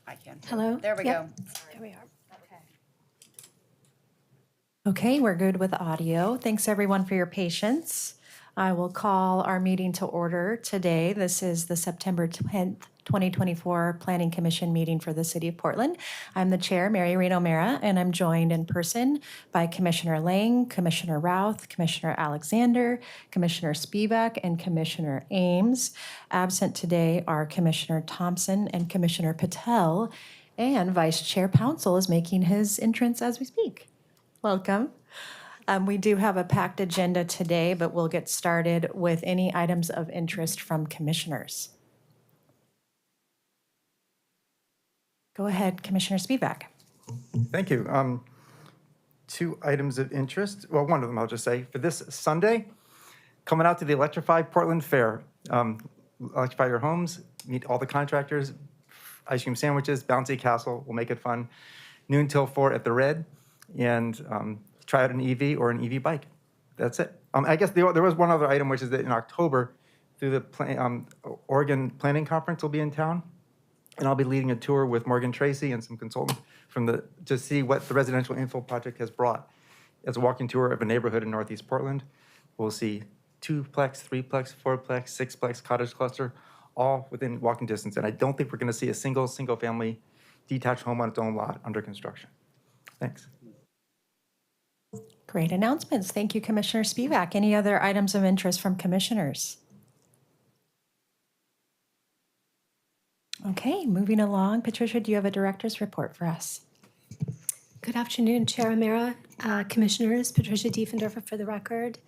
I can. Hello? There we Yep. go. There we are. Okay, we're good with audio. Thanks everyone for your patience. I will call our meeting to order today. This is the September 10th, 2024 Planning Commission meeting for the City of Portland. I'm the chair, Mary Reno Mera, and I'm joined in person by Commissioner Lang, Commissioner Routh, Commissioner Alexander, Commissioner Spivak, and Commissioner Ames. Absent today are Commissioner Thompson and Commissioner Patel, and Vice Chair Pouncil is making his entrance as we speak. Welcome. We do have a packed agenda today, but we'll get started with any items of interest from commissioners. Go ahead, Commissioner Spivak. Thank you. Two items of interest. Well, one of them I'll just say. For this Sunday, coming out to the Electrify Portland Fair. Electrify your homes, meet all the contractors, ice cream sandwiches, bouncy castle. We'll make it fun. Noon till 4 at the Red. And try out an EV or an EV bike. That's it. I guess there was one other item, which is that in October, through the Oregon Planning Conference will be in town. And I'll be leading a tour with Morgan Tracy and some consultants to see what the residential infill project has brought. As a walking tour of a neighborhood in Northeast Portland, we'll see 2-plex, 3-plex, 4-plex, 6-plex cottage cluster, all within walking distance. And I don't think we're going to see a single family detached home on its own lot under construction. Thanks. Great announcements. Thank you, Commissioner Spivak. Any other items of interest from commissioners? Okay, moving along. Patricia, do you have a director's report for us? Good afternoon, Chair O'Meara, Commissioners, Patricia Diefendorfer for the record.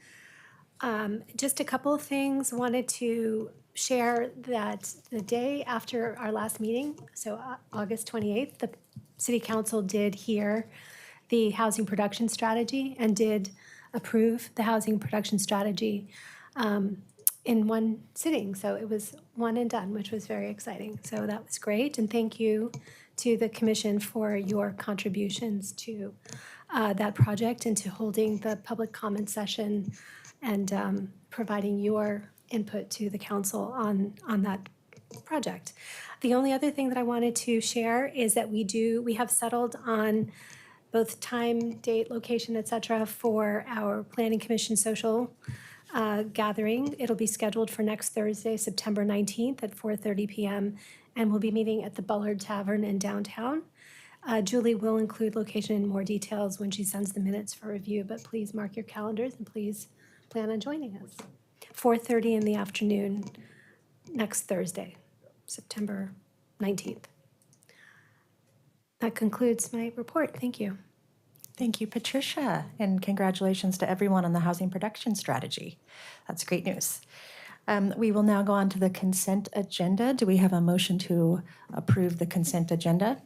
Just a couple of things. Wanted to share that the day after our last meeting, so August 28th, the City Council did hear the housing production strategy and did approve the housing production strategy in one sitting. So it was one and done, which was very exciting. So that was great. And thank you to the commission for your contributions to that project and to holding the public comment session and providing your input to the council on that project. The only other thing that I wanted to share is that we have settled on both time, date, location, et cetera, for our Planning Commission social gathering. It'll be scheduled for next Thursday, September 19th at 4:30 p.m. And we'll be meeting at the Bullard Tavern in downtown. Julie will include location and more details when she sends the minutes for review, but please mark your calendars and please plan on joining us. 4:30 in the afternoon next Thursday, September 19th. That concludes my report. Thank you. Thank you, Patricia, and congratulations to everyone on the housing production strategy. That's great news. We will now go on to the consent agenda. Do we have a motion to approve the consent agenda?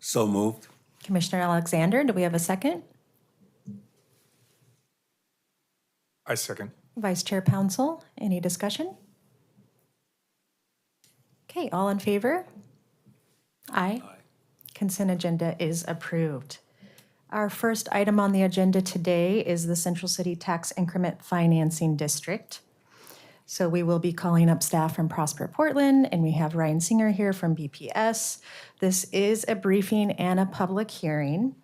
So moved. Commissioner Alexander, do we have a second? I second. Vice Chair Pouncil, any discussion? Okay, all in favor? Aye. Consent agenda is approved. Our first item on the agenda today is the Central City Tax Increment Financing District. So we will be calling up staff from Prosper Portland, and we have Ryan Singer here from BPS. This is a briefing and a public hearing.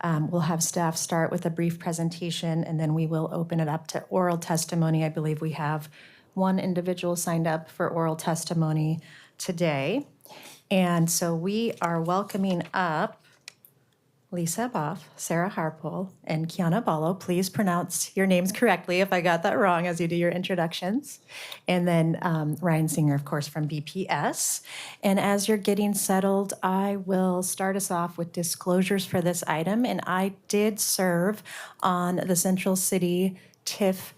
We'll have staff start with a brief presentation, and then we will open it up to oral testimony. I believe we have one individual signed up for oral testimony today. And so we are welcoming up Lisa Boff, Sarah Harpole, and Kiana Ballo. Please pronounce your names correctly if I got that wrong as you do your introductions. And then Ryan Singer, of course, from BPS. And as you're getting settled, I will start us off with disclosures for this item. And I did serve on the Central City TIF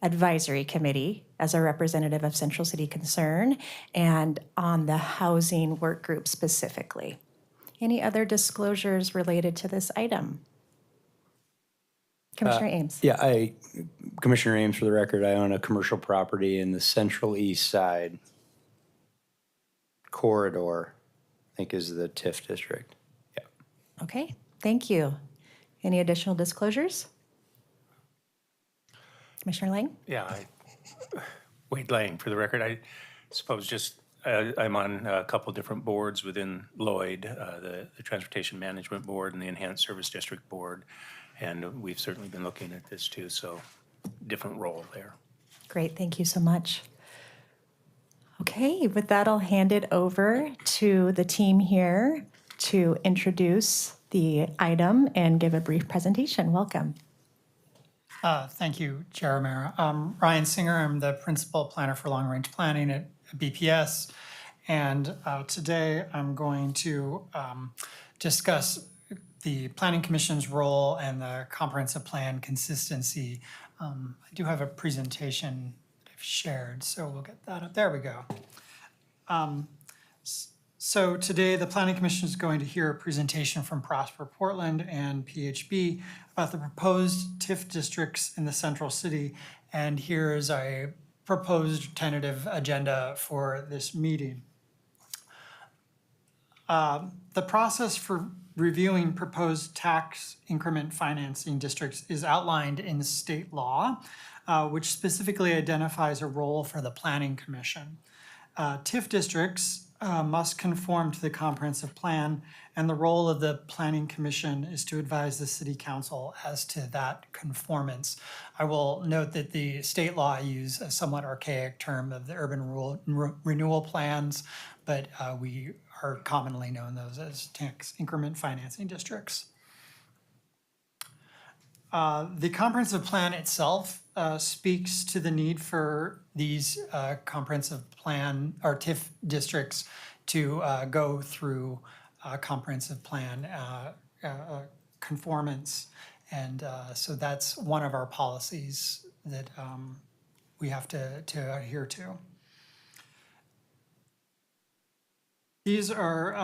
Advisory Committee as a representative of Central City Concern and on the housing work group specifically. Any other disclosures related to this item? Commissioner Ames. Yeah, Commissioner Ames, for the record, I own a commercial property in the Central East Side corridor, I think is the TIF district. Yeah. Okay, thank you. Any additional disclosures? Commissioner Lang? Yeah, Wade Lang, for the record. I suppose just I'm on a couple different boards within Lloyd, the Transportation Management Board and the Enhanced Service District Board. And we've certainly been looking at this too, so different role there. Great, thank you so much. Okay, with that, I'll hand it over to the team here to introduce the item and give a brief presentation. Welcome. Thank you, Chair O'Meara. Ryan Singer, I'm the Principal Planner for Long Range Planning at BPS. And today I'm going to discuss the Planning Commission's role and the comprehensive plan consistency. I do have a presentation that I've shared, so we'll get that up. There we go. So today, the Planning Commission is going to hear a presentation from Prosper Portland and PHB about the proposed TIF districts in the Central City. And here is a proposed tentative agenda for this meeting. The process for reviewing proposed tax increment financing districts is outlined in state law, which specifically identifies a role for the Planning Commission. TIF districts must conform to the comprehensive plan, and the role of the Planning Commission is to advise the City Council as to that conformance. I will note that the state law use a somewhat archaic term of the urban renewal plans, but we are commonly known those as tax increment financing districts. The comprehensive plan itself speaks to the need for these comprehensive plan or TIF districts to go through comprehensive plan conformance. And so that's one of our policies that we have to adhere to. These are,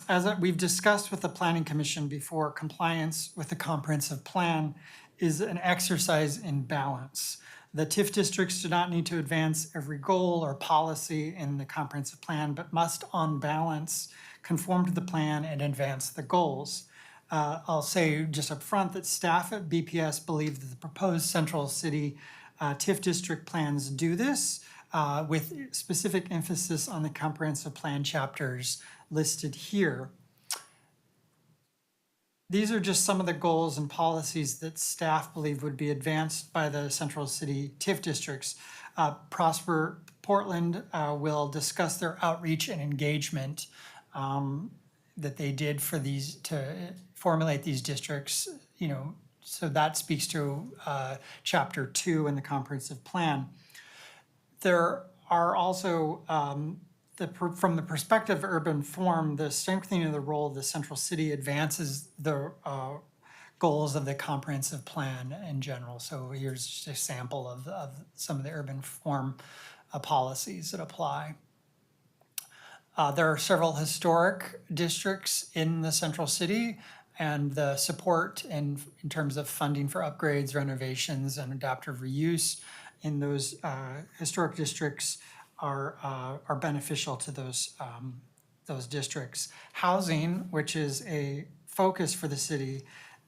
as we've discussed with the Planning Commission before, compliance with the comprehensive plan is an exercise in balance. The TIF districts do not need to advance every goal or policy in the comprehensive plan, but must, on balance, conform to the plan and advance the goals. I'll say just up front that staff at BPS believe that the proposed Central City TIF district plans do this, with specific emphasis on the comprehensive plan chapters listed here. These are just some of the goals and policies that staff believe would be advanced by the Central City TIF districts. Prosper Portland will discuss their outreach and engagement that they did for these, to formulate these districts, so that speaks to chapter 2 in the comprehensive plan. There are also, from the perspective of urban form, the strengthening of the role of the Central City advances the goals of the comprehensive plan in general. So here's just a sample of some of the urban form policies that apply. There are several historic districts in the Central City, and the support in terms of funding for upgrades, renovations, and adaptive reuse in those historic districts are beneficial to those districts. Housing, which is a focus for the city,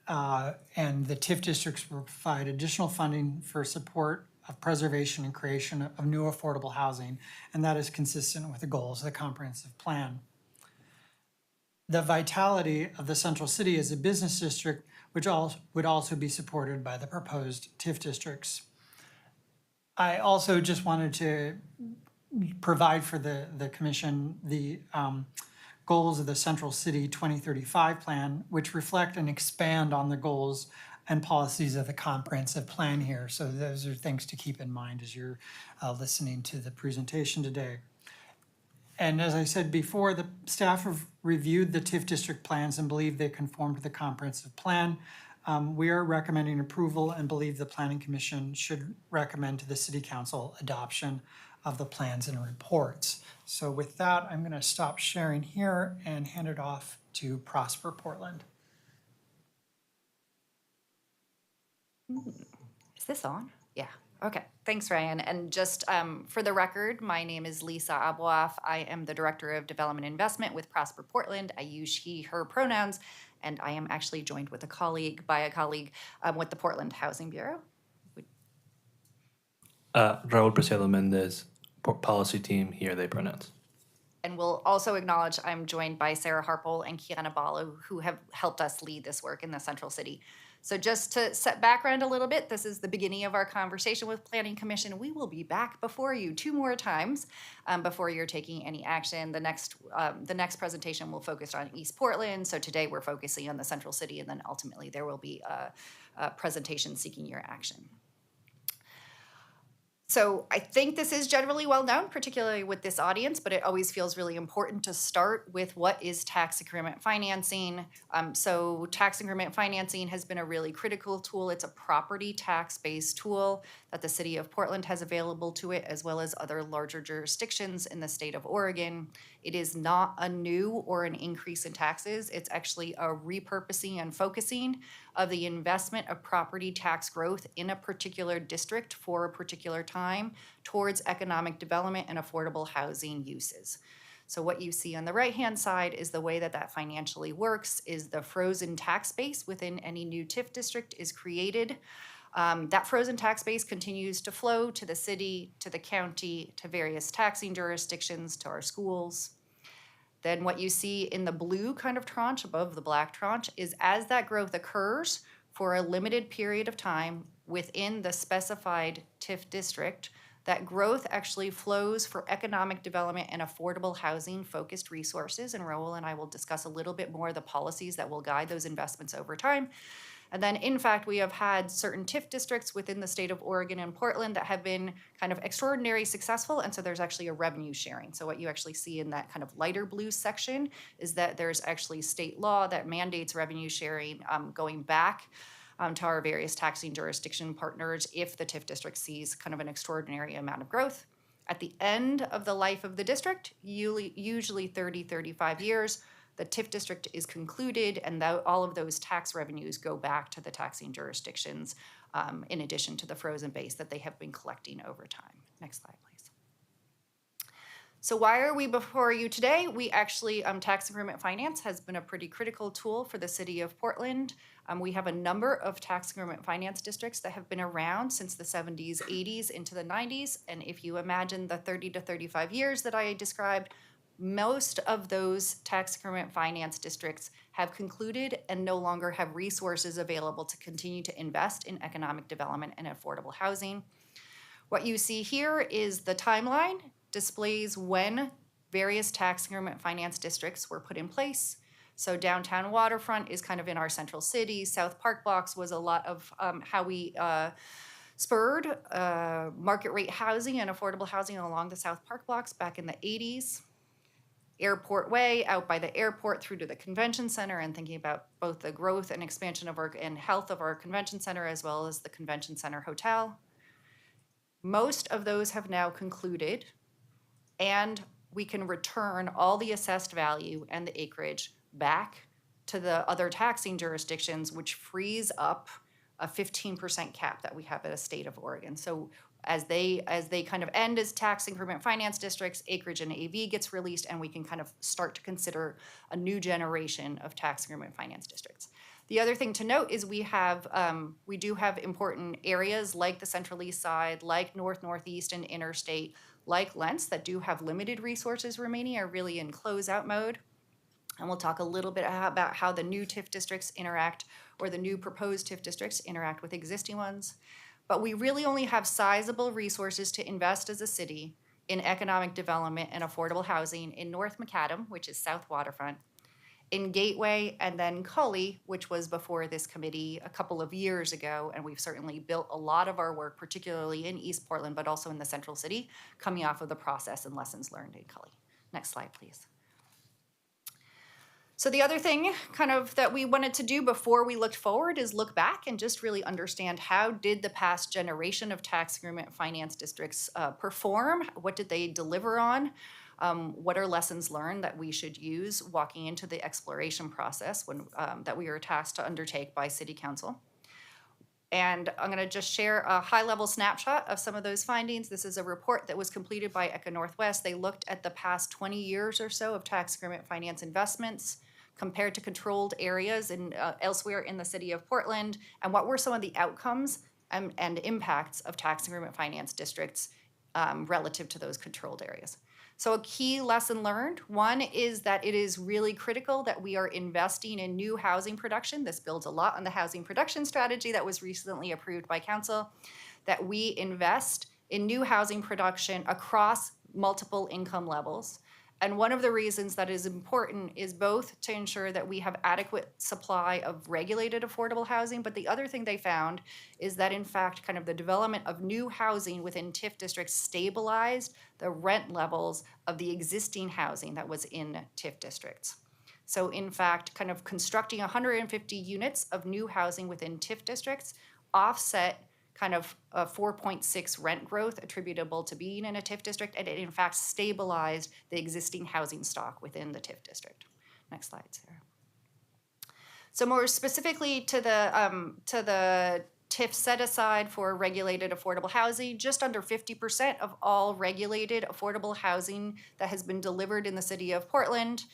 and the TIF districts will provide additional funding for support of preservation and creation of new affordable housing, and that is consistent with the goals of the comprehensive plan. The vitality of the Central City as a business district, which would also be supported by the proposed TIF districts. I also just wanted to provide for the commission the goals of the Central City 2035 plan, which reflect and expand on the goals and policies of the comprehensive plan here. So those are things to keep in mind as you're listening to the presentation today. And as I said before, the staff have reviewed the TIF district plans and believe they conform to the comprehensive plan. We are recommending approval and believe the Planning Commission should recommend to the City Council adoption of the plans and reports. So with that, I'm going to stop sharing here and hand it off to Prosper Portland. Is this on? Yeah. Okay. Thanks, Ryan. And just for the record, my name is Lisa Abouaf. I am the Director of Development and Investment with Prosper Portland. I use she, her pronouns, and I am actually joined with a colleague with the Portland Housing Bureau. Raul Preciado Mendez, Policy Team, here they pronouns. And we'll also acknowledge I'm joined by Sarah Harpole and Kiana Balu, who have helped us lead this work in the Central City. So just to set background a little bit, this is the beginning of our conversation with Planning Commission. We will be back before you 2 more times before you're taking any action. The next presentation will focus on East Portland. So today we're focusing on the Central City, and then ultimately there will be a presentation seeking your action. So I think this is generally well known, particularly with this audience, but it always feels really important to start with what is tax increment financing. So tax increment financing has been a really critical tool. It's a property tax-based tool that the city of Portland has available to it, as well as other larger jurisdictions in the state of Oregon. It is not a new or an increase in taxes. It's actually a repurposing and focusing of the investment of property tax growth in a particular district for a particular time towards economic development and affordable housing uses. So what you see on the right-hand side is the way that that financially works is the frozen tax base within any new TIF district is created. That frozen tax base continues to flow to the city, to the county, to various taxing jurisdictions, to our schools. Then what you see in the blue kind of tranche above the black tranche is as that growth occurs for a limited period of time within the specified TIF district, that growth actually flows for economic development and affordable housing focused resources. And Raul and I will discuss a little bit more of the policies that will guide those investments over time. And then, in fact, we have had certain TIF districts within the state of Oregon and Portland that have been kind of extraordinarily successful, and so there's actually a revenue sharing. So what you actually see in that kind of lighter blue section is that there's actually state law that mandates revenue sharing going back to our various taxing jurisdiction partners if the TIF district sees kind of an extraordinary amount of growth. At the end of the life of the district, usually 30, 35 years, the TIF district is concluded, and all of those tax revenues go back to the taxing jurisdictions in addition to the frozen base that they have been collecting over time. Next slide, please. So why are we before you today? We actually, tax increment finance has been a pretty critical tool for the city of Portland. We have a number of tax increment finance districts that have been around since the 70s, 80s, into the 90s. And if you imagine the 30 to 35 years that I described, most of those tax increment finance districts have concluded and no longer have resources available to continue to invest in economic development and affordable housing. What you see here is the timeline, displays when various tax increment finance districts were put in place. So downtown waterfront is kind of in our central city. South Park blocks was a lot of how we spurred market rate housing and affordable housing along the South Park blocks back in the 80s. Airport Way, out by the airport through to the convention center, and thinking about both the growth and expansion of our and health of our convention center as well as the convention center hotel. Most of those have now concluded, and we can return all the assessed value and the acreage back to the other taxing jurisdictions, which frees up a 15% cap that we have at a state of Oregon. So as they kind of end as tax increment finance districts, acreage and AV gets released, and we can kind of start to consider a new generation of tax increment finance districts. The other thing to note is we do have important areas like the Central East Side, like Northeast and Interstate, like Lents that do have limited resources remaining, are really in closeout mode. And we'll talk a little bit about how the new TIF districts interact, or the new proposed TIF districts interact with existing ones. But we really only have sizable resources to invest as a city in economic development and affordable housing in North Macadam, which is South Waterfront, in Gateway, and then Cully, which was before this committee a couple of years ago. And we've certainly built a lot of our work, particularly in East Portland, but also in the Central City, coming off of the process and lessons learned in Cully. Next slide, please. So the other thing kind of that we wanted to do before we looked forward is look back and just really understand how did the past generation of tax increment finance districts perform? What did they deliver on? What are lessons learned that we should use walking into the exploration process that we are tasked to undertake by City Council? And I'm going to just share a high-level snapshot of some of those findings. This is a report that was completed by ECHA Northwest. They looked at the past 20 years or so of tax increment finance investments compared to controlled areas elsewhere in the city of Portland, and what were some of the outcomes and impacts of tax increment finance districts relative to those controlled areas. So a key lesson learned, one is that it is really critical that we are investing in new housing production. This builds a lot on the housing production strategy that was recently approved by council, that we invest in new housing production across multiple income levels. And one of the reasons that is important is both to ensure that we have adequate supply of regulated affordable housing, but the other thing they found is that in fact, kind of the development of new housing within TIF districts stabilized the rent levels of the existing housing that was in TIF districts. So in fact, kind of constructing 150 units of new housing within TIF districts offset kind of a 4.6 rent growth attributable to being in a TIF district, and it in fact stabilized the existing housing stock within the TIF district. Next slide, Sarah. So more specifically to the TIF set aside for regulated affordable housing, just under 50% of all regulated affordable housing that has been delivered in the city of Portland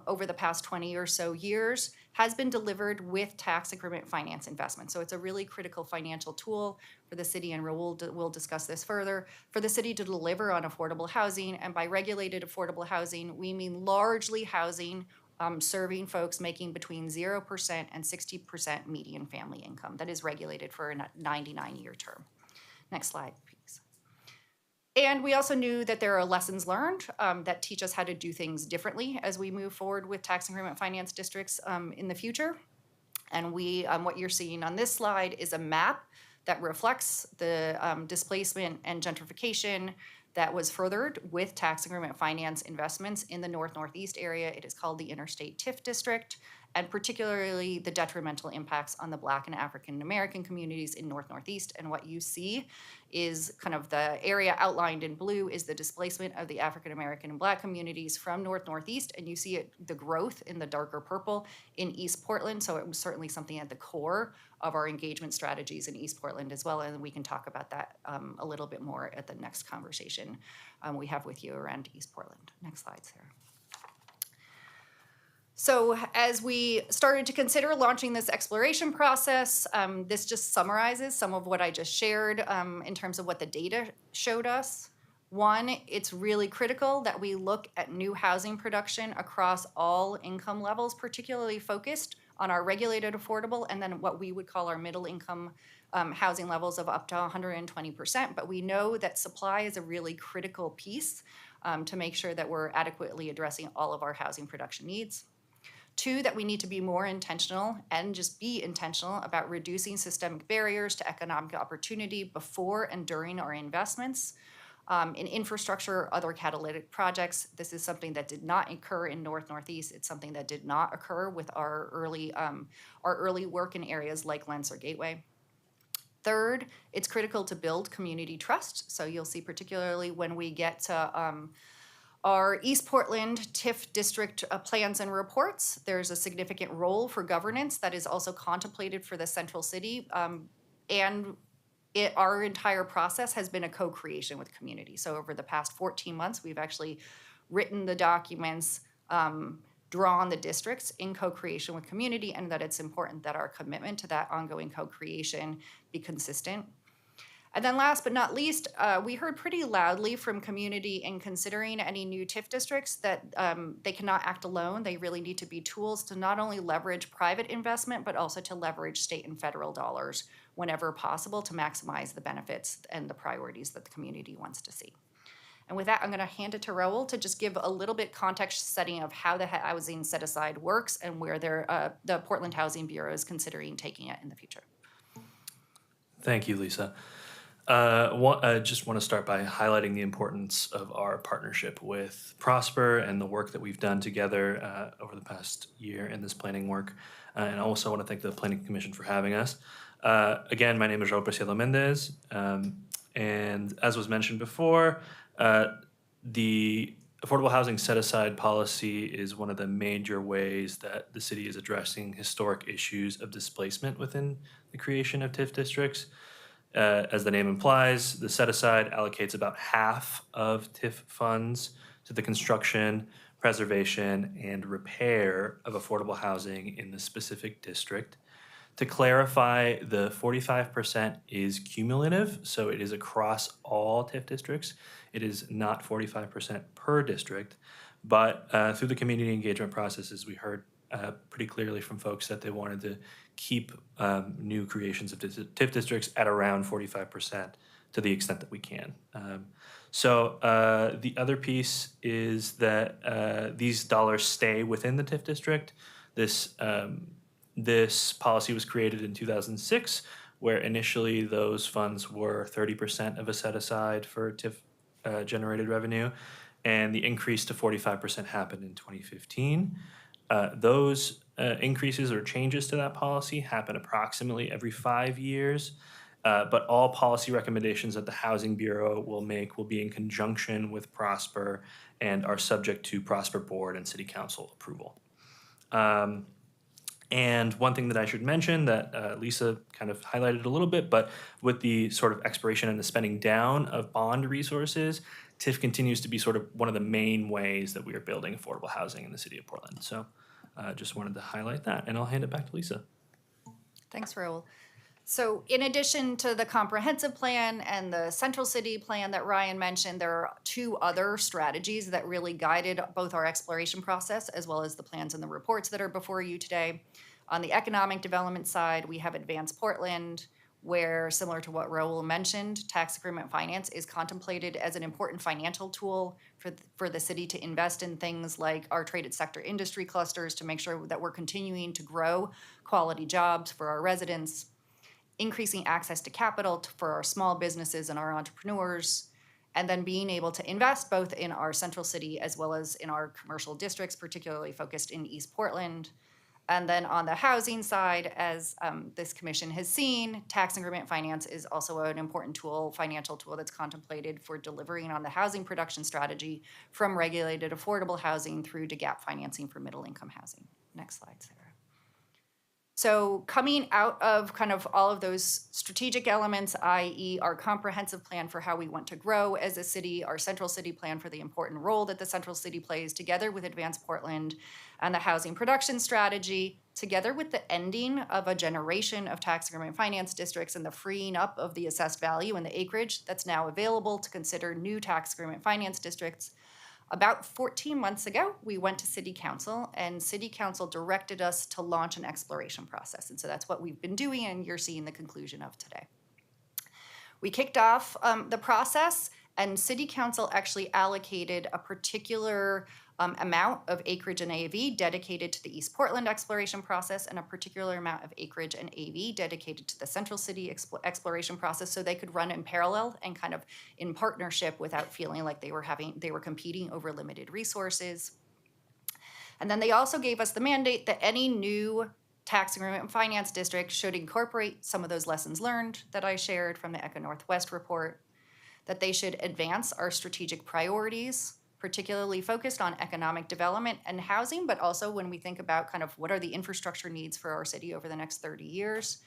over the past 20 or so years has been delivered with tax increment finance investment. So it's a really critical financial tool for the city, and we'll discuss this further, for the city to deliver on affordable housing. And by regulated affordable housing, we mean largely housing serving folks making between 0% and 60% median family income that is regulated for a 99-year term. Next slide, please. And we also knew that there are lessons learned that teach us how to do things differently as we move forward with tax increment finance districts in the future. And what you're seeing on this slide is a map that reflects the displacement and gentrification that was furthered with tax increment finance investments in the North-Northeast area. It is called the Interstate TIF District, and particularly the detrimental impacts on the Black and African American communities in North-Northeast. And what you see is kind of the area outlined in blue is the displacement of the African American and Black communities from North-Northeast, and you see the growth in the darker purple in East Portland. So it was certainly something at the core of our engagement strategies in East Portland as well, and we can talk about that a little bit more at the next conversation we have with you around East Portland. Next slide, Sarah. So as we started to consider launching this exploration process, this just summarizes some of what I just shared in terms of what the data showed us. One, it's really critical that we look at new housing production across all income levels, particularly focused on our regulated affordable and then what we would call our middle income housing levels of up to 120%. But we know that supply is a really critical piece to make sure that we're adequately addressing all of our housing production needs. Two, that we need to be more intentional and just be intentional about reducing systemic barriers to economic opportunity before and during our investments. In infrastructure or other catalytic projects, this is something that did not occur in North-Northeast. It's something that did not occur with our early work in areas like Lancer Gateway. Third, it's critical to build community trust. So you'll see particularly when we get to our East Portland TIF district plans and reports, there's a significant role for governance that is also contemplated for the central city. Our entire process has been a co-creation with community. So over the past 14 months, we've actually written the documents, drawn the districts in co-creation with community, and that it's important that our commitment to that ongoing co-creation be consistent. And then last but not least, we heard pretty loudly from community in considering any new TIF districts that they cannot act alone. They really need to be tools to not only leverage private investment, but also to leverage state and federal dollars whenever possible to maximize the benefits and the priorities that the community wants to see. And with that, I'm going to hand it to Raul to just give a little bit context setting of how the housing set aside works and where the Portland Housing Bureau is considering taking it in the future. Thank you, Lisa. I just want to start by highlighting the importance of our partnership with Prosper and the work that we've done together over the past year in this planning work. And I also want to thank the Planning Commission for having us. Again, my name is Raul Preciado Mendez. And as was mentioned before, the affordable housing set-aside policy is one of the major ways that the city is addressing historic issues of displacement within the creation of TIF districts. As the name implies, the set-aside allocates about half of TIF funds to the construction, preservation, and repair of affordable housing in the specific district. To clarify, the 45% is cumulative, so it is across all TIF districts. It is not 45% per district, but through the community engagement processes, we heard pretty clearly from folks that they wanted to keep new creations of TIF districts at around 45% to the extent that we can. So the other piece is that these dollars stay within the TIF district. This policy was created in 2006, where initially those funds were 30% of a set aside for TIF generated revenue, and the increase to 45% happened in 2015. Those increases or changes to that policy happen approximately every 5 years, but all policy recommendations that the Housing Bureau will make will be in conjunction with Prosper and are subject to Prosper Board and City Council approval. And one thing that I should mention that Lisa kind of highlighted a little bit, but with the sort of expiration and the spending down of bond resources, TIF continues to be sort of one of the main ways that we are building affordable housing in the city of Portland. So just wanted to highlight that, and I'll hand it back to Lisa. Thanks, Raul. So in addition to the comprehensive plan and the central city plan that Ryan mentioned, there are 2 other strategies that really guided both our exploration process as well as the plans and the reports that are before you today. On the economic development side, we have Advance Portland, where, similar to what Raul mentioned, tax increment finance is contemplated as an important financial tool for the city to invest in things like our traded sector industry clusters to make sure that we're continuing to grow quality jobs for our residents, increasing access to capital for our small businesses and our entrepreneurs, and then being able to invest both in our central city as well as in our commercial districts, particularly focused in East Portland. And then on the housing side, as this commission has seen, tax increment finance is also an important tool, financial tool that's contemplated for delivering on the housing production strategy from regulated affordable housing through to gap financing for middle income housing. Next slide, Sarah. So coming out of kind of all of those strategic elements, i.e. our comprehensive plan for how we want to grow as a city, our central city plan for the important role that the central city plays together with Advance Portland and the housing production strategy, together with the ending of a generation of tax increment finance districts and the freeing up of the assessed value and the acreage that's now available to consider new tax increment finance districts. About 14 months ago, we went to City Council, and City Council directed us to launch an exploration process. And so that's what we've been doing, and you're seeing the conclusion of today. We kicked off the process, and City Council actually allocated a particular amount of acreage and AV dedicated to the East Portland exploration process and a particular amount of acreage and AV dedicated to the Central City exploration process, so they could run in parallel and kind of in partnership without feeling like they were competing over limited resources. And then they also gave us the mandate that any new tax increment finance district should incorporate some of those lessons learned that I shared from the ECHO Northwest report, that they should advance our strategic priorities, particularly focused on economic development and housing, but also when we think about kind of what are the infrastructure needs for our city over the next 30 years,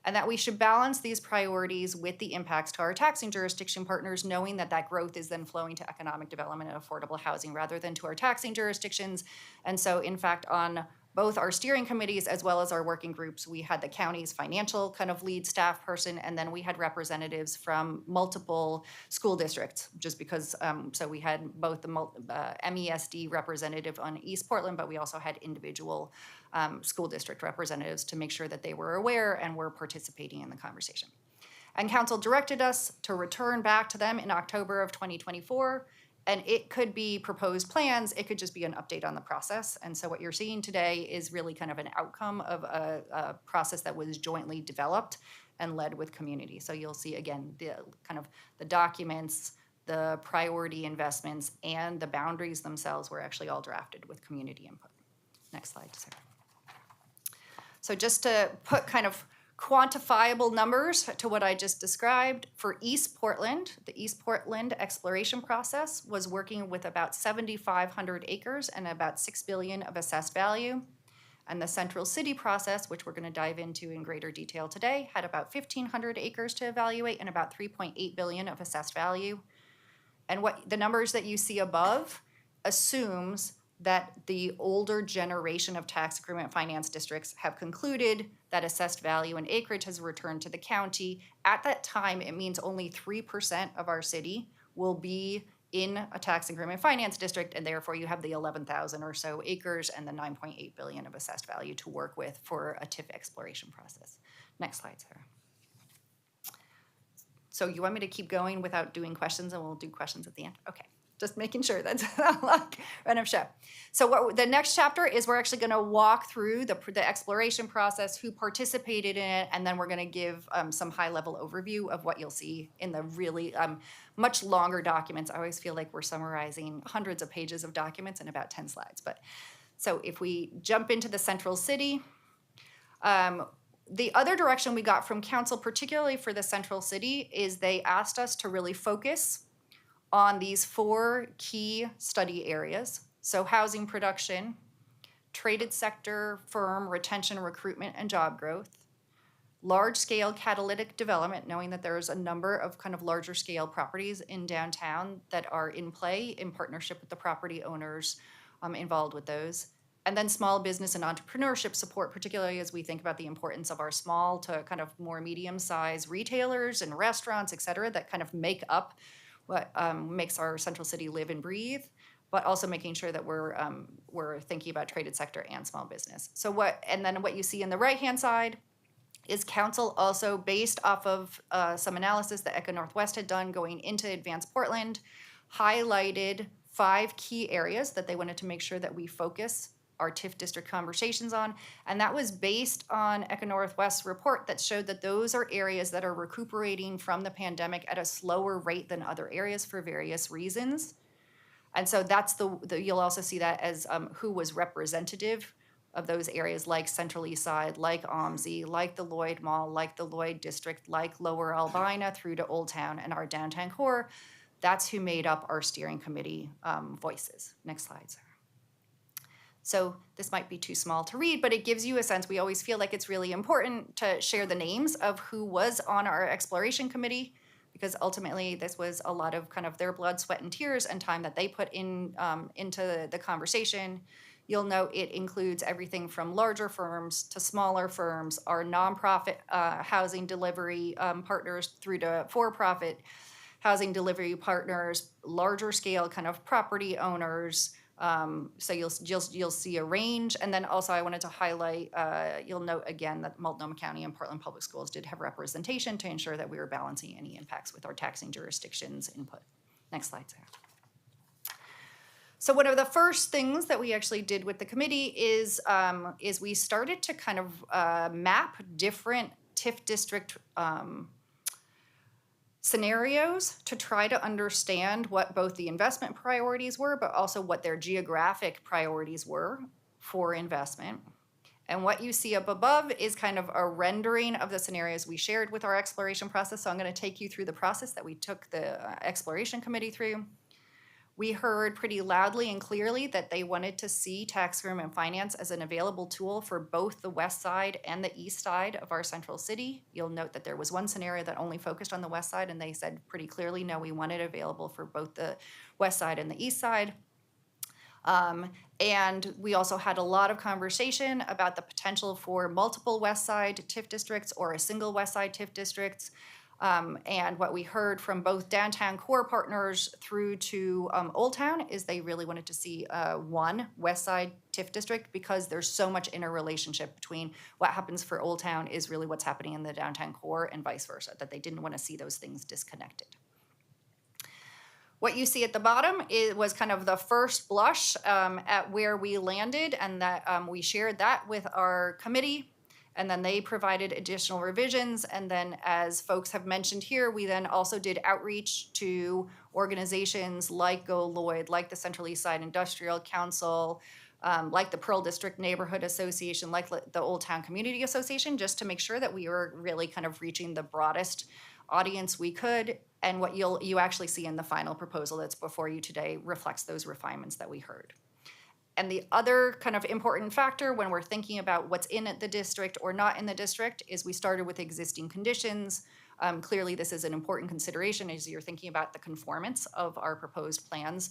and that we should balance these priorities with the impacts to our taxing jurisdiction partners, knowing that that growth is then flowing to economic development and affordable housing rather than to our taxing jurisdictions. And so, in fact, on both our steering committees as well as our working groups, we had the county's financial kind of lead staff person, and then we had representatives from multiple school districts, just because, so we had both the MESD representative on East Portland, but we also had individual school district representatives to make sure that they were aware and were participating in the conversation. And council directed us to return back to them in October of 2024, and it could be proposed plans, it could just be an update on the process. And so what you're seeing today is really kind of an outcome of a process that was jointly developed and led with community. So you'll see, again, the kind of the documents, the priority investments, and the boundaries themselves were actually all drafted with community input. Next slide, Sarah. So just to put kind of quantifiable numbers to what I just described, for East Portland, the East Portland exploration process was working with about 7,500 acres and about $6 billion of assessed value. And the Central City process, which we're going to dive into in greater detail today, had about 1,500 acres to evaluate and about $3.8 billion of assessed value. And what the numbers that you see above assumes that the older generation of tax increment finance districts have concluded that assessed value and acreage has returned to the county. At that time, it means only 3% of our city will be in a tax increment finance district, and therefore you have the 11,000 or so acres and the 9.8 billion of assessed value to work with for a TIF exploration process. Next slide, Sarah. So you want me to keep going without doing questions, and we'll do questions at the end? Okay, just making sure that's not like run of show. So what the next chapter is, we're actually going to walk through the exploration process, who participated in it, and then we're going to give some high-level overview of what you'll see in the really much longer documents. I always feel like we're summarizing hundreds of pages of documents in about 10 slides. But so if we jump into the Central City, the other direction we got from council, particularly for the Central City, is they asked us to really focus on these 4 key study areas. So housing production, traded sector, firm retention, recruitment, and job growth, large-scale catalytic development, knowing that there's a number of kind of larger scale properties in downtown that are in play in partnership with the property owners involved with those. And then small business and entrepreneurship support, particularly as we think about the importance of our small to kind of more medium-sized retailers and restaurants, et cetera, that kind of make up what makes our Central City live and breathe, but also making sure that we're thinking about traded sector and small business. So what you see in the right-hand side is council also, based off of some analysis that Echo Northwest had done going into Advanced Portland, highlighted 5 key areas that they wanted to make sure that we focus our TIF district conversations on. And that was based on Echo Northwest's report that showed that those are areas that are recuperating from the pandemic at a slower rate than other areas for various reasons. And so that's you'll also see that as who was representative of those areas, like Central East Side, like OMSI, like the Lloyd Mall, like the Lloyd District, like Lower Albina through to Old Town and our downtown core. That's who made up our steering committee voices. Next slide, Sarah. So this might be too small to read, but it gives you a sense. We always feel like it's really important to share the names of who was on our exploration committee, because ultimately this was a lot of kind of their blood, sweat, and tears and time that they put in into the conversation. You'll note it includes everything from larger firms to smaller firms, our nonprofit housing delivery partners through to for-profit housing delivery partners, larger scale kind of property owners. So you'll see a range. And then also I wanted to highlight, you'll note again that Multnomah County and Portland Public Schools did have representation to ensure that we were balancing any impacts with our taxing jurisdictions input. Next slide, Sarah. So one of the first things that we actually did with the committee is we started to kind of map different TIF district scenarios to try to understand what both the investment priorities were, but also what their geographic priorities were for investment. And what you see up above is kind of a rendering of the scenarios we shared with our exploration process. So I'm going to take you through the process that we took the exploration committee through. We heard pretty loudly and clearly that they wanted to see tax increment finance as an available tool for both the west side and the east side of our Central City. You'll note that there was one scenario that only focused on the west side, and they said pretty clearly, no, we want it available for both the west side and the east side. And we also had a lot of conversation about the potential for multiple west side TIF districts or a single west side TIF districts. And what we heard from both downtown core partners through to Old Town is they really wanted to see one West Side TIF district, because there's so much interrelationship between what happens for Old Town is really what's happening in the downtown core and vice versa, that they didn't want to see those things disconnected. What you see at the bottom was kind of the first blush at where we landed, and that we shared that with our committee. And then they provided additional revisions. And then, as folks have mentioned here, we then also did outreach to organizations like Go Lloyd, like the Central East Side Industrial Council, like the Pearl District Neighborhood Association, like the Old Town Community Association, just to make sure that we were really kind of reaching the broadest audience we could. And what you actually see in the final proposal that's before you today reflects those refinements that we heard. And the other kind of important factor when we're thinking about what's in the district or not in the district is we started with existing conditions. Clearly, this is an important consideration as you're thinking about the conformance of our proposed plans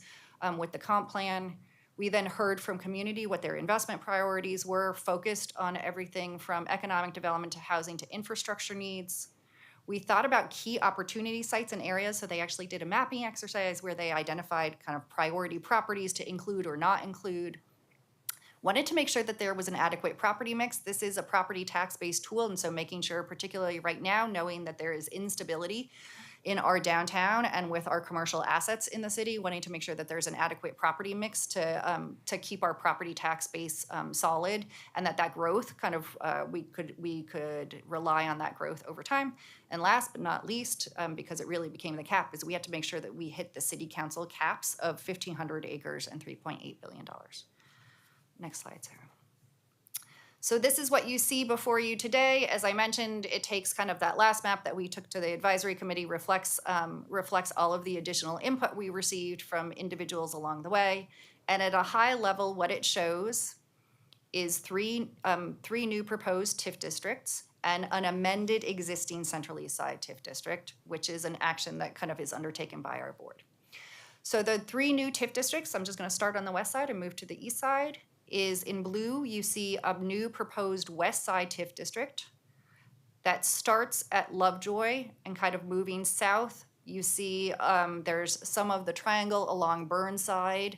with the comp plan. We then heard from community what their investment priorities were, focused on everything from economic development to housing to infrastructure needs. We thought about key opportunity sites and areas, so they actually did a mapping exercise where they identified kind of priority properties to include or not include. Wanted to make sure that there was an adequate property mix. This is a property tax-based tool, and so making sure, particularly right now, knowing that there is instability in our downtown and with our commercial assets in the city, wanting to make sure that there's an adequate property mix to keep our property tax base solid, and that growth kind of we could rely on that growth over time. And last but not least, because it really became the cap, is we had to make sure that we hit the city council caps of 1,500 acres and $3.8 billion. Next slide, Sarah. So this is what you see before you today. As I mentioned, it takes kind of that last map that we took to the advisory committee, reflects all of the additional input we received from individuals along the way. And at a high level, what it shows is three new proposed TIF districts and an amended existing Central East Side TIF district, which is an action that kind of is undertaken by our board. So the 3 new TIF districts, I'm just going to start on the west side and move to the east side, is in blue, you see a new proposed west side TIF district that starts at Lovejoy and kind of moving south. You see there's some of the triangle along Burnside,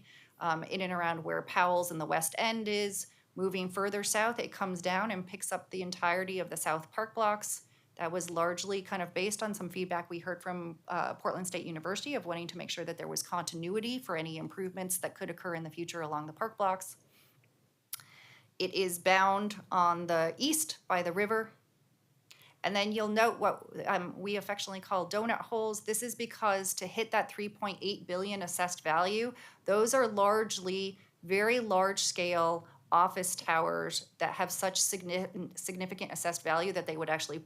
in and around where Powell's and the West End is. Moving further south, it comes down and picks up the entirety of the South Park blocks. That was largely kind of based on some feedback we heard from Portland State University of wanting to make sure that there was continuity for any improvements that could occur in the future along the park blocks. It is bound on the east by the river. And then you'll note what we affectionately call donut holes. This is because to hit that 3.8 billion assessed value, those are largely very large scale office towers that have such significant assessed value that they would actually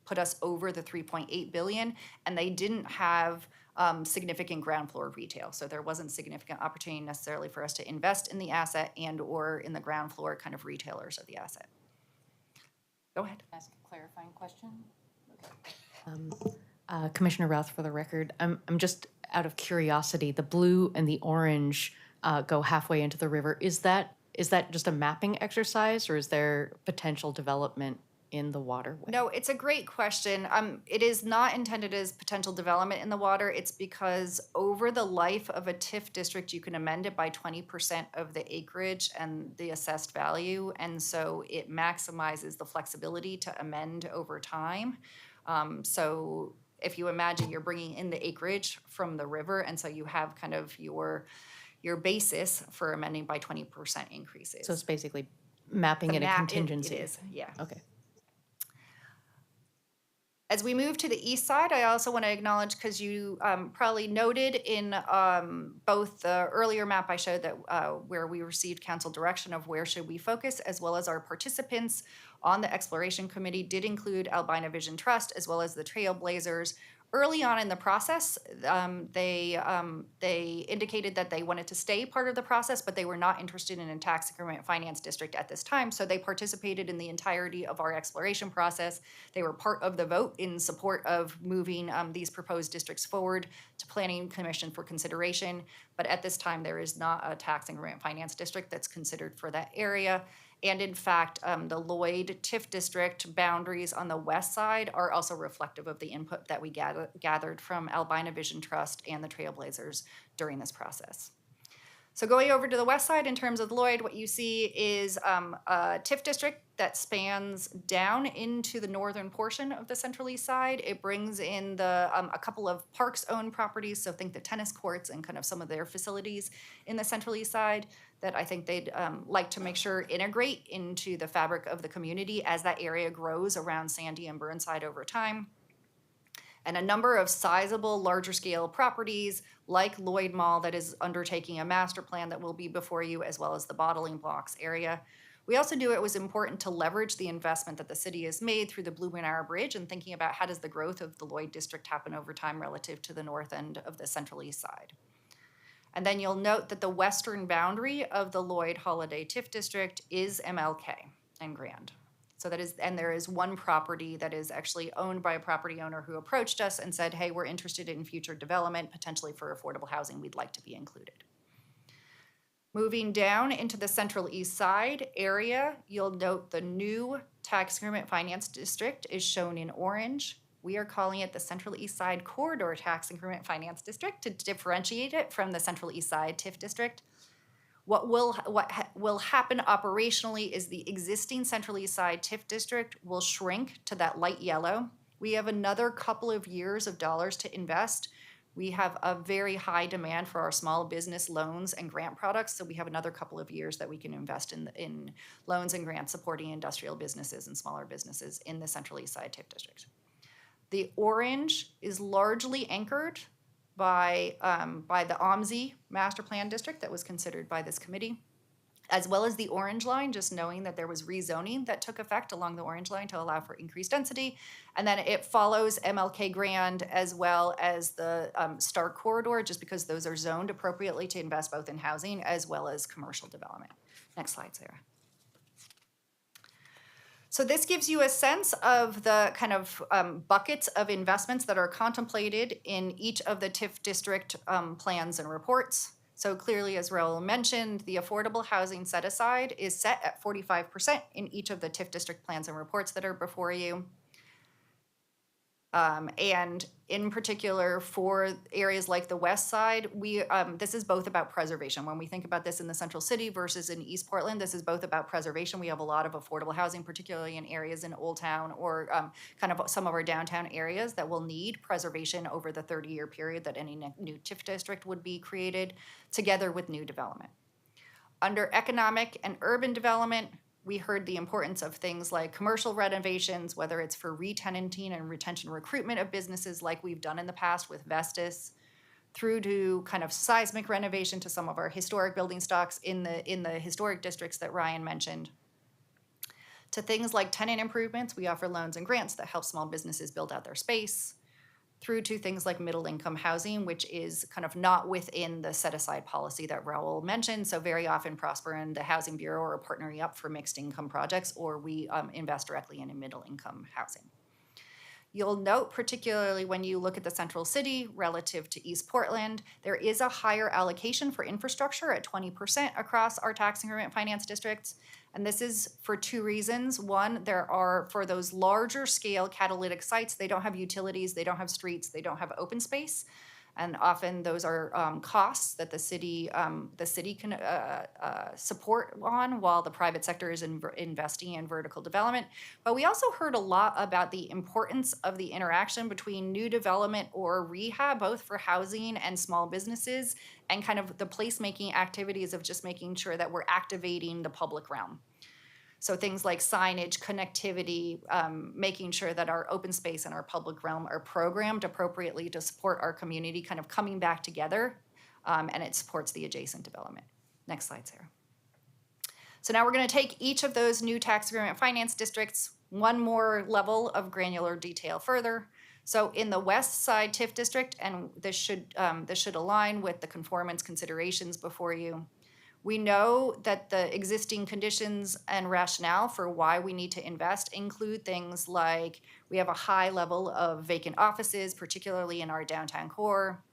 put us over the 3.8 billion, and they didn't have significant ground floor retail. So there wasn't significant opportunity necessarily for us to invest in the asset and or in the ground floor kind of retailers of the asset. Go ahead. Ask a clarifying question. Commissioner Routh, for the record, I'm just out of curiosity, the blue and the orange go halfway into the river. Is that just a mapping exercise, or is there potential development in the waterway? No, it's a great question. It is not intended as potential development in the water. It's because over the life of a TIF district, you can amend it by 20% of the acreage and the assessed value. And so it maximizes the flexibility to amend over time. So if you imagine you're bringing in the acreage from the river, and so you have kind of your basis for amending by 20% increases. So it's basically mapping in a contingency. It is, yeah. Okay. As we move to the east side, I also want to acknowledge, because you probably noted in both the earlier map I showed that where we received council direction of where should we focus, as well as our participants on the exploration committee did include Albina Vision Trust, as well as the Trailblazers. Early on in the process, they indicated that they wanted to stay part of the process, but they were not interested in a tax increment finance district at this time. So they participated in the entirety of our exploration process. They were part of the vote in support of moving these proposed districts forward to Planning Commission for consideration. But at this time, there is not a tax increment finance district that's considered for that area. And in fact, the Lloyd TIF district boundaries on the west side are also reflective of the input that we gathered from Albina Vision Trust and the Trailblazers during this process. So going over to the west side in terms of Lloyd, what you see is a TIF district that spans down into the northern portion of the Central East Side. It brings in a couple of parks-owned properties, so think the tennis courts and kind of some of their facilities in the Central East Side that I think they'd like to make sure integrate into the fabric of the community as that area grows around Sandy and Burnside over time. And a number of sizable, larger scale properties like Lloyd Mall that is undertaking a master plan that will be before you, as well as the bottling blocks area. We also knew it was important to leverage the investment that the city has made through the Blue Moon Hour Bridge and thinking about how does the growth of the Lloyd district happen over time relative to the north end of the Central East Side. And then you'll note that the western boundary of the Lloyd Holiday TIF district is MLK and Grand. So that is, and there is one property that is actually owned by a property owner who approached us and said, hey, we're interested in future development, potentially for affordable housing, we'd like to be included. Moving down into the Central East Side area, you'll note the new tax increment finance district is shown in orange. We are calling it the Central East Side Corridor Tax Increment Finance District to differentiate it from the Central East Side TIF district. What will happen operationally is the existing Central East Side TIF district will shrink to that light yellow. We have another couple of years of dollars to invest. We have a very high demand for our small business loans and grant products, so we have another couple of years that we can invest in loans and grants supporting industrial businesses and smaller businesses in the Central East Side TIF district. The orange is largely anchored by the OMSI master plan district that was considered by this committee, as well as the orange line, just knowing that there was rezoning that took effect along the orange line to allow for increased density. And then it follows MLK Grand as well as the Stark Corridor, just because those are zoned appropriately to invest both in housing as well as commercial development. Next slide, Sarah. So this gives you a sense of the kind of buckets of investments that are contemplated in each of the TIF district plans and reports. So clearly, as Raul mentioned, the affordable housing set aside is set at 45% in each of the TIF district plans and reports that are before you. And in particular, for areas like the west side, this is both about preservation. When we think about this in the central city versus in East Portland, this is both about preservation. We have a lot of affordable housing, particularly in areas in Old Town or kind of some of our downtown areas that will need preservation over the 30-year period that any new TIF district would be created, together with new development. Under economic and urban development, we heard the importance of things like commercial renovations, whether it's for re-tenanting and retention recruitment of businesses like we've done in the past with Vestas, through to kind of seismic renovation to some of our historic building stocks in the historic districts that Ryan mentioned, to things like tenant improvements. We offer loans and grants that help small businesses build out their space, through to things like middle-income housing, which is kind of not within the set-aside policy that Raul mentioned. So very often Prosper and the Housing Bureau are partnering up for mixed-income projects, or we invest directly in middle-income housing. You'll note, particularly when you look at the central city relative to East Portland, there is a higher allocation for infrastructure at 20% across our tax increment finance districts. And this is for two reasons. One, there are, for those larger scale catalytic sites, they don't have utilities, they don't have streets, they don't have open space. And often those are costs that the city can support on while the private sector is investing in vertical development. But we also heard a lot about the importance of the interaction between new development or rehab, both for housing and small businesses, and kind of the placemaking activities of just making sure that we're activating the public realm. So things like signage, connectivity, making sure that our open space and our public realm are programmed appropriately to support our community kind of coming back together, and it supports the adjacent development. Next slide, Sarah. So now we're going to take each of those new tax increment finance districts one more level of granular detail further. So in the west side TIF district, and this should align with the conformance considerations before you, we know that the existing conditions and rationale for why we need to invest include things like we have a high level of vacant offices, particularly in our downtown core.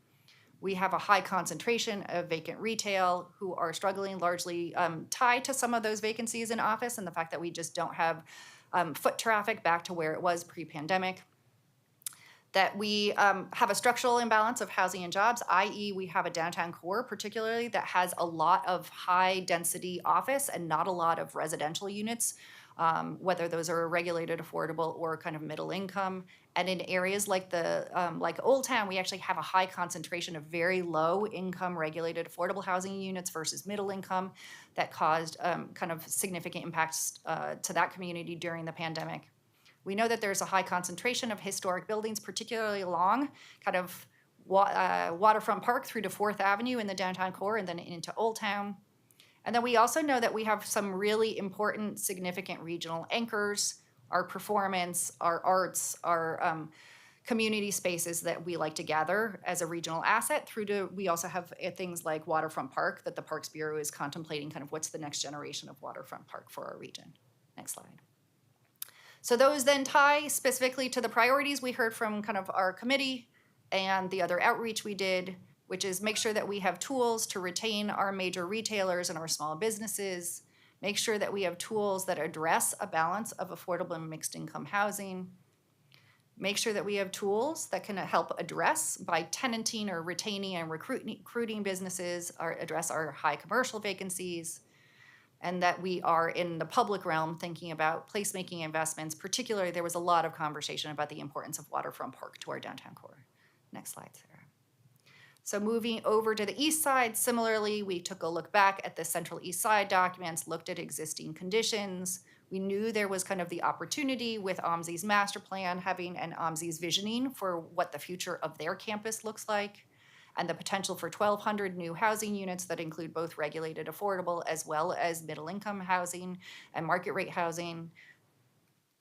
We have a high concentration of vacant retail who are struggling, largely tied to some of those vacancies in office and the fact that we just don't have foot traffic back to where it was pre-pandemic. That we have a structural imbalance of housing and jobs, i.e. we have a downtown core particularly that has a lot of high density office and not a lot of residential units, whether those are regulated, affordable, or kind of middle income. And in areas like like Old Town, we actually have a high concentration of very low income regulated affordable housing units versus middle income that caused kind of significant impacts to that community during the pandemic. We know that there's a high concentration of historic buildings, particularly along kind of Waterfront Park through to 4th Avenue in the downtown core and then into Old Town. And then we also know that we have some really important, significant regional anchors, our performance, our arts, our community spaces that we like to gather as a regional asset through to, we also have things like Waterfront Park that the Parks Bureau is contemplating kind of what's the next generation of Waterfront Park for our region. Next slide. So those then tie specifically to the priorities we heard from kind of our committee and the other outreach we did which is make sure that we have tools to retain our major retailers and our small businesses, make sure that we have tools that address a balance of affordable and mixed income housing, make sure that we have tools that can help address by tenanting or retaining and recruiting businesses, or address our high commercial vacancies, and that we are in the public realm thinking about placemaking investments. Particularly, there was a lot of conversation about the importance of waterfront park to our downtown core. Next slide, Sarah. So moving over to the east side, similarly, we took a look back at the Central East Side documents, looked at existing conditions. We knew there was kind of the opportunity with OMSI's master plan, having an OMSI's visioning for what the future of their campus looks like, and the potential for 1,200 new housing units that include both regulated affordable as well as middle-income housing and market rate housing.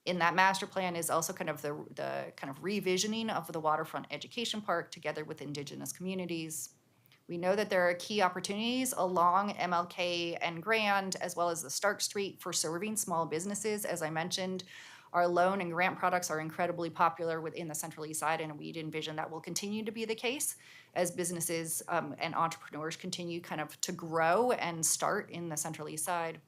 In that master plan is also kind of the kind of revisioning of the waterfront education park together with Indigenous communities. We know that there are key opportunities along MLK and Grand, as well as the Stark Street, for serving small businesses. As I mentioned, our loan and grant products are incredibly popular within the Central East Side, and we'd envision that will continue to be the case as businesses and entrepreneurs continue kind of to grow and start in the Central East Side.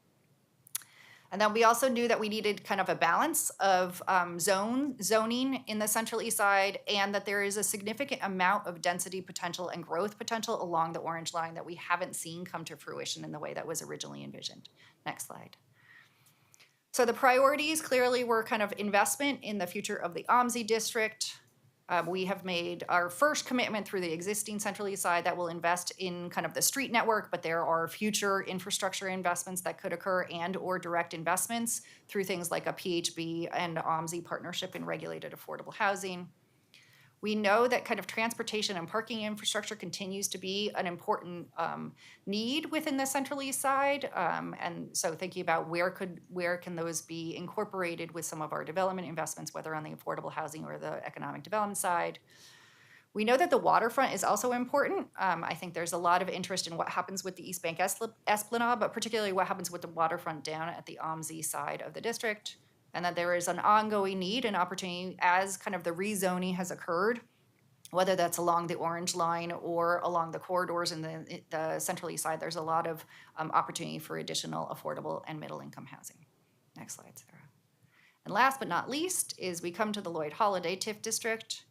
And then we also knew that we needed kind of a balance of zoning in the Central East Side, and that there is a significant amount of density potential and growth potential along the orange line that we haven't seen come to fruition in the way that was originally envisioned. Next slide. So the priorities clearly were kind of investment in the future of the OMSI district. We have made our first commitment through the existing Central East Side that will invest in kind of the street network, but there are future infrastructure investments that could occur and or direct investments through things like a PHB and OMSI partnership in regulated affordable housing. We know that kind of transportation and parking infrastructure continues to be an important need within the Central East Side. And so thinking about where can those be incorporated with some of our development investments, whether on the affordable housing or the economic development side. We know that the waterfront is also important. I think there's a lot of interest in what happens with the East Bank Esplanade, but particularly what happens with the waterfront down at the OMSI side of the district. And that there is an ongoing need and opportunity as kind of the rezoning has occurred, whether that's along the orange line or along the corridors in the Central East Side. There's a lot of opportunity for additional affordable and middle-income housing. Next slide, Sarah. And last but not least is we come to the Lloyd Holiday TIF district.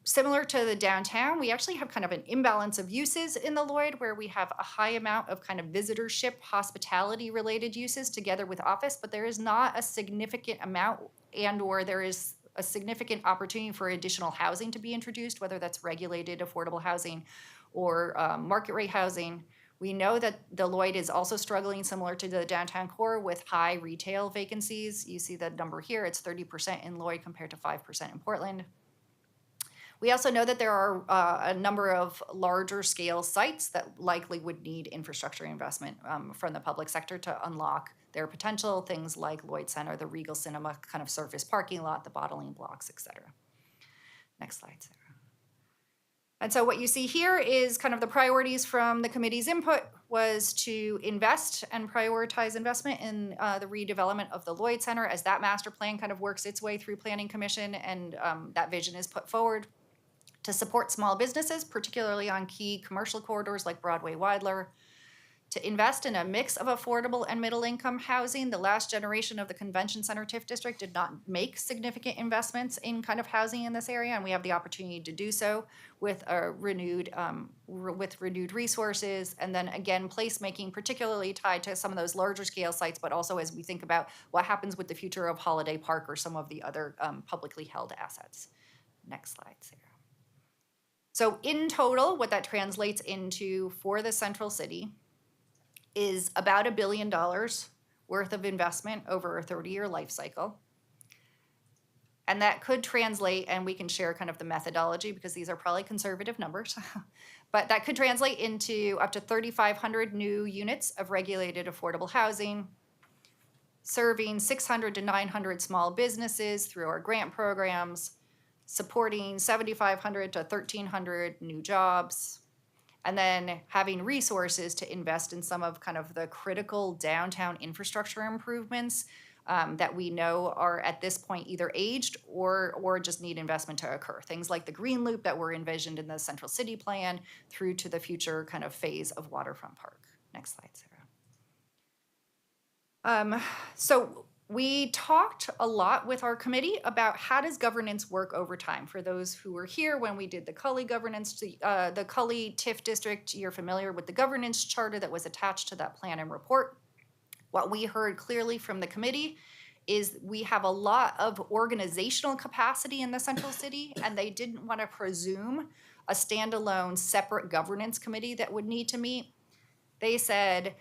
Similar to the downtown, we actually have kind of an imbalance of uses in the Lloyd, where we have a high amount of kind of visitorship, hospitality-related uses together with office, but there is not a significant amount and or there is a significant opportunity for additional housing to be introduced, whether that's regulated affordable housing or market rate housing. We know that the Lloyd is also struggling, similar to the downtown core, with high retail vacancies. You see the number here, it's 30% in Lloyd compared to 5% in Portland. We also know that there are a number of larger scale sites that likely would need infrastructure investment from the public sector to unlock their potential, things like Lloyd Center, the Regal Cinema kind of surface parking lot, the bottling blocks, et cetera. Next slide, Sarah. And so what you see here is kind of the priorities from the committee's input was to invest and prioritize investment in the redevelopment of the Lloyd Center as that master plan kind of works its way through Planning Commission and that vision is put forward. To support small businesses, particularly on key commercial corridors like Broadway-Weidler, to invest in a mix of affordable and middle-income housing. The last generation of the Convention Center TIF district did not make significant investments in kind of housing in this area, and we have the opportunity to do so with a renewed resources, and then again, placemaking, particularly tied to some of those larger scale sites, but also as we think about what happens with the future of Holiday Park or some of the other publicly held assets. Next slide, Sarah. So in total, what that translates into for the Central City is about $1 billion worth of investment over a 30-year life cycle. And that could translate, and we can share kind of the methodology because these are probably conservative numbers, but that could translate into up to 3,500 new units of regulated affordable housing, serving 600 to 900 small businesses through our grant programs, supporting 7,500 to 1,300 new jobs, and then having resources to invest in some of kind of the critical downtown infrastructure improvements that we know are at this point either aged or just need investment to occur. Things like the Green Loop that were envisioned in the Central City Plan through to the future kind of phase of Waterfront Park. Next slide, Sarah. So we talked a lot with our committee about how does governance work over time. For those who were here when we did the Cully governance, the Cully TIF district, you're familiar with the governance charter that was attached to that plan and report. What we heard clearly from the committee is we have a lot of organizational capacity in the Central City, and they didn't want to presume a standalone separate governance committee that would need to meet. They said,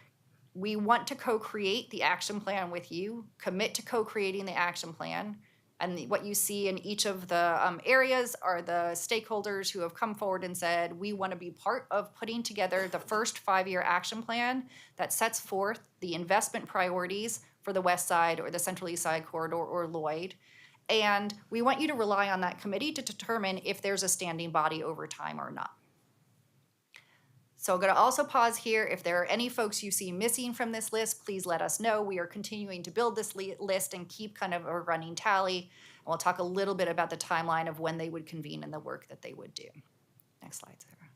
we want to co-create the action plan with you, commit to co-creating the action plan. And what you see in each of the areas are the stakeholders who have come forward and said, we want to be part of putting together the first 5-year action plan that sets forth the investment priorities for the West Side or the Central East Side corridor or Lloyd. And we want you to rely on that committee to determine if there's a standing body over time or not. So I'm going to also pause here. If there are any folks you see missing from this list, please let us know. We are continuing to build this list and keep kind of a running tally. And we'll talk a little bit about the timeline of when they would convene and the work that they would do. Next slide, Sarah.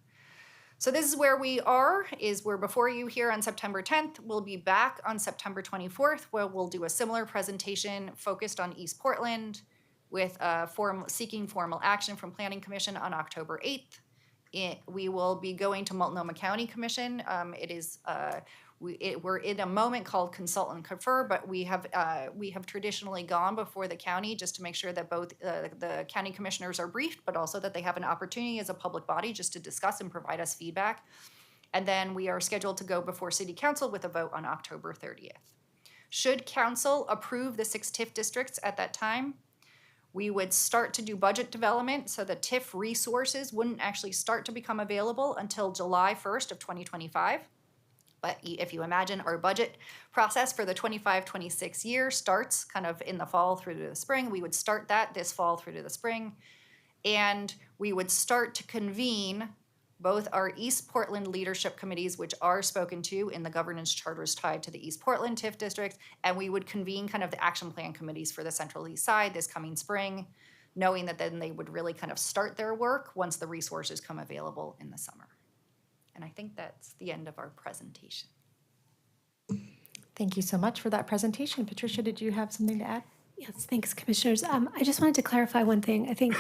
So this is where we are, is we're before you here on September 10th. We'll be back on September 24th, where we'll do a similar presentation focused on East Portland with seeking formal action from Planning Commission on October 8th. We will be going to Multnomah County Commission. We're in a moment called consult and confer, but we have traditionally gone before the county just to make sure that both the county commissioners are briefed, but also that they have an opportunity as a public body just to discuss and provide us feedback. And then we are scheduled to go before City Council with a vote on October 30th. Should Council approve the 6 TIF districts at that time, we would start to do budget development, so the TIF resources wouldn't actually start to become available until July 1st of 2025. But if you imagine our budget process for the 25-26 year starts kind of in the fall through to the spring, we would start that this fall through to the spring. And we would start to convene both our East Portland leadership committees, which are spoken to in the governance charters tied to the East Portland TIF district, and we would convene kind of the action plan committees for the Central East Side this coming spring, knowing that then they would really kind of start their work once the resources come available in the summer. And I think that's the end of our presentation. Thank you so much for that presentation. Patricia, did you have something to add? Yes, thanks, Commissioners. I just wanted to clarify one thing. I think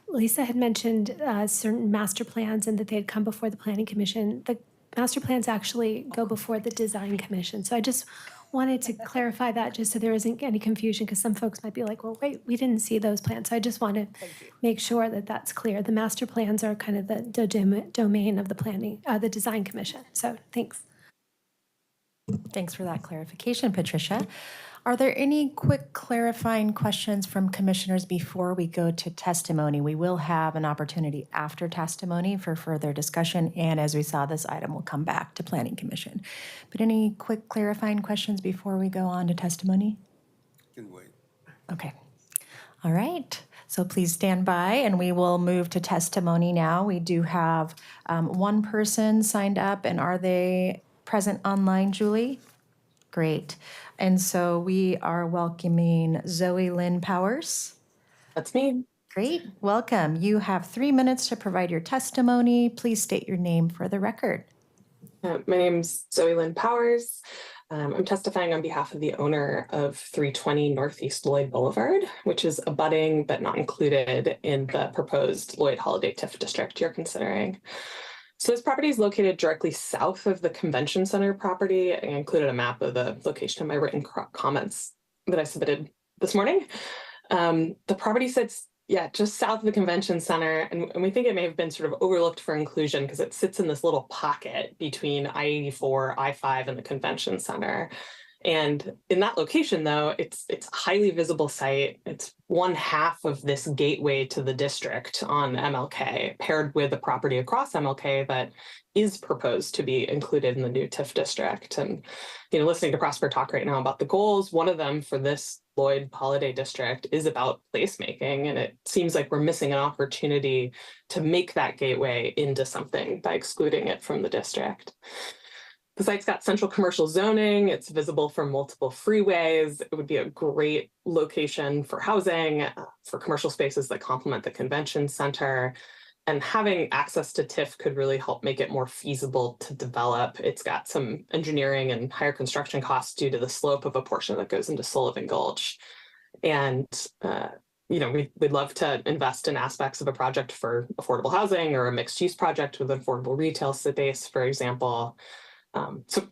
Lisa had mentioned certain master plans and that they had come before the Planning Commission. The master plans actually go before the Design Commission. So I just wanted to clarify that just so there isn't any confusion, because some folks might be like, well, wait, we didn't see those plans. So I just want to make sure that that's clear. The master plans are kind of the domain of the Design Commission. So thanks. Thanks for that clarification, Patricia. Are there any quick clarifying questions from commissioners before we go to testimony? We will have an opportunity after testimony for further discussion, and as we saw, this item will come back to Planning Commission. But any quick clarifying questions before we go on to testimony? Can wait. Okay. All right. So please stand by, and we will move to testimony now. We do have one person signed up, and are they present online, Julie? Great. And so we are welcoming Zoe Lynn Powers. That's me. Great. Welcome. You have 3 minutes to provide your testimony. Please state your name for the record. My name's Zoe Lynn Powers. I'm testifying on behalf of the owner of 320 Northeast Lloyd Boulevard, which is abutting but not included in the proposed Lloyd Holiday TIF district you're considering. So this property is located directly south of the convention center property. I included a map of the location in my written comments that I submitted this morning. The property sits, just south of the convention center, and we think it may have been sort of overlooked for inclusion because it sits in this little pocket between I-84, I-5, and the convention center. And in that location, though, it's a highly visible site. It's one half of this gateway to the district on MLK, paired with a property across MLK that is proposed to be included in the new TIF district. And, listening to Prosper talk right now about the goals, one of them for this Lloyd Holiday District is about placemaking. And it seems like we're missing an opportunity to make that gateway into something by excluding it from the district. The site's got central commercial zoning. It's visible from multiple freeways. It would be a great location for housing, for commercial spaces that complement the convention center. And having access to TIF could really help make it more feasible to develop. It's got some engineering and higher construction costs due to the slope of a portion that goes into Sullivan Gulch. And we'd love to invest in aspects of a project for affordable housing or a mixed use project with affordable retail space, for example. So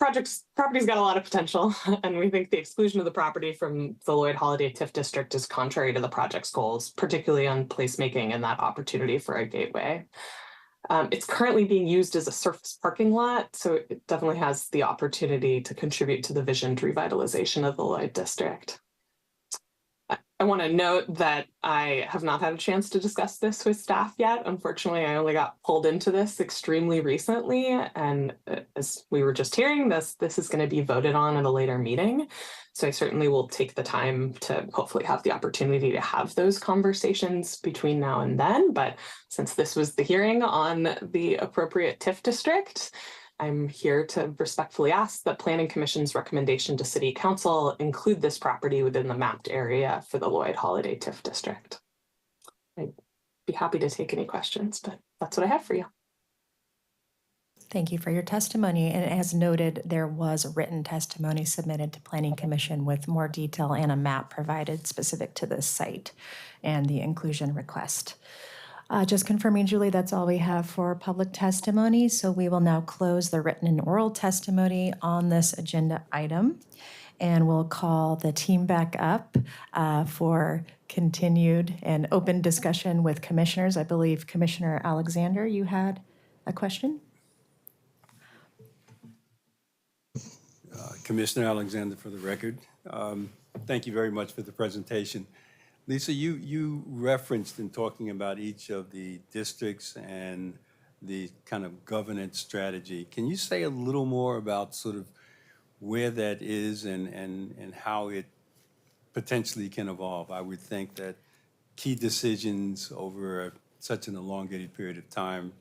property's got a lot of potential, and we think the exclusion of the property from the Lloyd Holiday TIF district is contrary to the project's goals, particularly on placemaking and that opportunity for a gateway. It's currently being used as a surface parking lot, so it definitely has the opportunity to contribute to the visioned revitalization of the Lloyd district. I want to note that I have not had a chance to discuss this with staff yet. Unfortunately, I only got pulled into this extremely recently. And as we were just hearing, this is going to be voted on at a later meeting. So I certainly will take the time to hopefully have the opportunity to have those conversations between now and then. But since this was the hearing on the appropriate TIF district, I'm here to respectfully ask that Planning Commission's recommendation to City Council include this property within the mapped area for the Lloyd Holiday TIF district. I'd be happy to take any questions, but that's what I have for you. Thank you for your testimony. And as noted, there was written testimony submitted to Planning Commission with more detail and a map provided specific to this site and the inclusion request. Just confirming, Julie, that's all we have for public testimony. So we will now close the written and oral testimony on this agenda item. And we'll call the team back up for continued and open discussion with commissioners. I believe Commissioner Alexander, you had a question? Commissioner Alexander for the record. Thank you very much for the presentation. Lisa, you referenced in talking about each of the districts and the kind of governance strategy. Can you say a little more about sort of where that is and how it potentially can evolve? I would think that key decisions over such an elongated period of time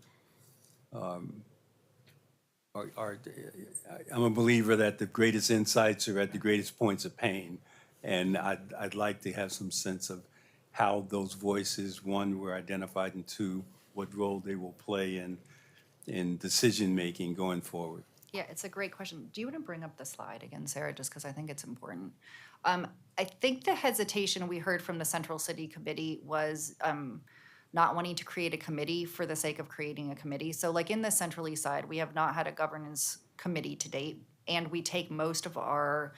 I'm a believer that the greatest insights are at the greatest points of pain. And I'd like to have some sense of how those voices, one, were identified, and two, what role they will play in decision-making going forward. Yeah, it's a great question. Do you want to bring up the slide again, Sarah, just because I think it's important? I think the hesitation we heard from the Central City Committee was not wanting to create a committee for the sake of creating a committee. So like in the Central East Side, we have not had a governance committee to date, and we take most of our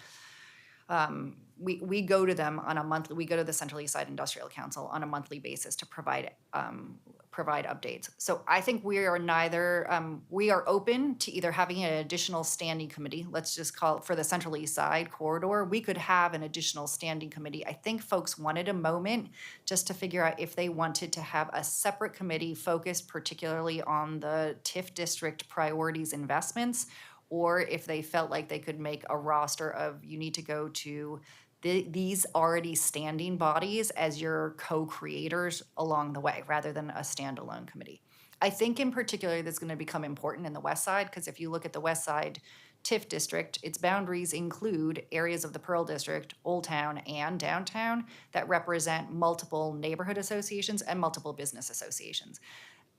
we go to them on a monthly, we go to the Central East Side Industrial Council on a monthly basis to provide updates. So I think we are neither, we are open to either having an additional standing committee, let's just call it for the Central East Side corridor, we could have an additional standing committee. I think folks wanted a moment just to figure out if they wanted to have a separate committee focused particularly on the TIF district priorities investments, or if they felt like they could make a roster of you need to go to these already standing bodies as your co-creators along the way, rather than a standalone committee. I think in particular that's going to become important in the West Side, because if you look at the West Side TIF district, its boundaries include areas of the Pearl District, Old Town, and Downtown that represent multiple neighborhood associations and multiple business associations.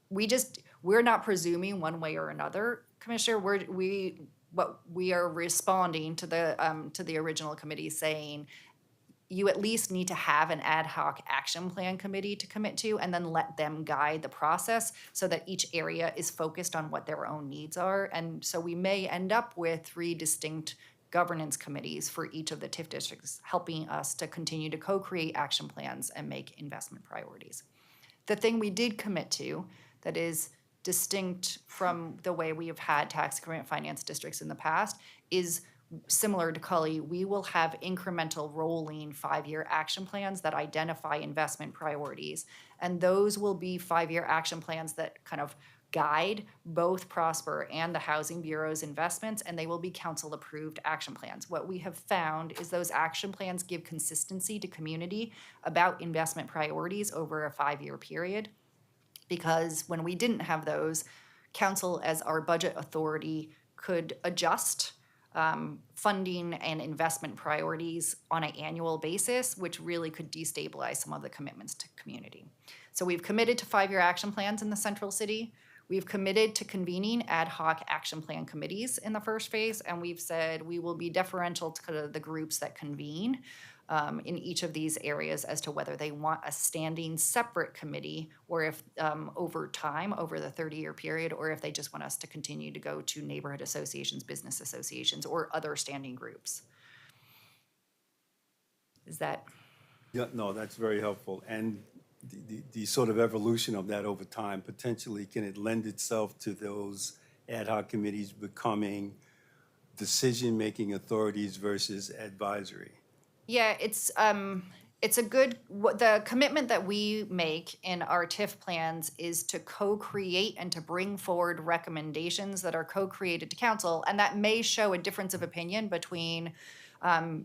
We're not presuming one way or another, Commissioner. We are responding to the original committee saying you at least need to have an ad hoc action plan committee to commit to, and then let them guide the process so that each area is focused on what their own needs are. And so we may end up with 3 distinct governance committees for each of the TIF districts, helping us to continue to co-create action plans and make investment priorities. The thing we did commit to that is distinct from the way we have had tax increment finance districts in the past is similar to Cully. We will have incremental rolling 5-year action plans that identify investment priorities. And those will be 5-year action plans that kind of guide both Prosper and the Housing Bureau's investments, and they will be council approved action plans. What we have found is those action plans give consistency to community about investment priorities over a 5-year period. Because when we didn't have those, council as our budget authority could adjust funding and investment priorities on an annual basis, which really could destabilize some of the commitments to community. So we've committed to 5-year action plans in the Central City. We've committed to convening ad hoc action plan committees in the first phase, and we've said we will be deferential to the groups that convene in each of these areas as to whether they want a standing separate committee or if over time, over the 30-year period, or if they just want us to continue to go to neighborhood associations, business associations, or other standing groups. Is that? Yeah, no, that's very helpful. And the sort of evolution of that over time, potentially, can it lend itself to those ad hoc committees becoming decision-making authorities versus advisory? Yeah, it's a good, the commitment that we make in our TIF plans is to co-create and to bring forward recommendations that are co-created to council, and that may show a difference of opinion between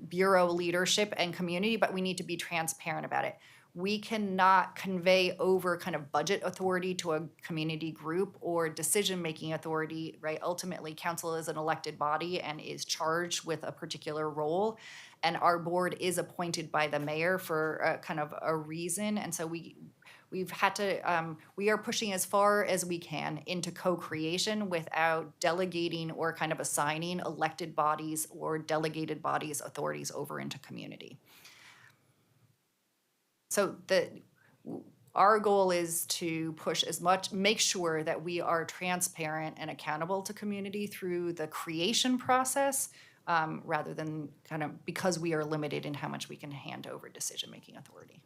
bureau leadership and community, but we need to be transparent about it. We cannot convey over kind of budget authority to a community group or decision-making authority, right? Ultimately, council is an elected body and is charged with a particular role. And our board is appointed by the mayor for kind of a reason. And so we've had to, we are pushing as far as we can into co-creation without delegating or kind of assigning elected bodies or delegated bodies authorities over into community. So our goal is to push as much, make sure that we are transparent and accountable to community through the creation process, rather than kind of because we are limited in how much we can hand over decision-making authority.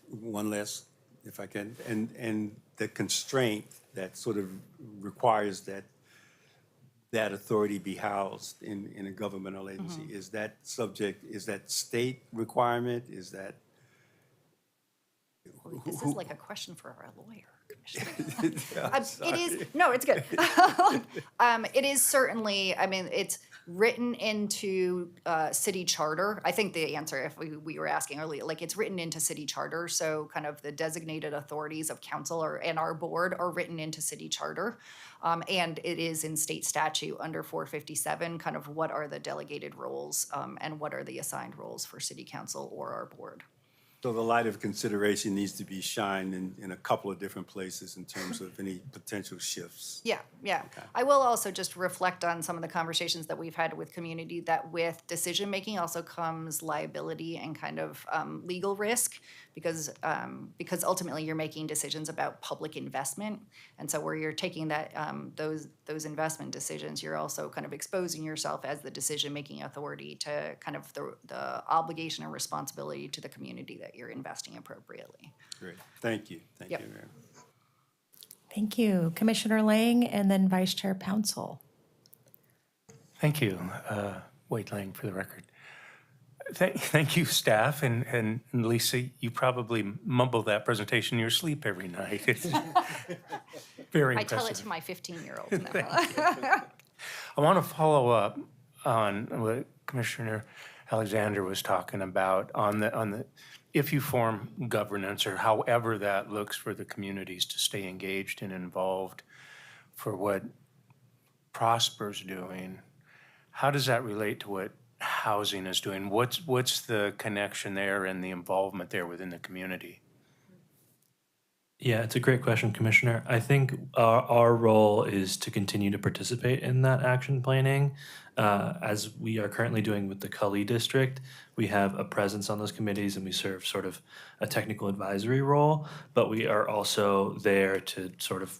One last, if I can, and the constraint that sort of requires that authority be housed in a governmental agency, is that subject, is that state requirement, is that? This is like a question for our lawyer, Commissioner. Yeah, It is, no, it's good. It is certainly, I mean, it's written into city charter. I think the answer, if we were asking earlier, like it's written into city charter. So kind of the designated authorities of council and our board are written into city charter. And it is in state statute under 457, kind of what are the delegated roles and what are the assigned roles for city council or our board. So the light of consideration needs to be shined in a couple of different places in terms of any potential shifts. Yeah. I will also just reflect on some of the conversations that we've had with community that with decision-making also comes liability and kind of legal risk because ultimately you're making decisions about public investment. And so where you're taking that those investment decisions, you're also kind of exposing yourself as the decision-making authority to kind of the obligation and responsibility to the community that you're investing appropriately. Great. Thank you. Thank Yep. you, Mayor. Thank you. Commissioner Lang and then Vice Chair Pouncil. Thank you, Wade Lang for the record. Thank you, staff, and Lisa, you probably mumble that presentation in your sleep every night. It's very I impressive. tell it to my 15-year-old now. I want to follow up on what Commissioner Alexander was talking about on the if you form governance or however that looks for the communities to stay engaged and involved for what Prosper's doing, how does that relate to what housing is doing? What's the connection there and the involvement there within the community? Yeah, it's a great question, Commissioner. I think our role is to continue to participate in that action planning. As we are currently doing with the Cully District, we have a presence on those committees and we serve sort of a technical advisory role, but we are also there to sort of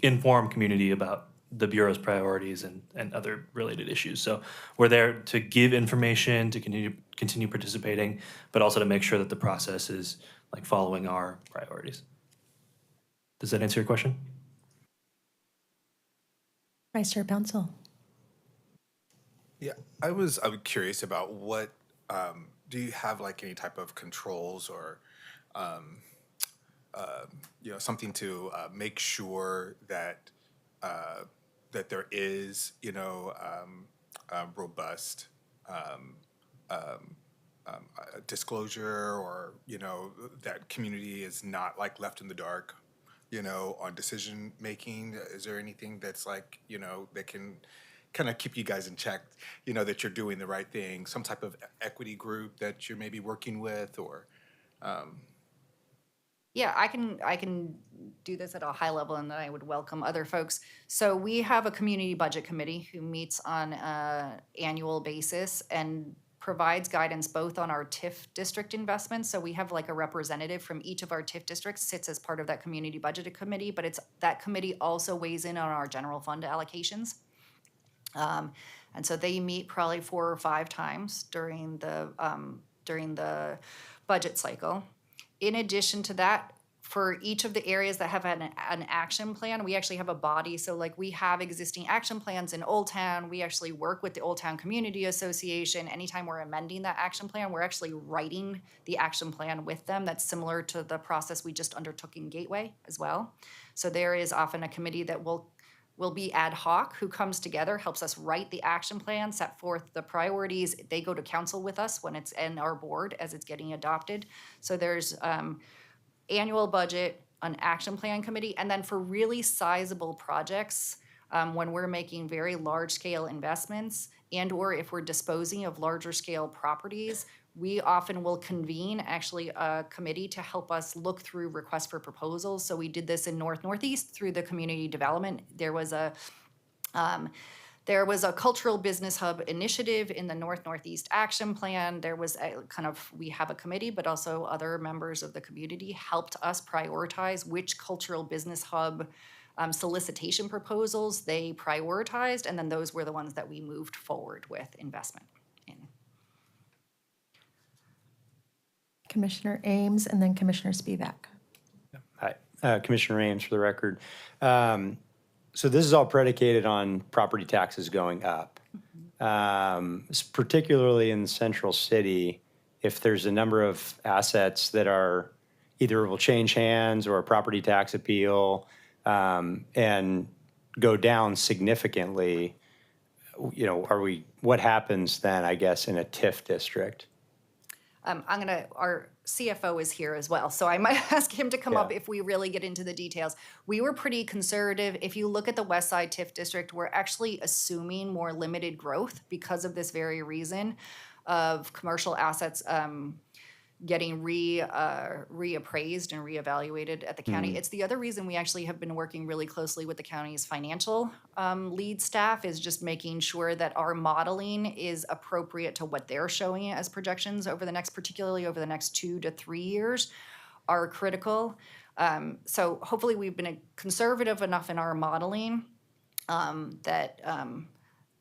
inform community about the Bureau's priorities and other related issues. So we're there to give information, to continue participating, but also to make sure that the process is like following our priorities. Does that answer your question? Vice Chair Pouncil. Yeah, I was curious about what, do you have like any type of controls or, something to make sure that that there is, robust disclosure or, that community is not like left in the dark, you know, on decision making? Is there anything that's like, you know, that can kind of keep you guys in check, you know, that you're doing the right thing? Some type of equity group that you're maybe working with, or Yeah, I can do this at a high level, and then I would welcome other folks. So we have a community budget committee who meets on an annual basis and provides guidance both on our TIF district investments. So we have like a representative from each of our TIF districts sits as part of that community budget committee, but it's that committee also weighs in on our general fund allocations. And so they meet probably 4 or 5 times during the budget cycle. In addition to that, for each of the areas that have an action plan, we actually have a body. So like we have existing action plans in Old Town. We actually work with the Old Town Community Association. Anytime we're amending that action plan, we're actually writing the action plan with them. That's similar to the process we just undertook in Gateway as well. So there is often a committee that will be ad hoc, who comes together, helps us write the action plan, set forth the priorities. They go to council with us when it's in our board as it's getting adopted. So there's annual budget, an action plan committee, and then for really sizable projects, when we're making very large scale investments and or if we're disposing of larger scale properties, we often will convene actually a committee to help us look through requests for proposals. So we did this in Northeast through the community development. There was a cultural business hub initiative in the Northeast Action Plan. There was we have a committee, but also other members of the community helped us prioritize which cultural business hub solicitation proposals they prioritized, and then those were the ones that we moved forward with investment in. Commissioner Ames and then Commissioner Spivak. Hi, Commissioner Ames for the record. So this is all predicated on property taxes going up. Particularly in the central city, if there's a number of assets that are either will change hands or a property tax appeal and go down significantly, you know, what happens then, I guess, in a TIF district? Our CFO is here as well, so I might ask him to come up Yeah. if we really get into the details. We were pretty conservative. If you look at the West Side TIF district, we're actually assuming more limited growth because of this very reason of commercial assets getting reappraised and reevaluated at the county. It's the other reason we actually have been working really closely with the county's financial lead staff, is just making sure that our modeling is appropriate to what they're showing as projections particularly over the next 2 to 3 years are critical. So hopefully we've been conservative enough in our modeling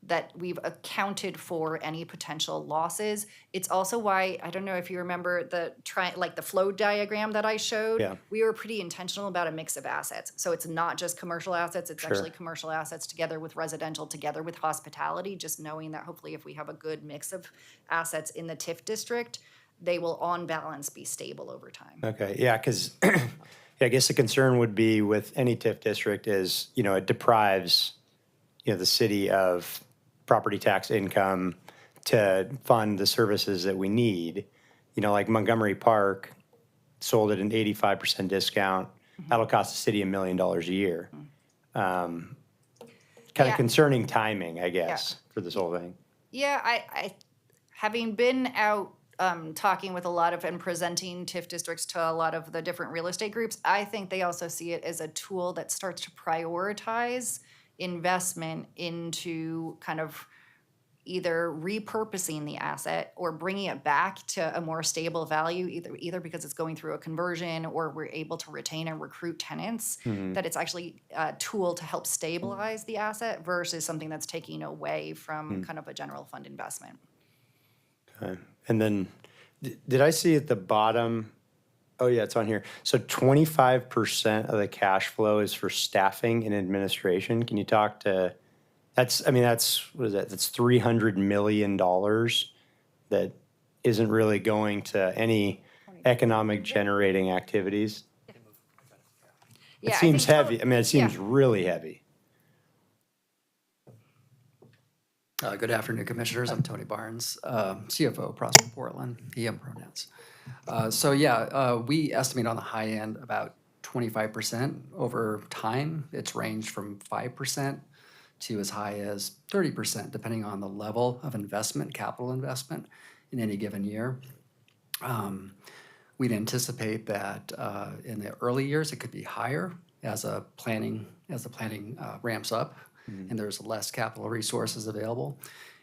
that we've accounted for any potential losses. It's also why, I don't know if you remember the flow diagram that I showed. Yeah. We were pretty intentional about a mix of assets. So it's not just commercial assets, it's Sure. actually commercial assets together with residential, together with hospitality, just knowing that hopefully if we have a good mix of assets in the TIF district, they will on balance be stable over time. Okay, yeah, because I guess the concern would be with any TIF district is, you know, it deprives, you know, the city of property tax income to fund the services that we need. You know, like Montgomery Park sold at an 85% discount. That'll cost the city $1 million a year. Kind Yeah. of concerning timing, I guess, for this whole thing. Yeah, I having been out talking with a lot of and presenting TIF districts to a lot of the different real estate groups, I think they also see it as a tool that starts to prioritize investment into kind of either repurposing the asset or bringing it back to a more stable value, either because it's going through a conversion or we're able to retain and recruit tenants, that it's actually a tool to help stabilize the asset versus something that's taking away from kind of a general fund investment. Okay. And then, did I see at the bottom? Oh, yeah, it's on here. So 25% of the cash flow is for staffing and administration. Can you talk to, what is that? That's $300 million that isn't really going to any economic generating activities. Yeah, It I seems think heavy. I mean, it seems really heavy. Good afternoon, Commissioners. I'm Tony Barnes, CFO, Prosper Portland, EM pronouns. We estimate on the high end about 25%. Over time, it's ranged from 5% to as high as 30%, depending on the level of investment, capital investment in any given year. We'd anticipate that in the early years, it could be higher as the planning ramps up and there's less capital resources available.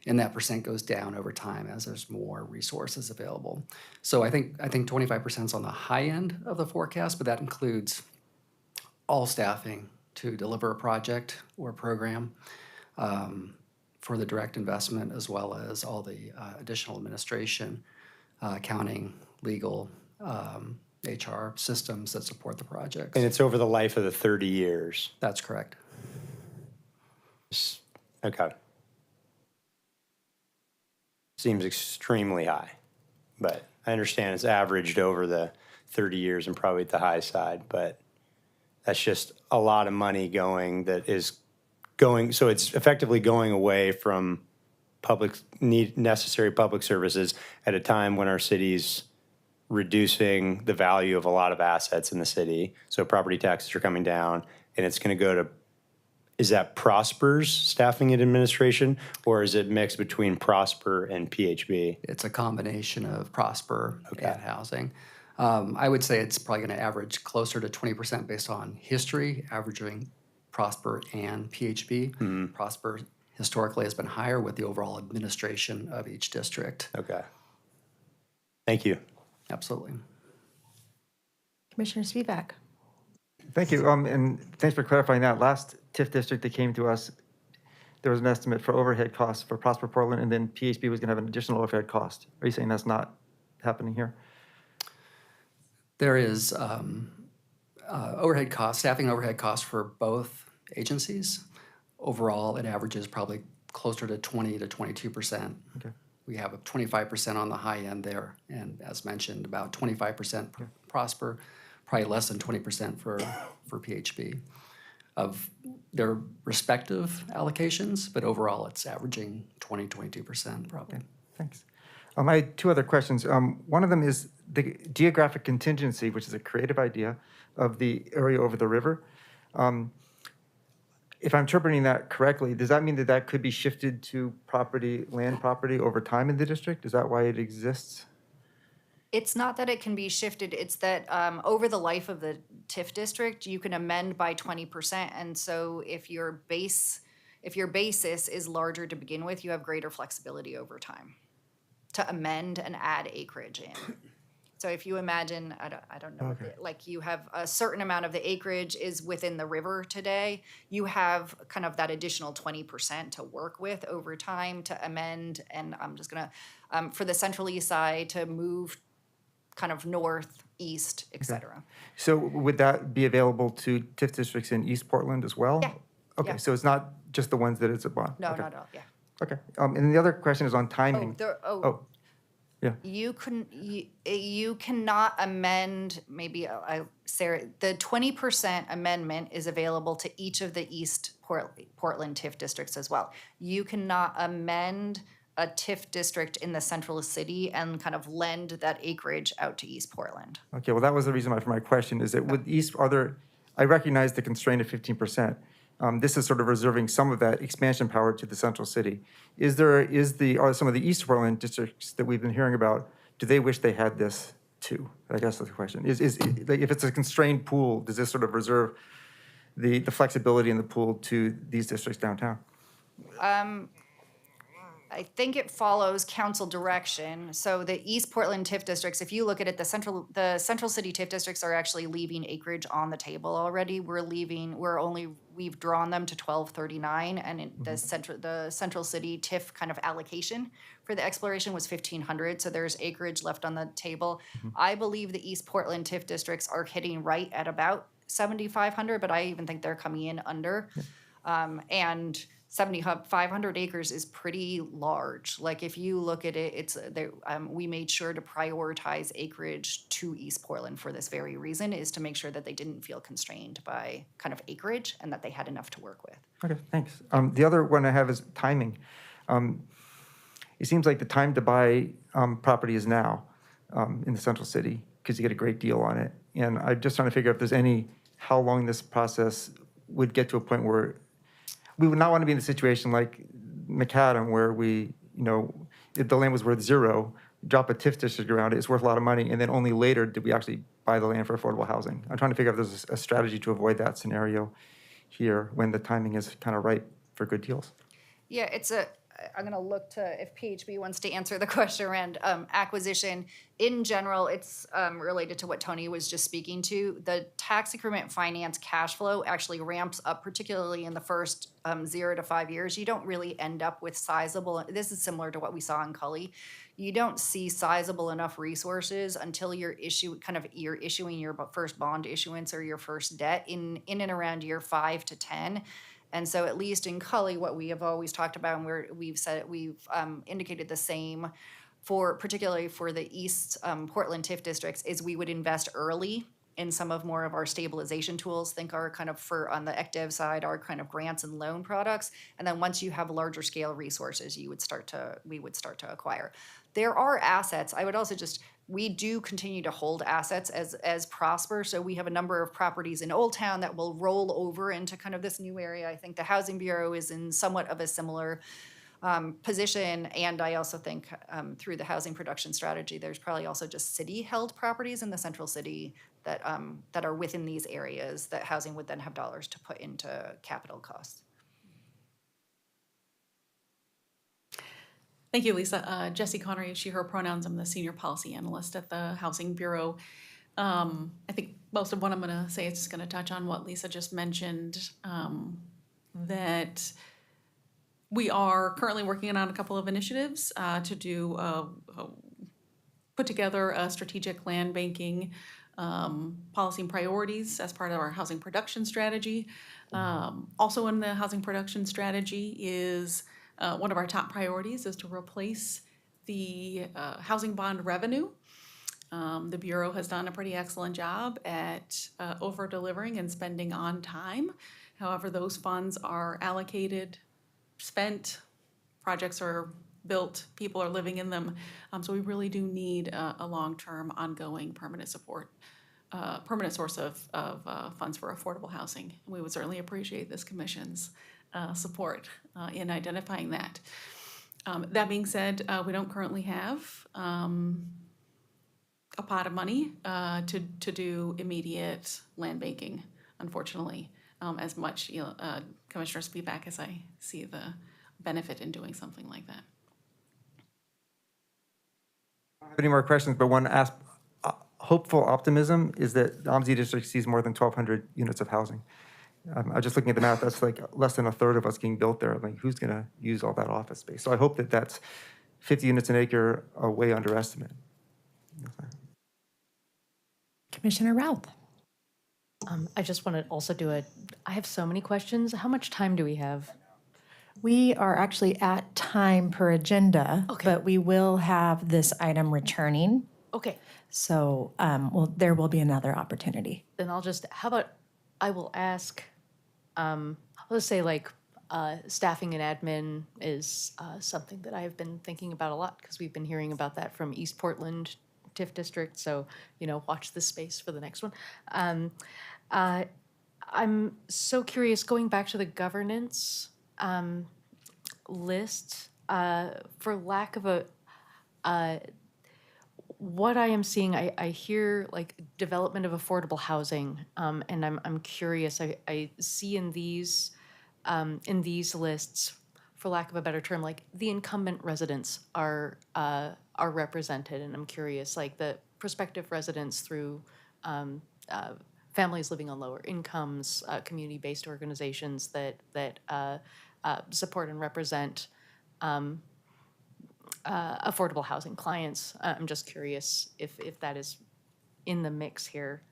And that percent goes down over time as there's more resources available. So I think 25% is on the high end of the forecast, but that includes all staffing to deliver a project or program for the direct investment, as well as all the additional administration, accounting, legal, HR systems that support the projects. And it's over the life of the 30 years. That's correct. Okay. Seems extremely high, but I understand it's averaged over the 30 years and probably at the high side, but that's just a lot of money so it's effectively going away from necessary public services at a time when our city's reducing the value of a lot of assets in the city. So property taxes are coming down, and it's going to go to, is that Prosper's staffing and administration, or is it mixed between Prosper and PHB? It's a combination of Prosper and housing. I would say it's probably going to average closer to 20% based on history, averaging Prosper and PHB. Prosper historically has been higher with the overall administration of each district. Okay. Thank you. Absolutely. Commissioner Spivak. Thank you, and thanks for clarifying that. Last TIF district that came to us, there was an estimate for overhead costs for Prosper Portland, and then PHB was going to have an additional overhead cost. Are you saying that's not happening here? There is overhead costs, staffing overhead costs for both agencies. Overall, it averages probably closer to 20 to 22%. Okay. We have a 25% on the high end there, and as mentioned, about 25% for Prosper, probably less than 20% for PHB of their respective allocations, but overall it's averaging 20, 22% probably. Thanks. I had two other questions. One of them is the geographic contingency, which is a creative idea of the area over the river. If I'm interpreting that correctly, does that mean that that could be shifted to land property over time in the district? Is that why it exists? It's not that it can be shifted, it's that over the life of the TIF district, you can amend by 20%. And so if your basis is larger to begin with, you have greater flexibility over time to amend and add acreage in. So if you imagine, I don't know, like you have a certain amount of the acreage is within the river today, you have kind of that additional 20% to work with over time to amend. And I'm just gonna, for the central east side, to move kind of north, east, et cetera. So would that be available to TIF districts in East Portland as well? Yeah. Okay, Yeah. so it's not just the ones that it's upon? No, Okay. not at all, yeah. Okay, and then the other question is on timing. Yeah. You cannot amend, maybe, Sarah, the 20% amendment is available to each of the East Portland TIF districts as well. You cannot amend a TIF district in the central city and kind of lend that acreage out to East Portland. Okay, well, that was the reason for my question, is that with East, I recognize the constraint of 15%. This is sort of reserving some of that expansion power to the central city. Are some of the East Portland districts that we've been hearing about, do they wish they had this too? I guess that's the question. Like, if it's a constrained pool, does this sort of reserve the flexibility in the pool to these districts downtown? I think it follows council direction. So the East Portland TIF districts, if you look at it, the central city TIF districts are actually leaving acreage on the table already. We've drawn them to 1239, and the central city TIF kind of allocation for the exploration was 1,500. So there's acreage left on the table. I believe the East Portland TIF districts are hitting right at about 7,500, but I even think they're coming in under. And 7,500 acres is pretty large. Like if you look at it, we made sure to prioritize acreage to East Portland for this very reason, is to make sure that they didn't feel constrained by kind of acreage and that they had enough to work with. Okay, thanks. The other one I have is timing. It seems like the time to buy property is now in the central city because you get a great deal on it. And I'm just trying to figure out if there's any how long this process would get to a point where we would not want to be in a situation like McAdam where we, if the land was worth zero, drop a TIF district around it, it's worth a lot of money, and then only later did we actually buy the land for affordable housing. I'm trying to figure out if there's a strategy to avoid that scenario here when the timing is kind of right for good deals. Yeah, I'm gonna look to if PHB wants to answer the question around acquisition. In general, it's related to what Tony was just speaking to. The tax increment finance cash flow actually ramps up, particularly in the first 0 to 5 years. You don't really end up with sizable, this is similar to what we saw in Cully. You don't see sizable enough resources until you're issuing your first bond issuance or your first debt in and around year 5 to 10. And so at least in Cully, what we have always talked about, and we've indicated the same particularly for the East Portland TIF districts, is we would invest early in some of more of our stabilization tools. Think our kind of on the ECDEV side, our kind of grants and loan products. And then once you have larger scale resources, we would start to acquire. There are assets. I would also we do continue to hold assets as Prosper. So we have a number of properties in Old Town that will roll over into kind of this new area. I think the Housing Bureau is in somewhat of a similar position. And I also think through the housing production strategy, there's probably also just city-held properties in the central city that are within these areas that housing would then have dollars to put into capital costs. Thank you, Lisa. Jessie Connery, she, her pronouns. I'm the senior policy analyst at the Housing Bureau. I think most of what I'm going to say is just going to touch on what Lisa just mentioned, that we are currently working on a couple of initiatives to put together a strategic land banking policy and priorities as part of our housing production strategy. Also in the housing production strategy is one of our top priorities is to replace the housing bond revenue. The Bureau has done a pretty excellent job at over-delivering and spending on time. However, those funds are allocated, spent, projects are built, people are living in them. So we really do need a long-term, ongoing, permanent support, permanent source of funds for affordable housing. We would certainly appreciate this commission's support in identifying that. That being said, we don't currently have a pot of money to do immediate land banking, unfortunately, as much, Commissioner Spivak, as I see the benefit in doing something like that. I don't have any more questions, but one hopeful optimism is that the OMSI district sees more than 1,200 units of housing. I was just looking at the math, that's like less than a third of us getting built there. Like, who's going to use all that office space? So I hope that that's 50 units an acre, a way underestimate. Commissioner Routh. I just want to also I have so many questions. How much time do we have? We are actually at time per agenda, but we will have this item returning. Okay. So there will be another opportunity. Then how about I will ask, let's say staffing and admin is something that I have been thinking about a lot because we've been hearing about that from East Portland TIF district. So, watch this space for the next one. I'm so curious, going back to the governance list, for lack of what I am seeing, I hear development of affordable housing, and I'm curious. I see in these lists, for lack of a better term, the incumbent residents are represented, and I'm curious, the prospective residents through families living on lower incomes, community-based organizations that support and represent affordable housing clients. I'm just curious if that is in the mix here.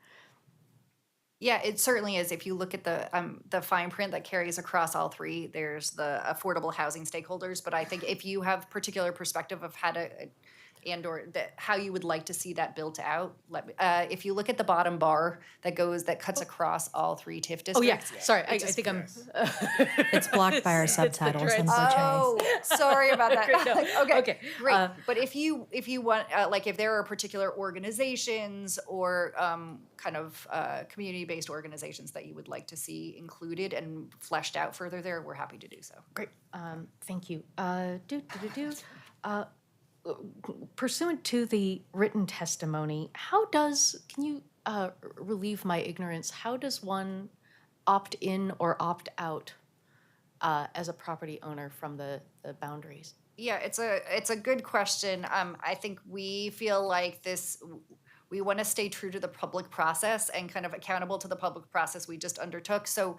Yeah, it certainly is. If you look at the fine print that carries across all three, there's the affordable housing stakeholders. But I think if you have particular perspective of how to and/or how you would like to see that built out. If you look at the bottom bar that cuts across all 3 TIF districts. Oh, yeah, sorry, I think I'm. It's blocked by our subtitles, unfortunately. Oh, sorry about that. Okay, Okay, great. But if you want, like, if there are particular organizations or kind of community-based organizations that you would like to see included and fleshed out further there, we're happy to do so. Great, thank you. Pursuant to the written testimony, can you relieve my ignorance, how does one opt in or opt out as a property owner from the boundaries? Yeah, it's a good question. I think we feel like we want to stay true to the public process and kind of accountable to the public process we just undertook. So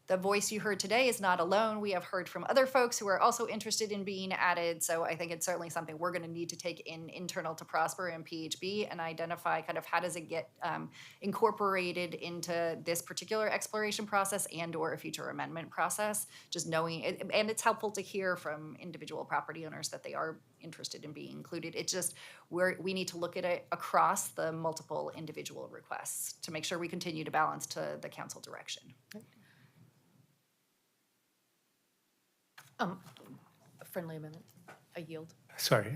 the voice you heard today is not alone. We have heard from other folks who are also interested in being added. So I think it's certainly something we're going to need to take internal to Prosper and PHB and identify kind of how does it get incorporated into this particular exploration process and or a future amendment process. Just knowing it, and it's helpful to hear from individual property owners that they are interested in being included. It's just we need to look at it across the multiple individual requests to make sure we continue to balance to the council direction. A friendly amendment, I yield. Sorry,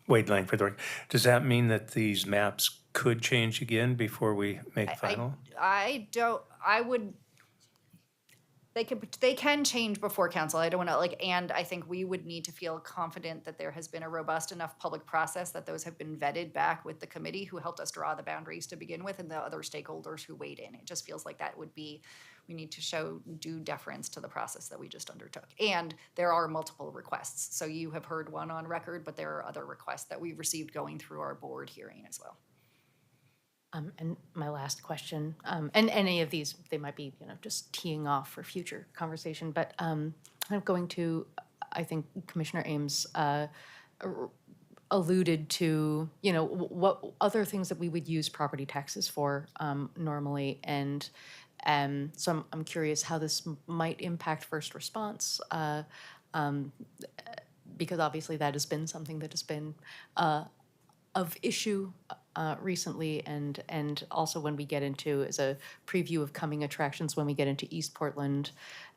Wade Lang for the record. Does that mean that these maps could change again before we make final? They can change before council. I don't want to and I think we would need to feel confident that there has been a robust enough public process that those have been vetted back with the committee who helped us draw the boundaries to begin with and the other stakeholders who weighed in. It just feels like that would be, we need to show due deference to the process that we just undertook. And there are multiple requests. So you have heard one on record, but there are other requests that we've received going through our board hearing as well. And my last question, and any of these, they might be, just teeing off for future conversation, but I'm going to, I think Commissioner Ames alluded to, what other things that we would use property taxes for normally, and so I'm curious how this might impact first response, because obviously that has been something that has been of issue recently, and also when we get into, as a preview of coming attractions, when we get into East Portland,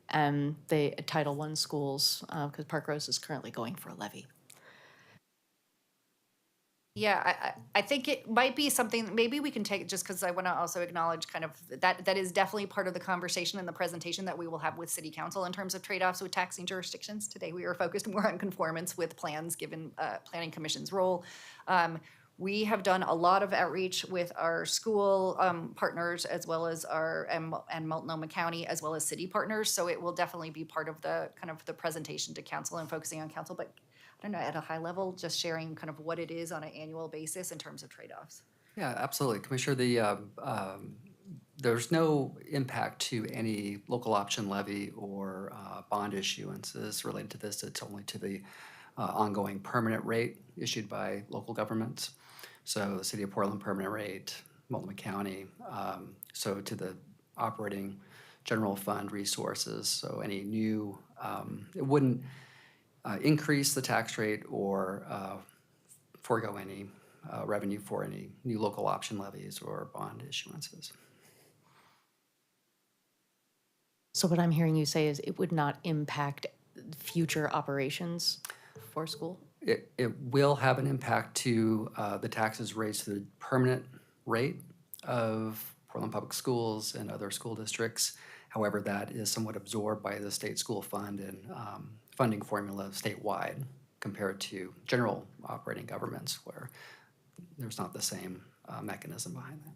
the Title I schools, because Park Rose is currently going for a levy. Yeah, I think it might be something, maybe we can take, just because I want to also acknowledge kind of that is definitely part of the conversation and the presentation that we will have with City Council in terms of trade-offs with taxing jurisdictions. Today we are focused more on conformance with plans given Planning Commission's role. We have done a lot of outreach with our school partners as well as our and Multnomah County as well as city partners. So it will definitely be part of the kind of the presentation to council and focusing on council. But I don't know, at a high level, just sharing kind of what it is on an annual basis in terms of trade-offs. Yeah, absolutely. Commissioner, there's no impact to any local option levy or bond issuances related to this. It's only to the ongoing permanent rate issued by local governments. So the City of Portland permanent rate, Multnomah County, so to the operating general fund resources. So any new, it wouldn't increase the tax rate or forego any revenue for any new local option levies or bond issuances. So what I'm hearing you say is it would not impact future operations for school? It will have an impact to the taxes raised to the permanent rate of Portland Public Schools and other school districts. However, that is somewhat absorbed by the state school fund and funding formula statewide compared to general operating governments where there's not the same mechanism behind that.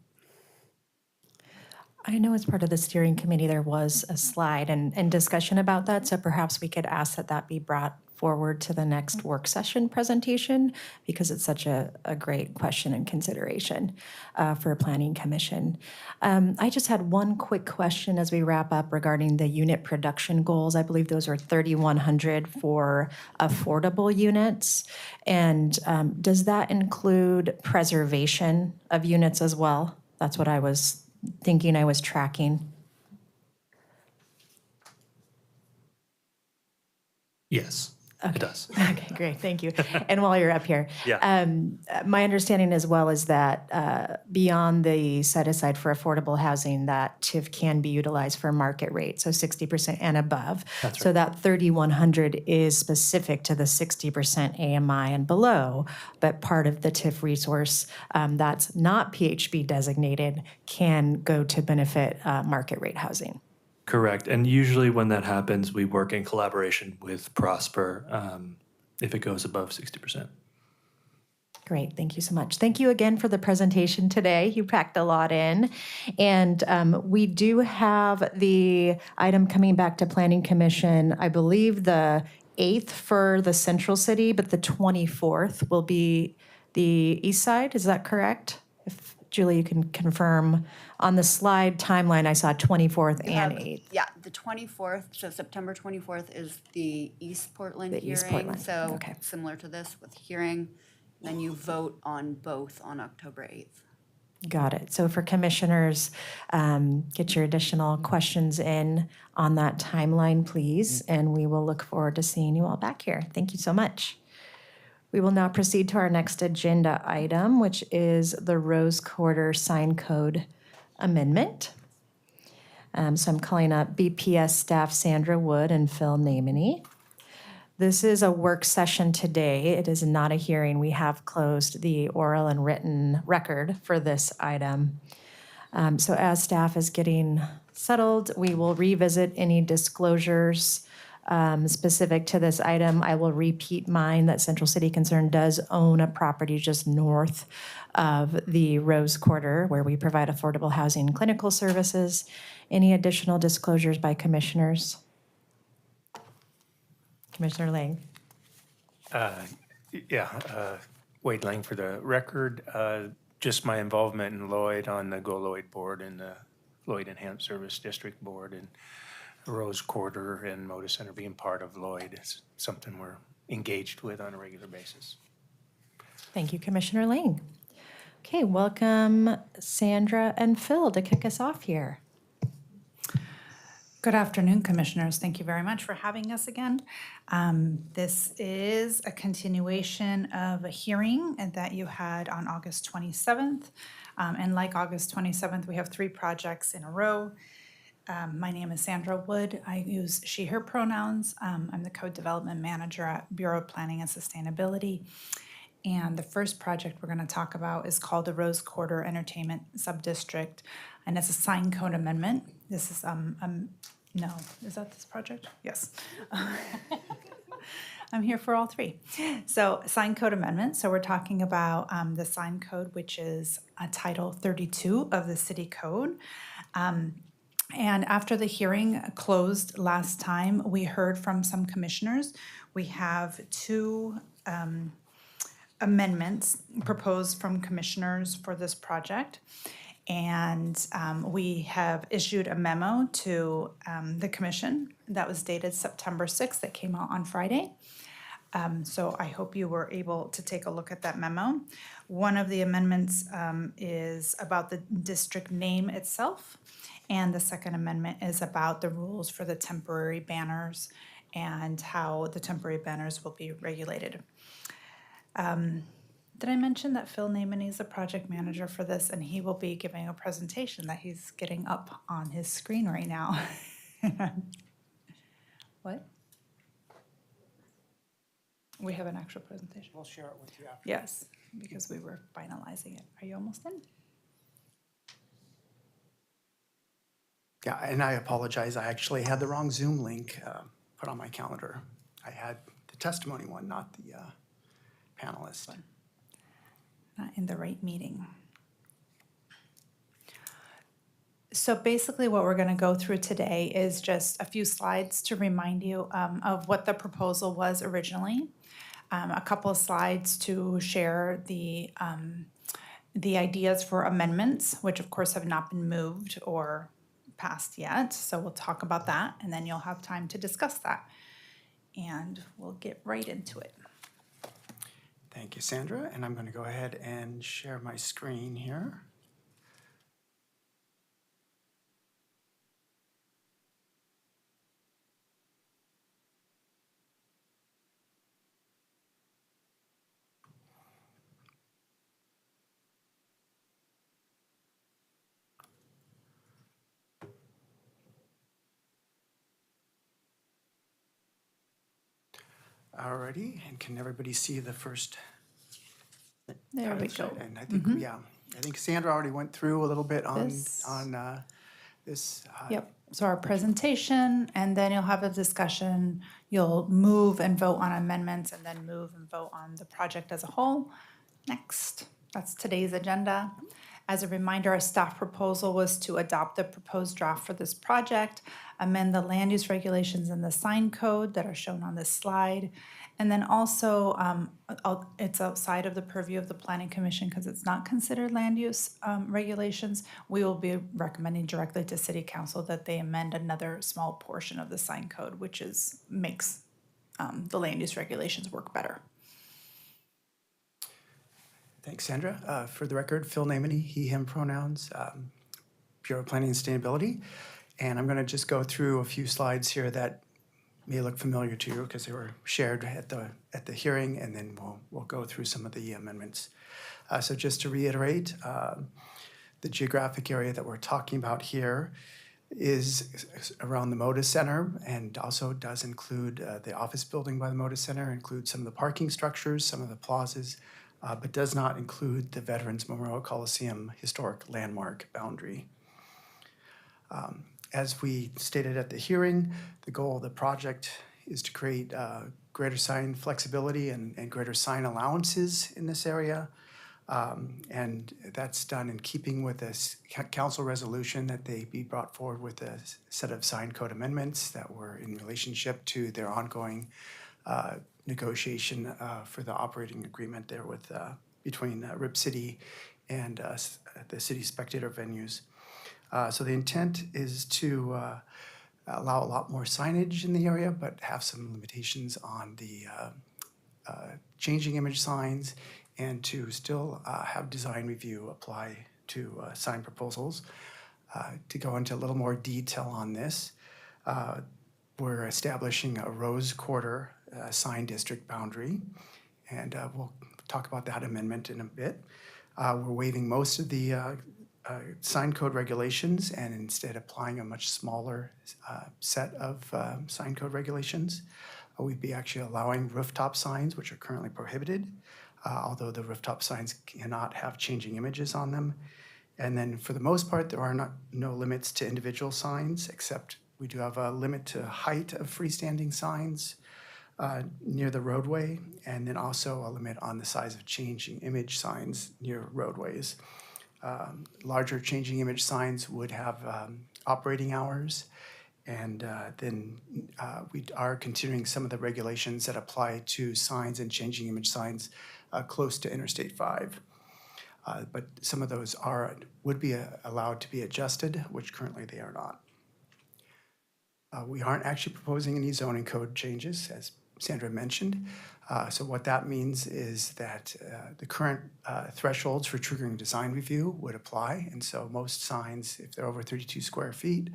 I know as part of the steering committee, there was a slide and discussion about that, so perhaps we could ask that be brought forward to the next work session presentation because it's such a great question and consideration for a planning commission. I just had one quick question as we wrap up regarding the unit production goals. I believe those are 3,100 for affordable units. And does that include preservation of units as well? That's what I was thinking I was tracking. Yes. It does. Okay, great, thank you. And while you're up here. Yeah. My understanding as well is that beyond the set aside for affordable housing, that TIF can be utilized for market rate, so 60% and above. That's So right. that 3,100 is specific to the 60% AMI and below, but part of the TIF resource that's not PHB designated can go to benefit market rate housing. Correct. And usually when that happens, we work in collaboration with Prosper if it goes above 60%. Great, thank you so much. Thank you again for the presentation today. You packed a lot in. And we do have the item coming back to Planning Commission, I believe the 8th for the Central City, but the 24th will be the East Side, is that correct? If Julie, you can confirm. On the slide timeline, I saw 24th and 8th. Yeah, the 24th, so September 24th is the East Portland The hearing. East Portland, So okay. similar to this with hearing, then you vote on both on October 8th. Got it. So for commissioners, get your additional questions in on that timeline, please, and we will look forward to seeing you all back here. Thank you so much. We will now proceed to our next agenda item, which is the Rose Quarter Sign Code Amendment. So I'm calling up BPS staff Sandra Wood and Phil Namany. This is a work session today. It is not a hearing. We have closed the oral and written record for this item. So as staff is getting settled, we will revisit any disclosures specific to this item. I will repeat mine that Central City Concern does own a property just north of the Rose Quarter where we provide affordable housing and clinical services. Any additional disclosures by commissioners? Commissioner Lang. Wade Lang for the record. Just my involvement in Lloyd on the Go Lloyd Board and the Lloyd Enhanced Service District Board and Rose Quarter and Moda Center being part of Lloyd is something we're engaged with on a regular basis. Thank you, Commissioner Lang. Okay, welcome Sandra and Phil to kick us off here. Good afternoon, Commissioners. Thank you very much for having us again. This is a continuation of a hearing that you had on August 27th. And like August 27th, we have 3 projects in a row. My name is Sandra Wood. I use she, her pronouns. I'm the Code Development Manager at Bureau of Planning and Sustainability. And the first project we're going to talk about is called the Rose Quarter Entertainment Subdistrict, and it's a sign code amendment. This is no, is that this project? Yes. I'm here for all 3. So sign code amendment. So we're talking about the sign code, which is Title 32 of the City Code. And after the hearing closed last time, we heard from some commissioners. We have 2 amendments proposed from commissioners for this project. And we have issued a memo to the commission that was dated September 6th that came out on Friday. So I hope you were able to take a look at that memo. One of the amendments is about the district name itself. And the second amendment is about the rules for the temporary banners and how the temporary banners will be regulated. Did I mention that Phil Namany is the project manager for this, and he will be giving a presentation that he's getting up on his screen right now? What? We have an actual presentation. We'll share it with you after. Yes, because we were finalizing it. Are you almost in? Yeah, and I apologize. I actually had the wrong Zoom link put on my calendar. I had the testimony one, not the panelist. Not in the right meeting. So basically what we're going to go through today is just a few slides to remind you of what the proposal was originally. A couple of slides to share the ideas for amendments, which of course have not been moved or passed yet. So we'll talk about that, and then you'll have time to discuss that. And we'll get right into it. Thank you, Sandra. And I'm going to go ahead and share my screen here. Alrighty, and can everybody see the first? There we go. And I think, yeah, I think Sandra already went through a little bit on, This. on this. Yep, so our presentation, and then you'll have a discussion. You'll move and vote on amendments, and then move and vote on the project as a whole. Next, that's today's agenda. As a reminder, our staff proposal was to adopt the proposed draft for this project, amend the land use regulations and the sign code that are shown on this slide. And then also, it's outside of the purview of the planning commission because it's not considered land use regulations. We will be recommending directly to city council that they amend another small portion of the sign code, which makes the land use regulations work better. Thanks, Sandra. For the record, Phil Namany, he, him pronouns, Bureau of Planning and Sustainability. And I'm going to just go through a few slides here that may look familiar to you because they were shared at the hearing, and then we'll go through some of the amendments. So just to reiterate, the geographic area that we're talking about here is around the Moda Center, and also does include the office building by the Moda Center, includes some of the parking structures, some of the plazas, but does not include the Veterans Memorial Coliseum historic landmark boundary. As we stated at the hearing, the goal of the project is to create greater sign flexibility and greater sign allowances in this area. And that's done in keeping with this council resolution that they be brought forward with a set of sign code amendments that were in relationship to their ongoing negotiation for the operating agreement there with between Rip City and the city spectator venues. So the intent is to allow a lot more signage in the area, but have some limitations on the changing image signs, and to still have design review apply to sign proposals. To go into a little more detail on this, we're establishing a Rose Quarter sign district boundary, and we'll talk about that amendment in a bit. We're waiving most of the sign code regulations and instead applying a much smaller set of sign code regulations. We'd be actually allowing rooftop signs, which are currently prohibited, although the rooftop signs cannot have changing images on them. And then for the most part, there are no limits to individual signs, except we do have a limit to height of freestanding signs near the roadway, and then also a limit on the size of changing image signs near roadways. Larger changing image signs would have operating hours, and then we are considering some of the regulations that apply to signs and changing image signs close to Interstate 5. But some of those would be allowed to be adjusted, which currently they are not. We aren't actually proposing any zoning code changes, as Sandra mentioned. So what that means is that the current thresholds for triggering design review would apply. And so most signs, if they're over 32 square feet,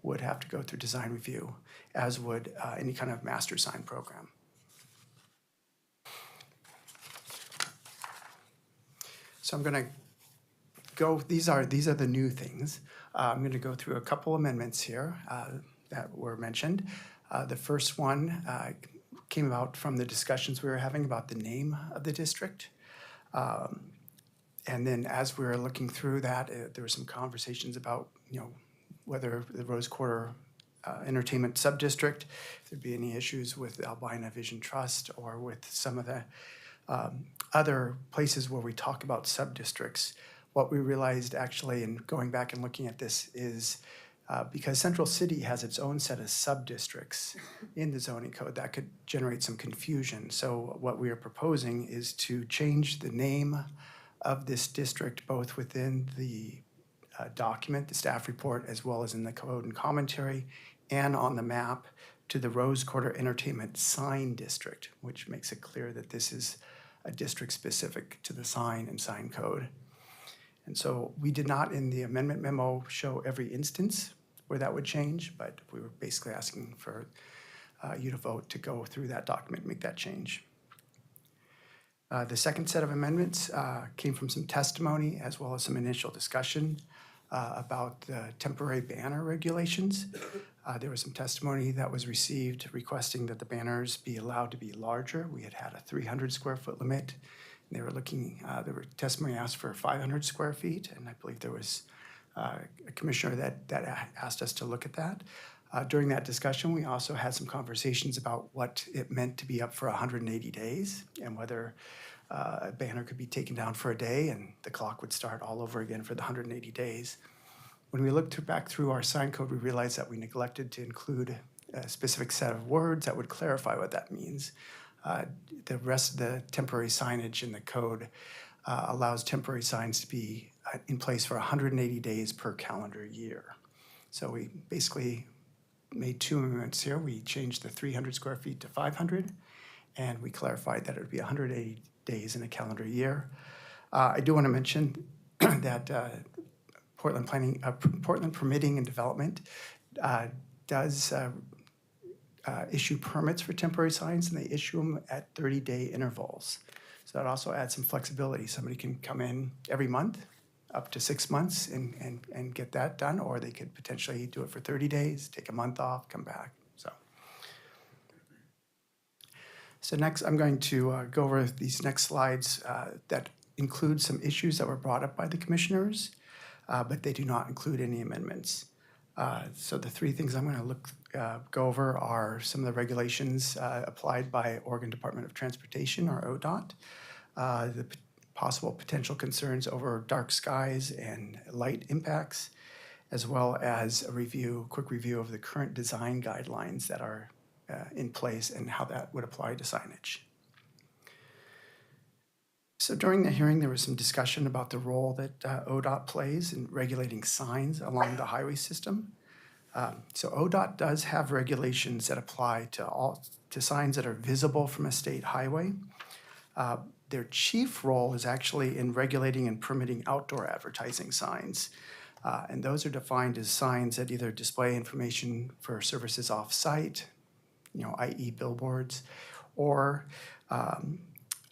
would have to go through design review, as would any kind of master sign program. So I'm going to go, these are the new things. I'm going to go through a couple amendments here that were mentioned. The first one came about from the discussions we were having about the name of the district. And then as we were looking through that, there were some conversations about, whether the Rose Quarter Entertainment Subdistrict, if there'd be any issues with Albina Vision Trust or with some of the other places where we talk about subdistricts. What we realized actually in going back and looking at this is because Central City has its own set of sub-districts in the zoning code, that could generate some confusion. So what we are proposing is to change the name of this district both within the document, the staff report, as well as in the code and commentary, and on the map to the Rose Quarter Entertainment Sign District, which makes it clear that this is a district specific to the sign and sign code. And so we did not in the amendment memo show every instance where that would change, but we were basically asking for you to vote to go through that document and make that change. The second set of amendments came from some testimony as well as some initial discussion about the temporary banner regulations. There was some testimony that was received requesting that the banners be allowed to be larger. We had had a 300 square foot limit. They were looking, there were testimony asked for 500 square feet, and I believe there was a commissioner that asked us to look at that. During that discussion, we also had some conversations about what it meant to be up for 180 days and whether a banner could be taken down for a day and the clock would start all over again for the 180 days. When we looked back through our sign code, we realized that we neglected to include a specific set of words that would clarify what that means. The rest of the temporary signage in the code allows temporary signs to be in place for 180 days per calendar year. So we basically made two amendments here. We changed the 300 square feet to 500, and we clarified that it would be 180 days in a calendar year. I do want to mention that Portland Permitting and Development does issue permits for temporary signs, and they issue them at 30-day intervals. So that also adds some flexibility. Somebody can come in every month, up to 6 months, and get that done, or they could potentially do it for 30 days, take a month off, come back. So next, I'm going to go over these next slides that include some issues that were brought up by the commissioners, but they do not include any amendments. So the three things I'm going to go over are some of the regulations applied by Oregon Department of Transportation, or ODOT, the possible potential concerns over dark skies and light impacts, as well as a quick review of the current design guidelines that are in place and how that would apply to signage. So during the hearing, there was some discussion about the role that ODOT plays in regulating signs along the highway system. So ODOT does have regulations that apply to signs that are visible from a state highway. Their chief role is actually in regulating and permitting outdoor advertising signs. And those are defined as signs that either display information for services off-site, i.e. billboards, or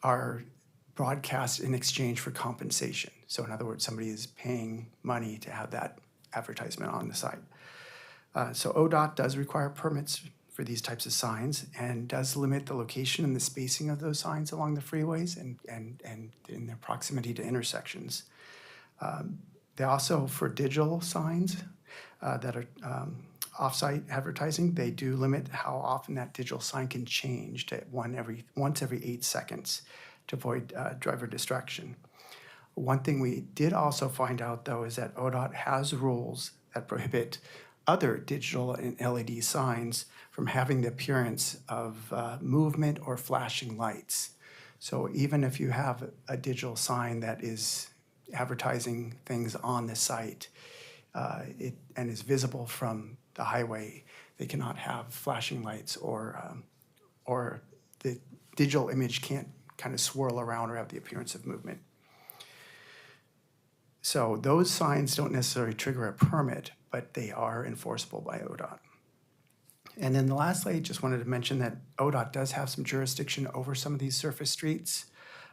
are broadcast in exchange for compensation. So in other words, somebody is paying money to have that advertisement on the site. So ODOT does require permits for these types of signs and does limit the location and the spacing of those signs along the freeways and in their proximity to intersections. They also, for digital signs that are off-site advertising, they do limit how often that digital sign can change to once every 8 seconds to avoid driver distraction. One thing we did also find out, though, is that ODOT has rules that prohibit other digital and LED signs from having the appearance of movement or flashing lights. So even if you have a digital sign that is advertising things on the site and is visible from the highway, they cannot have flashing lights or the digital image can't kind of swirl around or have the appearance of movement. So those signs don't necessarily trigger a permit, but they are enforceable by ODOT. And then lastly, I just wanted to mention that ODOT does have some jurisdiction over some of these surface streets.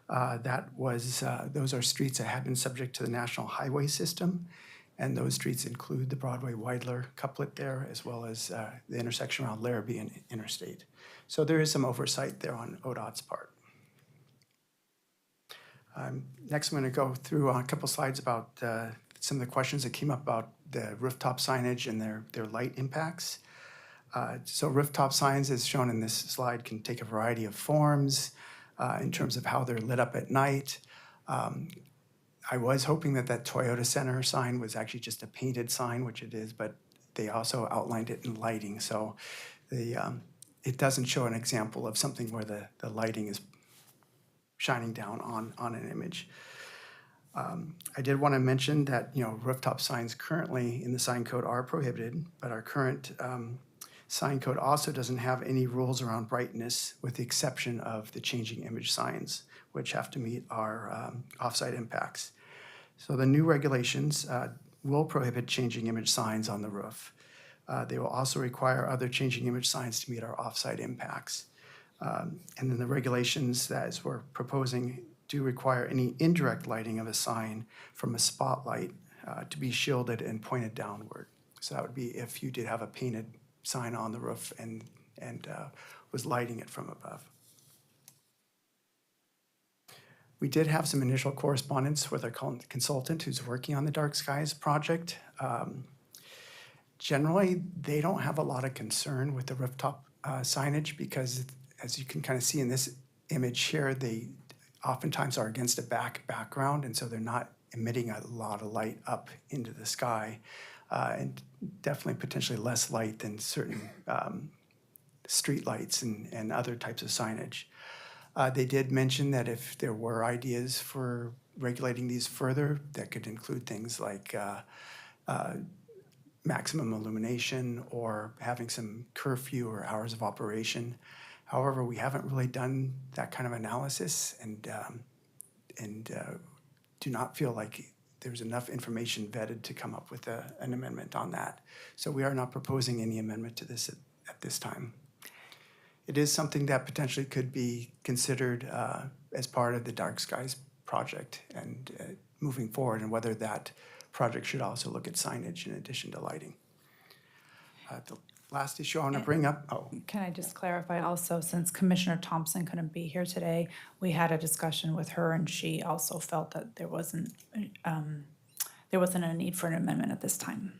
Those are streets that have been subject to the National Highway System, and those streets include the Broadway-Weidler couplet there, as well as the intersection around Larrabee and Interstate. So there is some oversight there on ODOT's part. Next, I'm going to go through a couple slides about some of the questions that came up about the rooftop signage and their light impacts. So rooftop signs, as shown in this slide, can take a variety of forms in terms of how they're lit up at night. I was hoping that Toyota Center sign was actually just a painted sign, which it is, but they also outlined it in lighting. So it doesn't show an example of something where the lighting is shining down on an image. I did want to mention that rooftop signs currently in the sign code are prohibited, but our current sign code also doesn't have any rules around brightness, with the exception of the changing image signs, which have to meet our off-site impacts. So the new regulations will prohibit changing image signs on the roof. They will also require other changing image signs to meet our off-site impacts. And then the regulations that as we're proposing do require any indirect lighting of a sign from a spotlight to be shielded and pointed downward. So that would be if you did have a painted sign on the roof and was lighting it from above. We did have some initial correspondence with a consultant who's working on the Dark Skies project. Generally, they don't have a lot of concern with the rooftop signage because, as you can kind of see in this image here, they oftentimes are against a background, and so they're not emitting a lot of light up into the sky, and definitely potentially less light than certain street lights and other types of signage. They did mention that if there were ideas for regulating these further, that could include things like maximum illumination or having some curfew or hours of operation. However, we haven't really done that kind of analysis and do not feel like there's enough information vetted to come up with an amendment on that. So we are not proposing any amendment to this at this time. It is something that potentially could be considered as part of the Dark Skies project and moving forward, and whether that project should also look at signage in addition to lighting. The last issue I want to bring up, Can I just clarify also, since Commissioner Thompson couldn't be here today, we had a discussion with her and she also felt that there wasn't a need for an amendment at this time.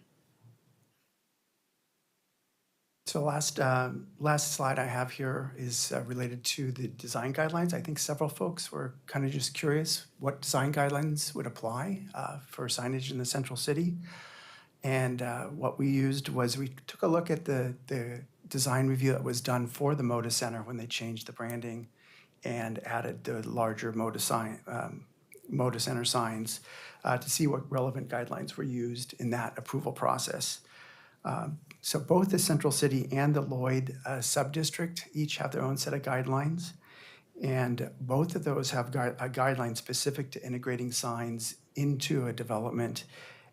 So last slide I have here is related to the design guidelines. I think several folks were kind of just curious what design guidelines would apply for signage in the central city. And what we used was we took a look at the design review that was done for the Moda Center when they changed the branding and added the larger Moda Center signs to see what relevant guidelines were used in that approval process. So both the Central City and the Lloyd Subdistrict each have their own set of guidelines. And both of those have a guideline specific to integrating signs into a development.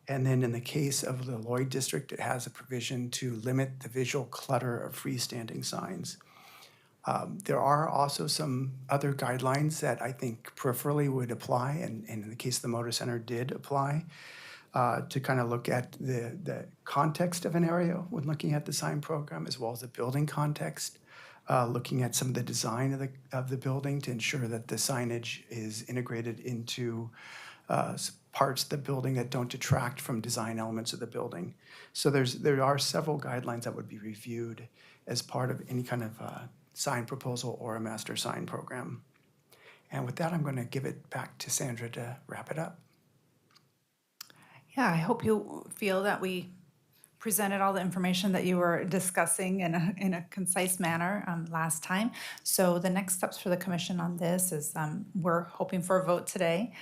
And then in the case of the Lloyd District, it has a provision to limit the visual clutter of freestanding signs. There are also some other guidelines that I think peripherally would apply, and in the case of the Moda Center did apply, to kind of look at the context of an area when looking at the sign program, as well as the building context, looking at some of the design of the building to ensure that the signage is integrated into parts of the building that don't detract from design elements of the building. So there are several guidelines that would be reviewed as part of any kind of sign proposal or a master sign program. And with that, I'm going to give it back to Sandra to wrap it up. Yeah, I hope you feel that we presented all the information that you were discussing in a concise manner last time. So the next steps for the commission on this is we're hoping for a vote today.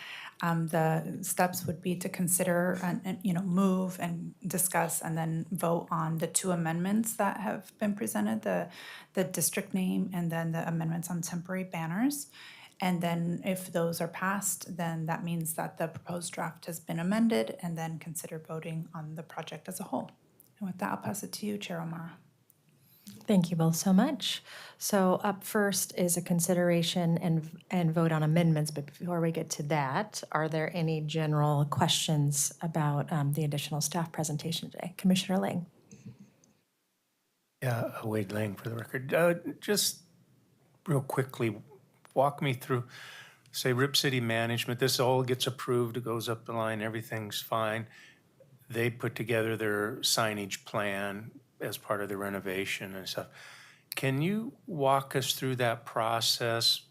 The steps would be to consider and move and discuss and then vote on the two amendments that have been presented, the district name and then the amendments on temporary banners. And then if those are passed, then that means that the proposed draft has been amended, and then consider voting on the project as a whole. And with that, I'll pass it to you, Chair O'Mara. Thank you both so much. So up first is a consideration and vote on amendments. But before we get to that, are there any general questions about the additional staff presentation today? Commissioner Lang. Yeah, Wade Lang for the record. Just real quickly, walk me through, say, Rip City Management, this all gets approved, it goes up the line, everything's fine. They put together their signage plan as part of the renovation and stuff. Can you walk us through that process?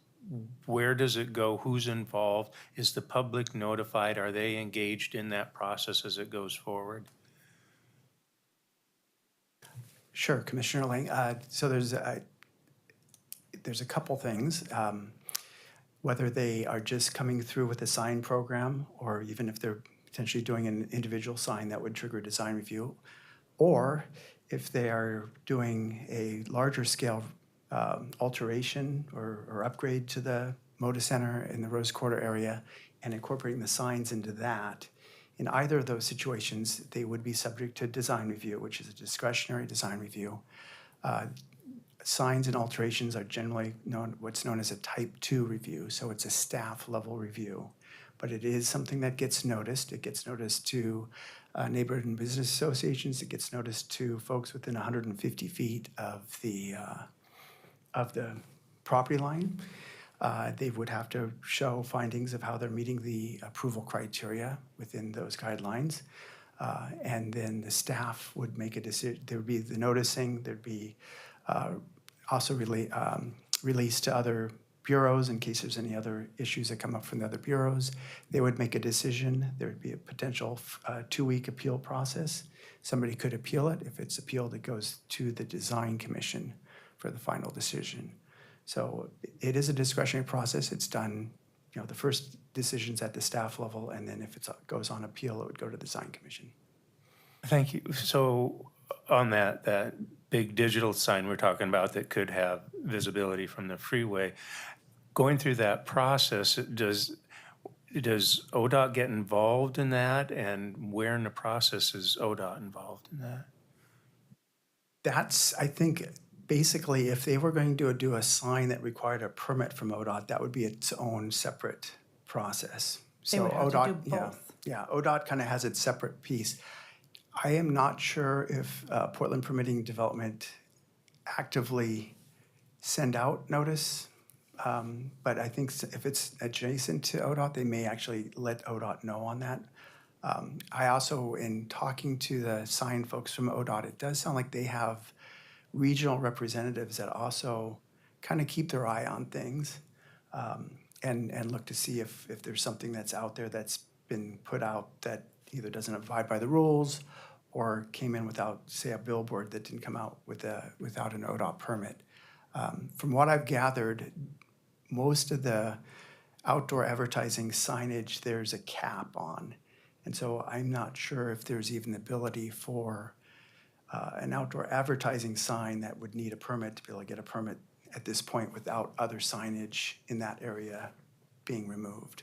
Where does it go? Who's involved? Is the public notified? Are they engaged in that process as it goes forward? Sure, Commissioner Lang. So there's a couple things. Whether they are just coming through with a sign program, or even if they're potentially doing an individual sign that would trigger design review, or if they are doing a larger scale alteration or upgrade to the Moda Center in the Rose Quarter area and incorporating the signs into that. In either of those situations, they would be subject to design review, which is a discretionary design review. Signs and alterations are generally what's known as a type 2 review, so it's a staff level review. But it is something that gets noticed. It gets noticed to neighborhood and business associations. It gets noticed to folks within 150 feet of the property line. They would have to show findings of how they're meeting the approval criteria within those guidelines. And then the staff would make a decision. There would be the noticing, there'd be also released to other bureaus in case there's any other issues that come up from the other bureaus. They would make a decision. There would be a potential 2-week appeal process. Somebody could appeal it. If it's appealed, it goes to the design commission for the final decision. So it is a discretionary process. It's done, the first decision's at the staff level, and then if it goes on appeal, it would go to the design commission. Thank you. So on that big digital sign we're talking about that could have visibility from the freeway, going through that process, does ODOT get involved in that? And where in the process is ODOT involved in that? That's, I think, basically, if they were going to do a sign that required a permit from ODOT, that would be its own separate process. They would have to do both. Yeah, ODOT kind of has its separate piece. I am not sure if Portland Permitting Development actively send out notice, but I think if it's adjacent to ODOT, they may actually let ODOT know on that. I also, in talking to the sign folks from ODOT, it does sound like they have regional representatives that also kind of keep their eye on things and look to see if there's something that's out there that's been put out that either doesn't abide by the rules or came in without, say, a billboard that didn't come out without an ODOT permit. From what I've gathered, most of the outdoor advertising signage, there's a cap on. And so I'm not sure if there's even the ability for an outdoor advertising sign that would need a permit to be able to get a permit at this point without other signage in that area being removed.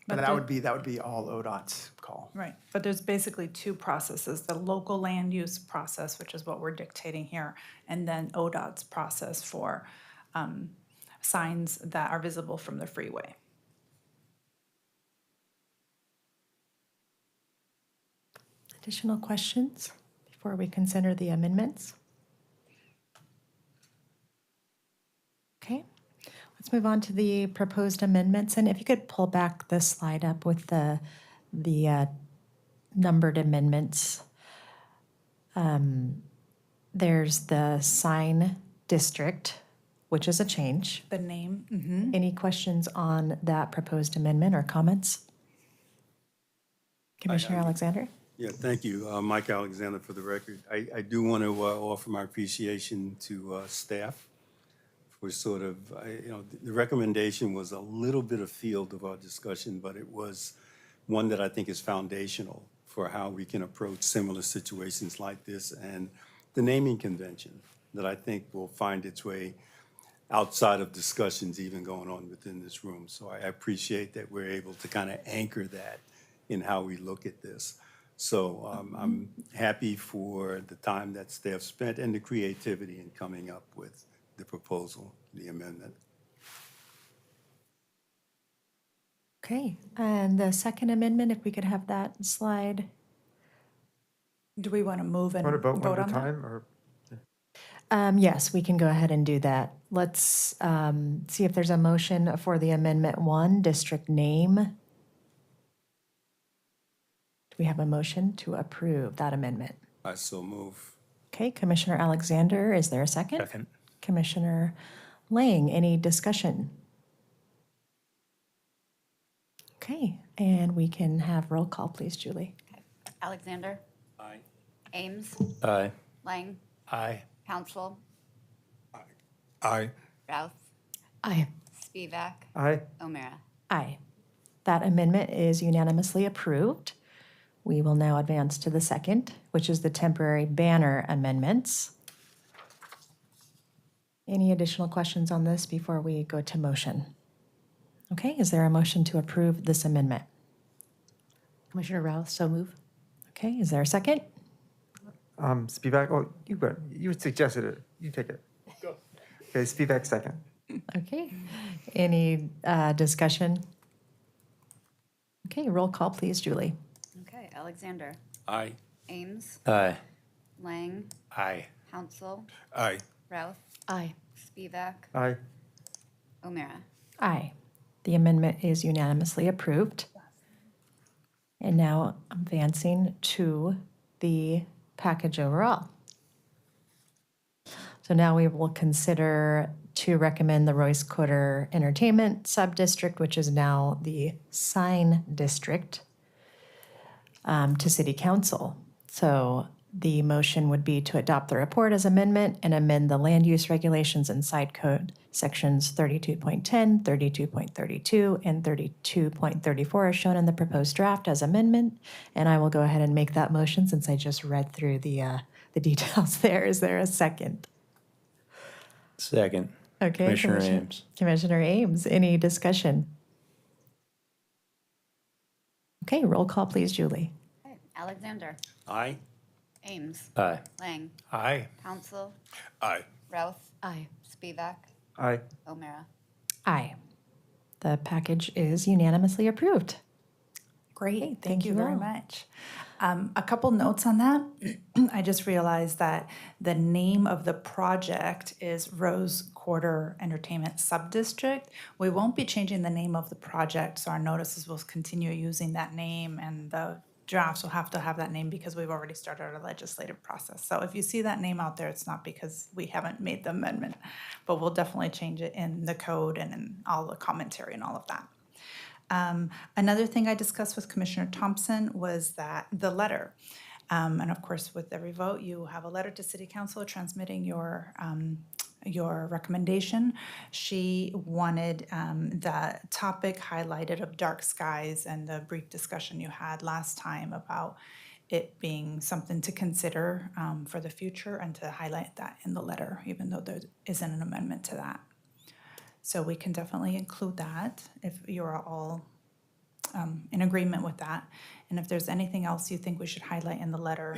But that would be all ODOT's call. Right, but there's basically two processes, the local land use process, which is what we're dictating here, and then ODOT's process for signs that are visible from the freeway. Additional questions before we consider the amendments? Okay, let's move on to the proposed amendments. And if you could pull back the slide up with the numbered amendments. There's the sign district, which is a change. The name. Any questions on that proposed amendment or comments? Commissioner Alexander? Yeah, thank you. Mike Alexander for the record. I do want to offer my appreciation to staff for sort of, the recommendation was a little bit afield of our discussion, but it was one that I think is foundational for how we can approach similar situations like this, and the naming convention that I think will find its way outside of discussions even going on within this room. So I appreciate that we're able to kind of anchor that in how we look at this. So I'm happy for the time that staff spent and the creativity in coming up with the proposal, the amendment. Okay, and the second amendment, if we could have that slide. Do we want to move and Want to vote vote one at on a that? time, or? Yes, we can go ahead and do that. Let's see if there's a motion for the Amendment 1, district name. Do we have a motion to approve that amendment? I so move. Okay, Commissioner Alexander, is there a second? Second. Commissioner Lang, any discussion? Okay, and we can have roll call, please, Julie. Alexander? Aye. Ames? Aye. Lang? Aye. Council? Aye. Routh? Aye. Spivak? Aye. O'Meara? Aye. That amendment is unanimously approved. We will now advance to the second, which is the temporary banner amendments. Any additional questions on this before we go to motion? Okay, is there a motion to approve this amendment? Commissioner Routh, so move. Okay, is there a second? Spivak, oh, you suggested it. You take it. Go. Okay, Spivak second. Okay, any discussion? Okay, roll call, please, Julie. Okay, Alexander? Aye. Ames, Aye. Lang, Aye. Council, Aye. Routh, Aye. Spivak, Aye. O'Meara. Aye. The amendment is unanimously approved. And now advancing to the package overall. So now we will consider to recommend the Royce Coder Entertainment Subdistrict, which is now the Sign District, to City Council. So the motion would be to adopt the report as amendment and amend the land use regulations and site code sections 32.10, 32.32, and 32.34 as shown in the proposed draft as amendment. And I will go ahead and make that motion since I just read through the details there. Is there a second? Second. Okay. Commissioner Ames. Commissioner Ames, any discussion? Okay, roll call, please, Julie. Okay. Alexander, Aye. Ames, Aye. Lang, Aye. Council, Aye. Routh, Aye. Spivak, Aye. O'Meara. Aye. The package is unanimously approved. Great, thank thank you you very all. much. A couple notes on that. I just realized that the name of the project is Rose Quarter Entertainment Subdistrict. We won't be changing the name of the project, so our notices will continue using that name, and the drafts will have to have that name because we've already started our legislative process. So if you see that name out there, it's not because we haven't made the amendment, but we'll definitely change it in the code and in all the commentary and all of that. Another thing I discussed with Commissioner Thompson was that the letter, and of course, with every vote, you have a letter to City Council transmitting your recommendation. She wanted the topic highlighted of dark skies and the brief discussion you had last time about it being something to consider for the future and to highlight that in the letter, even though there isn't an amendment to that. So we can definitely include that if you're all in agreement with that. And if there's anything else you think we should highlight in the letter,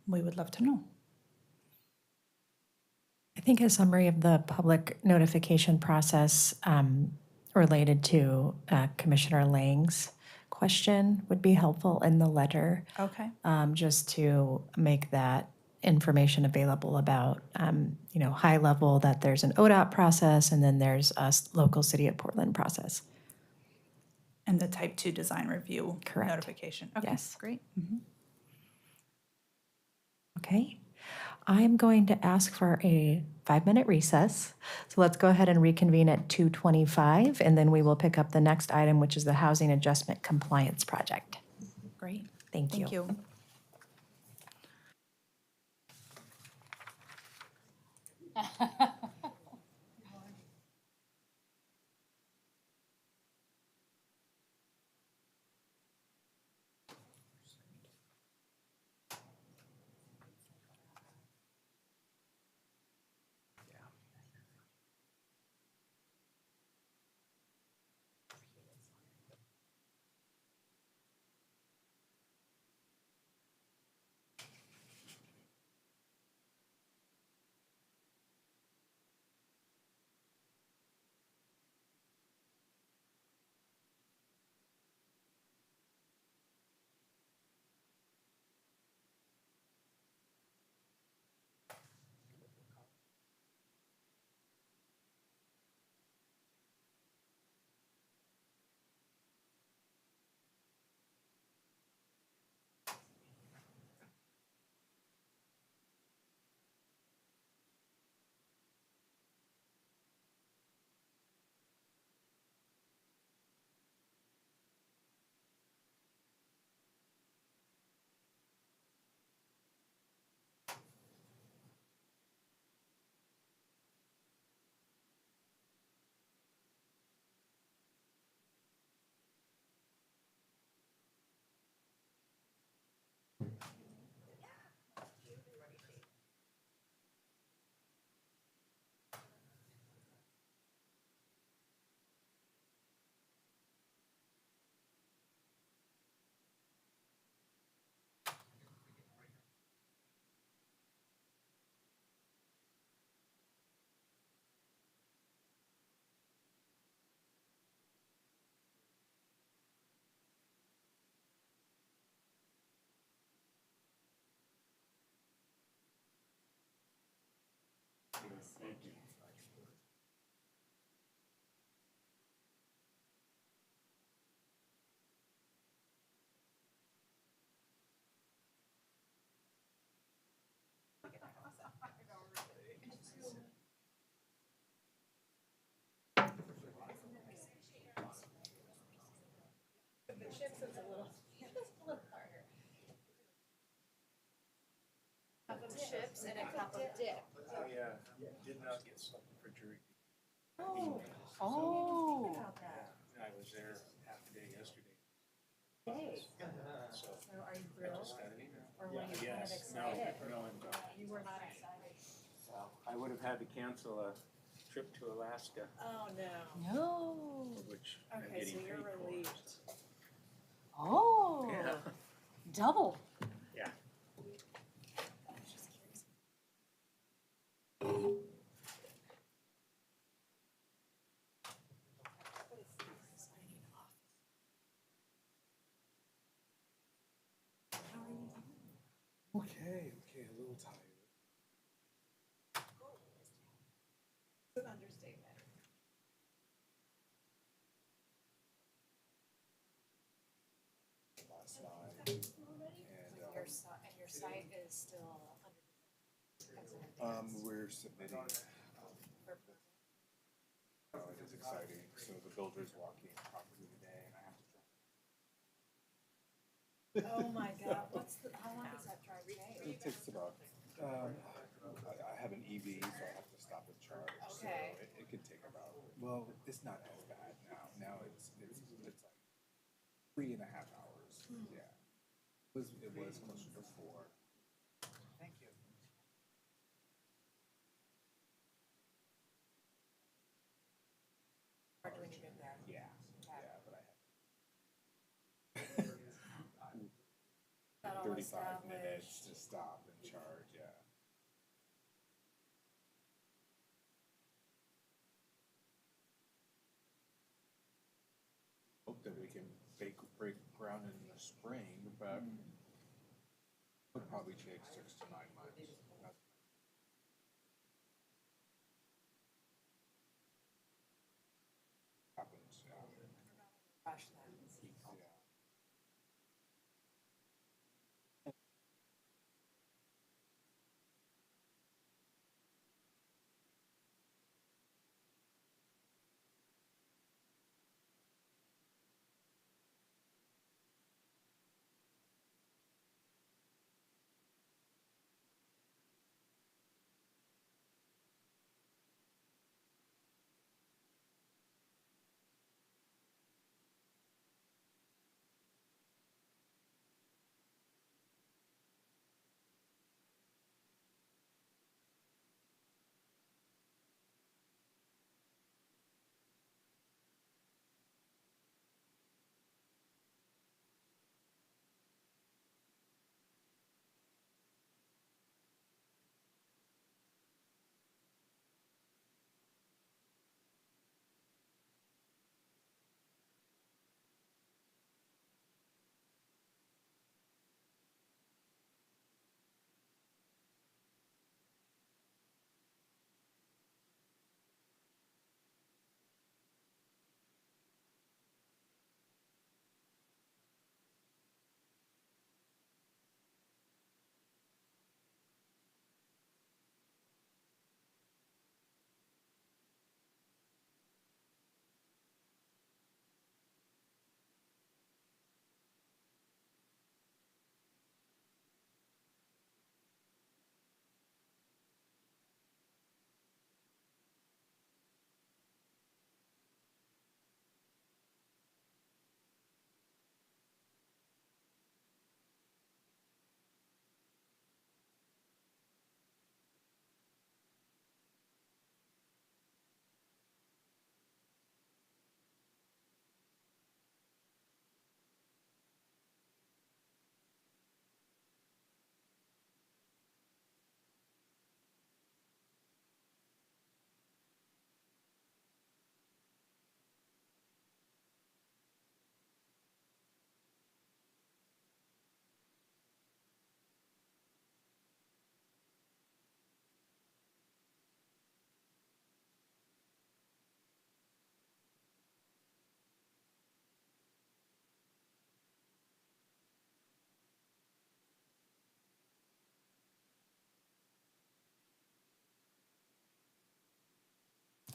we would love to know. I think a summary of the public notification process related to Commissioner Lang's question would be helpful in the letter. Okay. Just to make that information available about, high level that there's an ODOT process and then there's a local City of Portland process. And the type 2 design review Correct. notification. Okay, Yes. great. Okay. I'm going to ask for a 5-minute recess. So let's go ahead and reconvene at 2:25, and then we will pick up the next item, which is the Housing Adjustment Compliance Project. Great. Thank you. Thank you. Chips and a cup of dip. Yeah, did not get something for jury. Oh. I was there half a day yesterday. So are you I just got an email. Or were you kind of Yes, no, excited? no, I'm not. You were not excited. I would have had to cancel a trip to Alaska, Oh, no. No. which I'm Okay, so getting you're paid for. relieved. Oh, Yeah. double. Yeah. Okay, a little tired. It's an understatement. Last night. And, Your site is still we're submitting. It is exciting. So the builder's walking property today and I have to drive. Oh my God, how long does that drive take? It takes about, I have an EV, so I have to stop and charge. Okay. So it could take about, well, it's not as bad now. Now it's like 3.5 hours. Yeah. It was closer to 4. Thank you. Or do we need to get there? Yeah, but I That have all 35 minutes established. to stop and charge, yeah. Hope that we can break ground in the spring, but would probably take 6 to 9 months. Happens, yeah. Rush that. Yeah.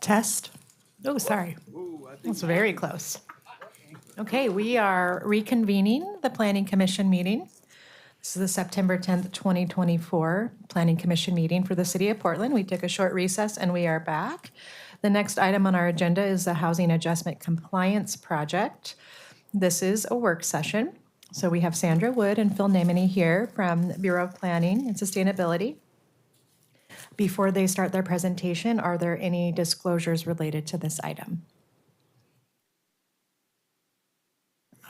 Test. Oh, sorry. Ooh, I think. That's very close. Okay, we are reconvening the Planning Commission meeting. This is the September 10th, 2024 Planning Commission meeting for the City of Portland. We took a short recess and we are back. The next item on our agenda is the Housing Adjustment Compliance Project. This is a work session. So we have Sandra Wood and Phil Namany here from the Bureau of Planning and Sustainability. Before they start their presentation, are there any disclosures related to this item?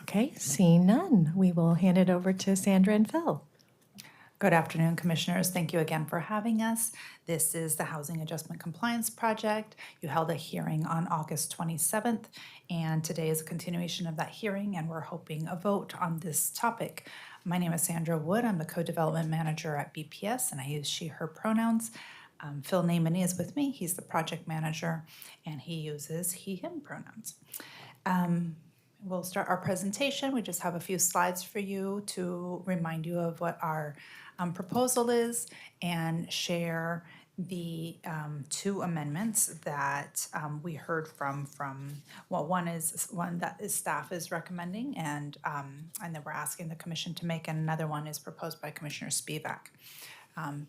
Okay, seeing none, we will hand it over to Sandra and Phil. Good afternoon, Commissioners. Thank you again for having us. This is the Housing Adjustment Compliance Project. You held a hearing on August 27th, and today is a continuation of that hearing, and we're hoping a vote on this topic. My name is Sandra Wood. I'm the Co-Development Manager at BPS, and I use she, her pronouns. Phil Namany is with me. He's the project manager, and he uses he, him pronouns. We'll start our presentation. We just have a few slides for you to remind you of what our proposal is and share the two amendments that we heard from well, one that is staff is recommending and then we're asking the commission to make, and another one is proposed by Commissioner Spivak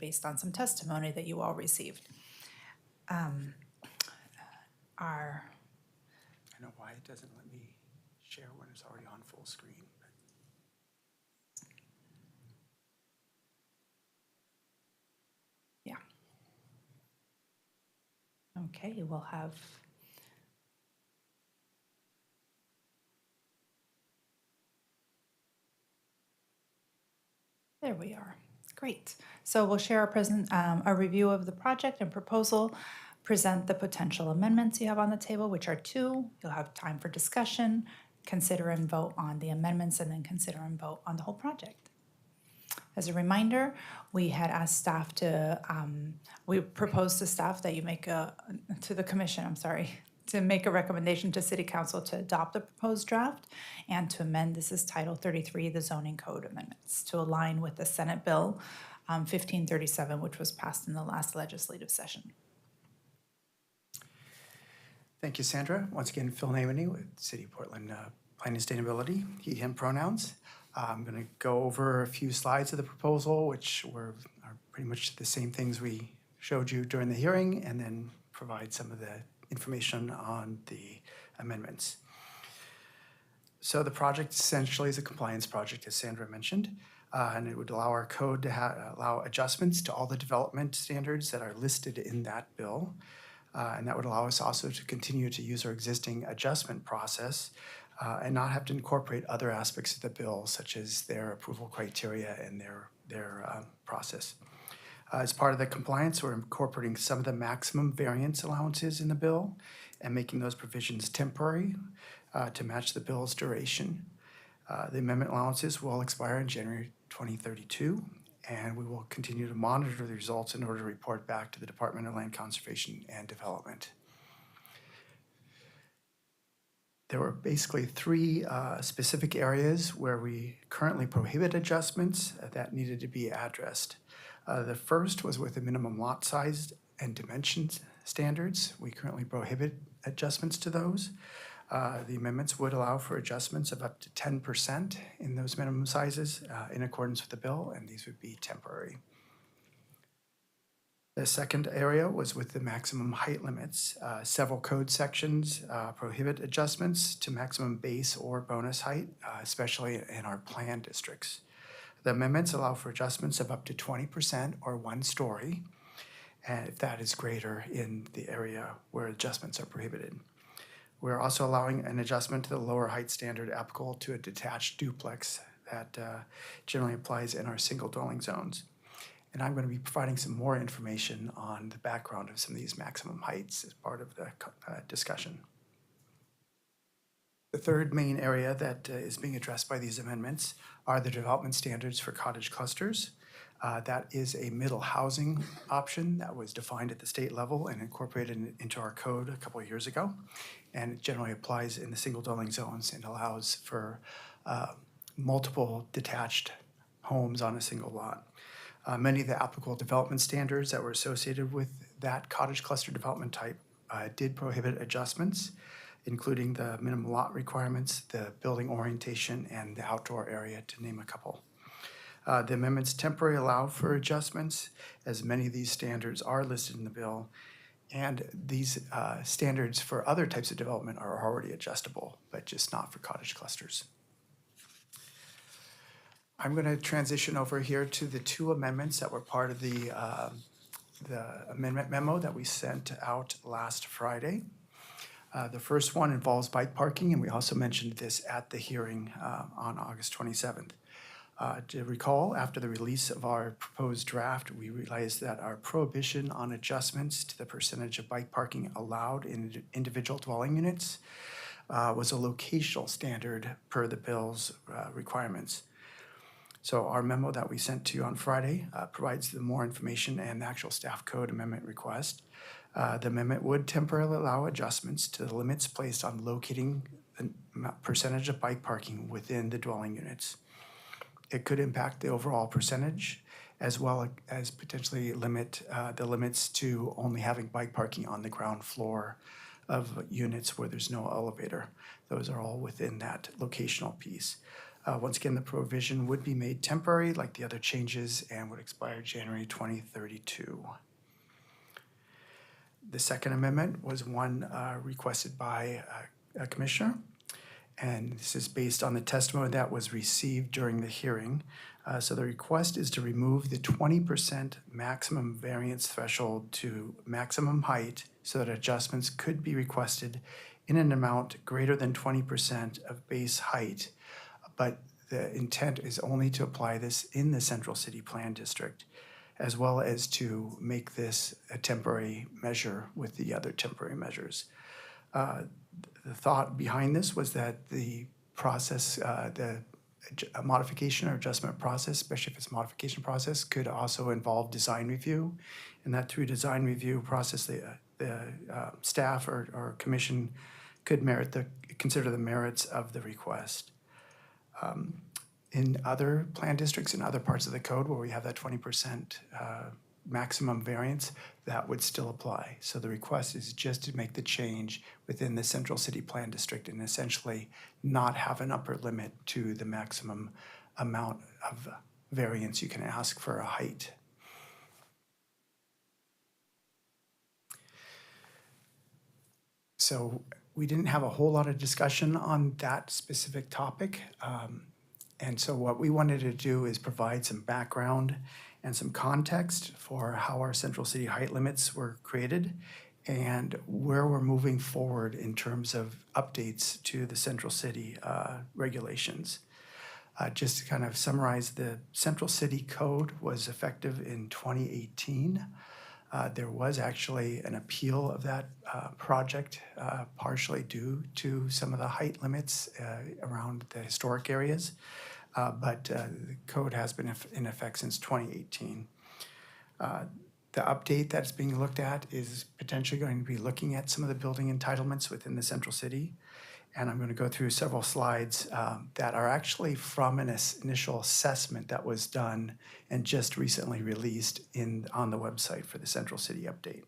based on some testimony that you all received. I know why it doesn't let me share when it's already on full screen. Yeah. Okay, we'll have. There we are. Great. So we'll share a review of the project and proposal, present the potential amendments you have on the table, which are two. You'll have time for discussion, consider and vote on the amendments, and then consider and vote on the whole project. As a reminder, we had asked staff to, we proposed to staff that you make to the commission, to make a recommendation to City Council to adopt the proposed draft and to amend, this is Title 33, the zoning code amendments, to align with the Senate Bill 1537, which was passed in the last legislative session. Thank you, Sandra. Once again, Phil Namany with City of Portland Planning and Sustainability, he, him pronouns. I'm going to go over a few slides of the proposal, which are pretty much the same things we showed you during the hearing, and then provide some of the information on the amendments. So the project essentially is a compliance project, as Sandra mentioned, and it would allow our code to allow adjustments to all the development standards that are listed in that bill. And that would allow us also to continue to use our existing adjustment process and not have to incorporate other aspects of the bill, such as their approval criteria and their process. As part of the compliance, we're incorporating some of the maximum variance allowances in the bill and making those provisions temporary to match the bill's duration. The amendment allowances will expire in January 2032, and we will continue to monitor the results in order to report back to the Department of Land Conservation and Development. There were basically three specific areas where we currently prohibit adjustments that needed to be addressed. The first was with the minimum lot size and dimensions standards. We currently prohibit adjustments to those. The amendments would allow for adjustments of up to 10% in those minimum sizes in accordance with the bill, and these would be temporary. The second area was with the maximum height limits. Several code sections prohibit adjustments to maximum base or bonus height, especially in our planned districts. The amendments allow for adjustments of up to 20% or 1 story, and if that is greater in the area where adjustments are prohibited. We're also allowing an adjustment to the lower height standard applicable to a detached duplex that generally applies in our single dwelling zones. And I'm going to be providing some more information on the background of some of these maximum heights as part of the discussion. The third main area that is being addressed by these amendments are the development standards for cottage clusters. That is a middle housing option that was defined at the state level and incorporated into our code a couple of years ago. And it generally applies in the single dwelling zones and allows for multiple detached homes on a single lot. Many of the applicable development standards that were associated with that cottage cluster development type did prohibit adjustments. including the minimum lot requirements, the building orientation, and the outdoor area, to name a couple. The amendments temporarily allow for adjustments, as many of these standards are listed in the bill, and these standards for other types of development are already adjustable, but just not for cottage clusters. I'm going to transition over here to the two amendments that were part of the amendment memo that we sent out last Friday. The first one involves bike parking, and we also mentioned this at the hearing on August 27th. To recall, after the release of our proposed draft, we realized that our prohibition on adjustments to the percentage of bike parking allowed in individual dwelling units was a locational standard per the bill's requirements. So our memo that we sent to you on Friday provides the more information and the actual staff code amendment request. The amendment would temporarily allow adjustments to the limits placed on locating the percentage of bike parking within the dwelling units. It could impact the overall percentage, as well as potentially limit the limits to only having bike parking on the ground floor of units where there's no elevator. Those are all within that locational piece. Once again, the provision would be made temporary like the other changes and would expire January 2032. The second amendment was one requested by a commissioner, and this is based on the testimony that was received during the hearing. So the request is to remove the 20% maximum variance threshold to maximum height so that adjustments could be requested in an amount greater than 20% of base height. But the intent is only to apply this in the Central City Plan District, as well as to make this a temporary measure with the other temporary measures. The thought behind this was that the process, a modification or adjustment process, especially if it's a modification process, could also involve design review, and that through design review process, the staff or commission could consider the merits of the request. In other plan districts, in other parts of the code where we have that 20% maximum variance, that would still apply. So the request is just to make the change within the Central City Plan District and essentially not have an upper limit to the maximum amount of variance you can ask for a height. So we didn't have a whole lot of discussion on that specific topic. And so what we wanted to do is provide some background and some context for how our Central City height limits were created and where we're moving forward in terms of updates to the Central City regulations. Just to kind of summarize, the Central City Code was effective in 2018. There was actually an appeal of that project, partially due to some of the height limits around the historic areas. But the code has been in effect since 2018. The update that's being looked at is potentially going to be looking at some of the building entitlements within the Central City. And I'm going to go through several slides that are actually from an initial assessment that was done and just recently released on the website for the Central City update.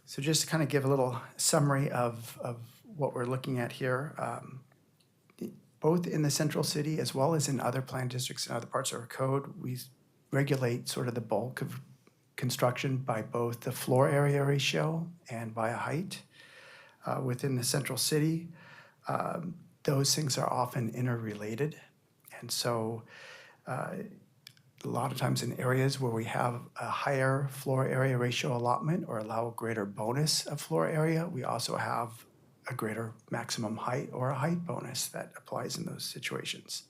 So just to kind of give a little summary of what we're looking at here, both in the Central City as well as in other plan districts and other parts of our code, we regulate sort of the bulk of construction by both the floor area ratio and by a height. Within the Central City, those things are often interrelated. And so a lot of times in areas where we have a higher floor area ratio allotment or allow a greater bonus of floor area, we also have a greater maximum height or a height bonus that applies in those situations.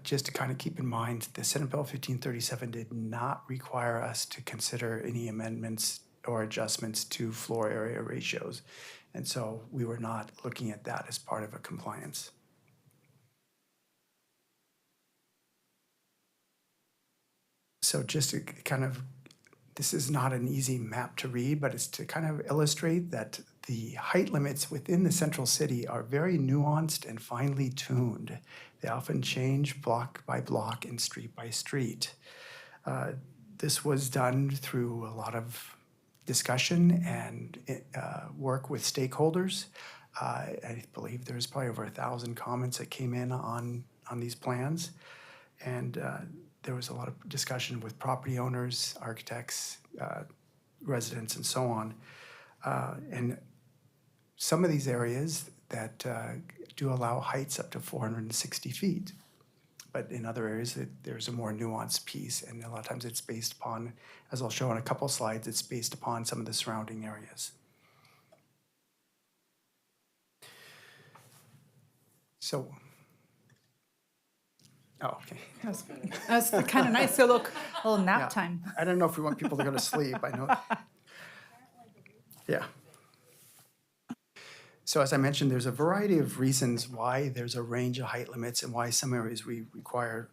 Just to kind of keep in mind, the Senate Bill 1537 did not require us to consider any amendments or adjustments to floor area ratios. And so we were not looking at that as part of a compliance. So just to kind of, this is not an easy map to read, but it's to kind of illustrate that the height limits within the Central City are very nuanced and finely tuned. They often change block by block and street by street. This was done through a lot of discussion and work with stakeholders. I believe there's probably over 1,000 comments that came in on these plans. And there was a lot of discussion with property owners, architects, residents, and so on. And some of these areas that do allow heights up to 460 feet. But in other areas, there's a more nuanced piece, and a lot of times it's based upon, as I'll show in a couple slides, it's based upon some of the surrounding areas. So, oh, okay. That's kind of nice. So look, a little nap Yeah. time. I don't know if we want people to go to sleep. I know. Yeah. So as I mentioned, there's a variety of reasons why there's a range of height limits and why some areas we require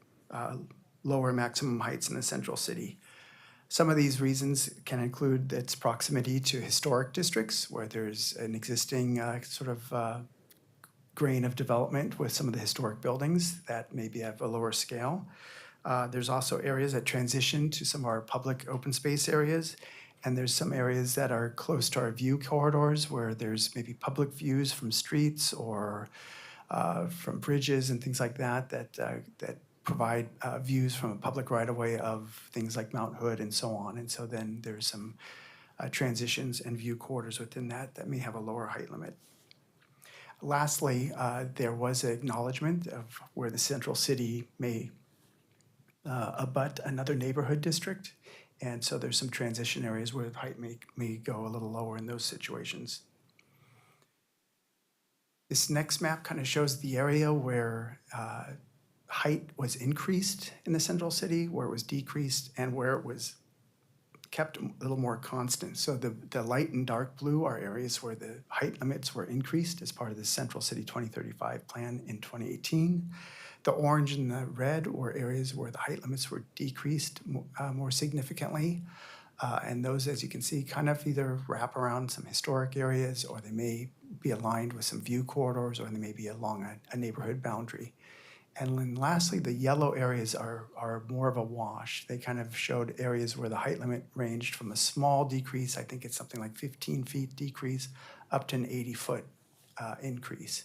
lower maximum heights in the central city. Some of these reasons can include its proximity to historic districts where there's an existing grain of development with some of the historic buildings that maybe have a lower scale. There's also areas that transition to some of our public open space areas. And there's some areas that are close to our view corridors where there's maybe public views from streets or from bridges and things like that that provide views from a public right-of-way of things like Mount Hood and so on. And so then there's some transitions and view corridors within that may have a lower height limit. Lastly, there was an acknowledgement of where the central city may abut another neighborhood district. And so there's some transition areas where the height may go a little lower in those situations. This next map kind of shows the area where height was increased in the central city, where it was decreased, and where it was kept a little more constant. So the light and dark blue are areas where the height limits were increased as part of the Central City 2035 plan in 2018. The orange and the red were areas where the height limits were decreased more significantly. And those, as you can see, kind of either wrap around some historic areas, or they may be aligned with some view corridors, or they may be along a neighborhood boundary. And then lastly, the yellow areas are more of a wash. They kind of showed areas where the height limit ranged from a small decrease, I think it's something like 15 feet decrease, up to an 80-foot increase.